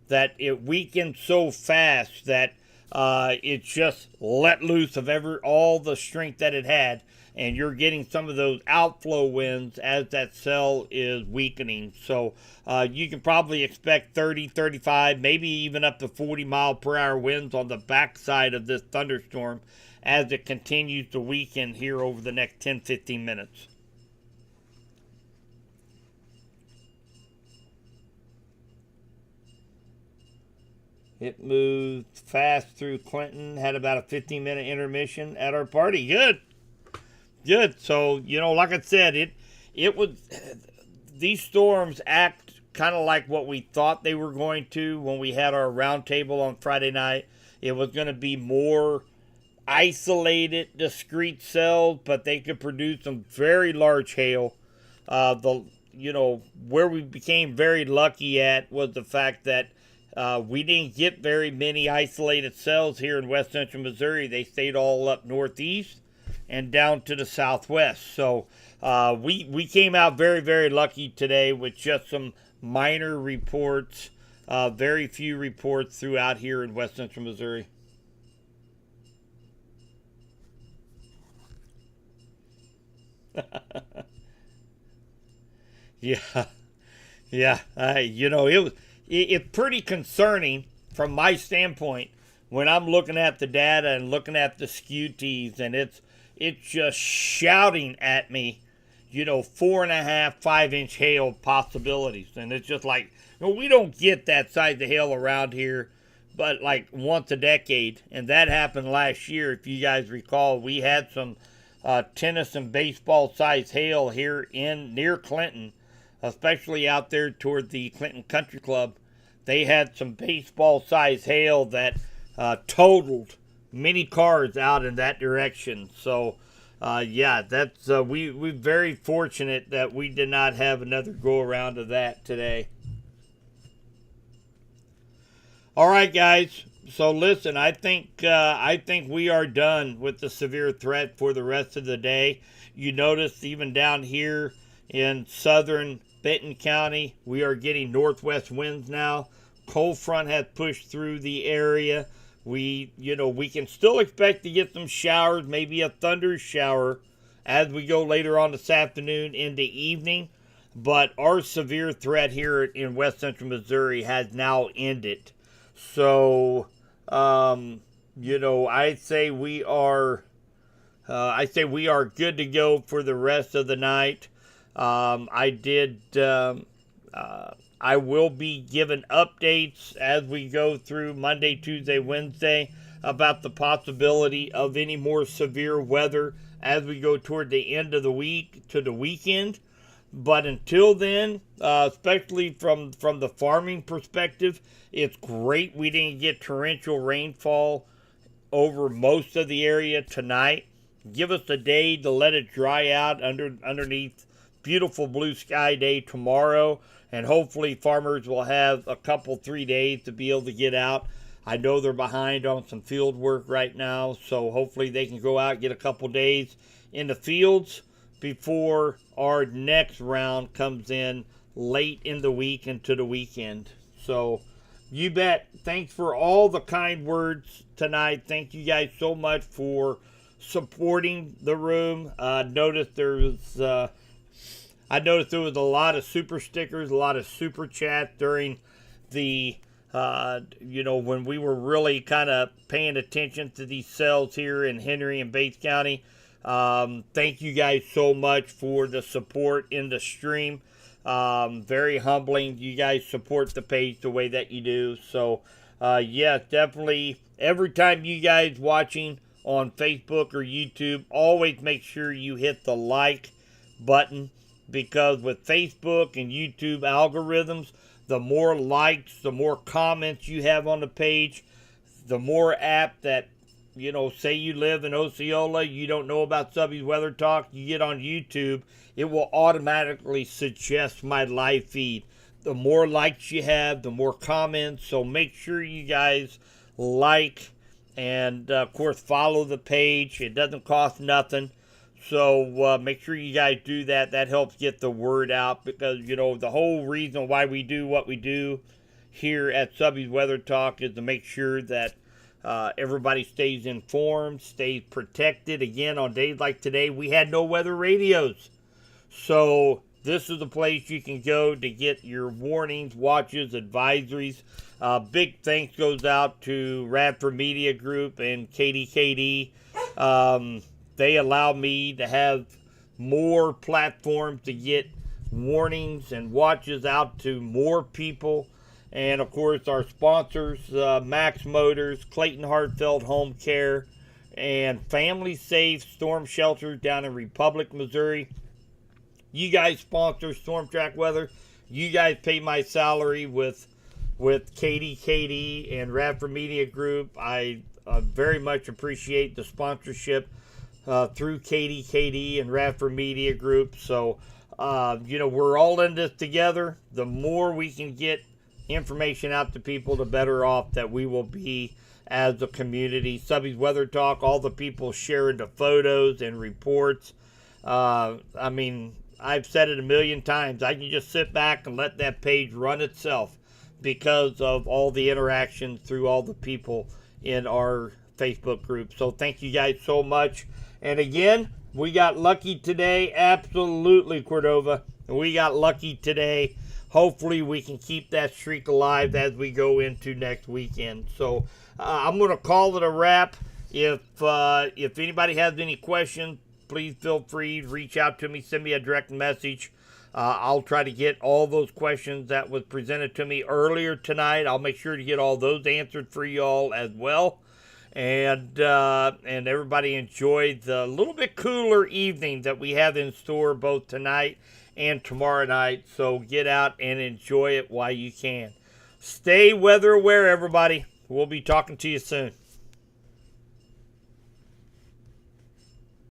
that it weakened so fast that it just let loose of all the strength that it had, and you're getting some of those outflow winds as that cell is weakening. So you can probably expect 30, 35, maybe even up to 40 mile per hour winds on the backside of this thunderstorm as it continues to weaken here over the next 10, 15 minutes. It moved fast through Clinton, had about a 15-minute intermission at our party. Good. So, like I said, these storms act kind of like what we thought they were going to when we had our roundtable on Friday night. It was going to be more isolated, discrete cells, but they could produce some very large hail. Where we became very lucky at was the fact that we didn't get very many isolated cells here in west central Missouri. They stayed all up northeast and down to the southwest. So we came out very, very lucky today with just some minor reports, very few reports throughout here in west central Missouri. Yeah, yeah. It's pretty concerning from my standpoint when I'm looking at the data and looking at the SKUTs, and it's just shouting at me, 4.5, 5 inch hail possibilities, and it's just like, we don't get that size of hail around here, but like once a decade, and that happened last year. If you guys recall, we had some tennis and baseball size hail here in near Clinton, especially out there toward the Clinton Country Club. They had some baseball size hail that totaled many cars out in that direction. So that's we're very fortunate that we did not have another go around of that today. All right, guys. So listen, I think we are done with the severe threat for the rest of the day. You notice even down here in southern Benton County, we are getting northwest winds now. Cold front has pushed through the area. We can still expect to get some showers, maybe a thunder shower as we go later on this afternoon into evening. But our severe threat here in west central Missouri has now ended. So, I say we are good to go for the rest of the night. I will be giving updates as we go through Monday, Tuesday, Wednesday about the possibility of any more severe weather as we go toward the end of the week to the weekend. But until then, especially from the farming perspective, it's great we didn't get torrential rainfall over most of the area tonight. Give us a day to let it dry out underneath beautiful blue sky day tomorrow, and hopefully farmers will have a couple 3 days to be able to get out. I know they're behind on some field work right now, so hopefully they can go out, get a couple days in the fields before our next round comes in late in the week into the weekend. So you bet. Thanks for all the kind words tonight. Thank you guys so much for supporting the room. I noticed there was a lot of super stickers, a lot of super chats during the when we were really kind of paying attention to these cells here in Henry and Bates County. Thank you guys so much for the support in the stream. Very humbling. You guys support the page the way that you do. So, definitely every time you guys watching on Facebook or YouTube, always make sure you hit the like button, because with Facebook and YouTube algorithms, the more likes, the more comments you have on the page, the more apt that, say you live in Osceola, you don't know about Subby's Weather Talk, you get on YouTube, it will automatically suggest my live feed. The more likes you have, the more comments, so make sure you guys like and, of course, follow the page. It doesn't cost nothing. So make sure you guys do that. That helps get the word out, because, the whole reason why we do what we do here at Subby's Weather Talk is to make sure that everybody stays informed, stays protected. Again, on days like today, we had no weather radios. So this is the place you can go to get your warnings, watches, advisories. Big thanks goes out to Radford Media Group and KDKD. They allow me to have more platforms to get warnings and watches out to more people. And, of course, our sponsors, Max Motors, Clayton Hartfeld Home Care, and Family Safe Storm Shelters down in Republic, Missouri. You guys sponsor Storm Track Weather. You guys pay my salary with KDKD and Radford Media Group. I very much appreciate the sponsorship through KDKD and Radford Media Group. So, we're all in this together. The more we can get information out to people, the better off that we will be as a community. Subby's Weather Talk, all the people sharing the photos and reports. I've said it a million times. I can just sit back and let that page run itself because of all the interactions through all the people in our Facebook group. So thank you guys so much. And again, we got lucky today. Absolutely, Cordova. We got lucky today. Hopefully we can keep that streak alive as we go into next weekend. So I'm going to call it a wrap. If anybody has any questions, please feel free to reach out to me. Send me a direct message. I'll try to get all those questions that was presented to me earlier tonight. I'll make sure to get all those answered for y'all as well. And everybody enjoy the little bit cooler evening that we have in store both tonight and tomorrow night. So get out and enjoy it while you can. Stay weather aware, everybody. We'll be talking to you soon.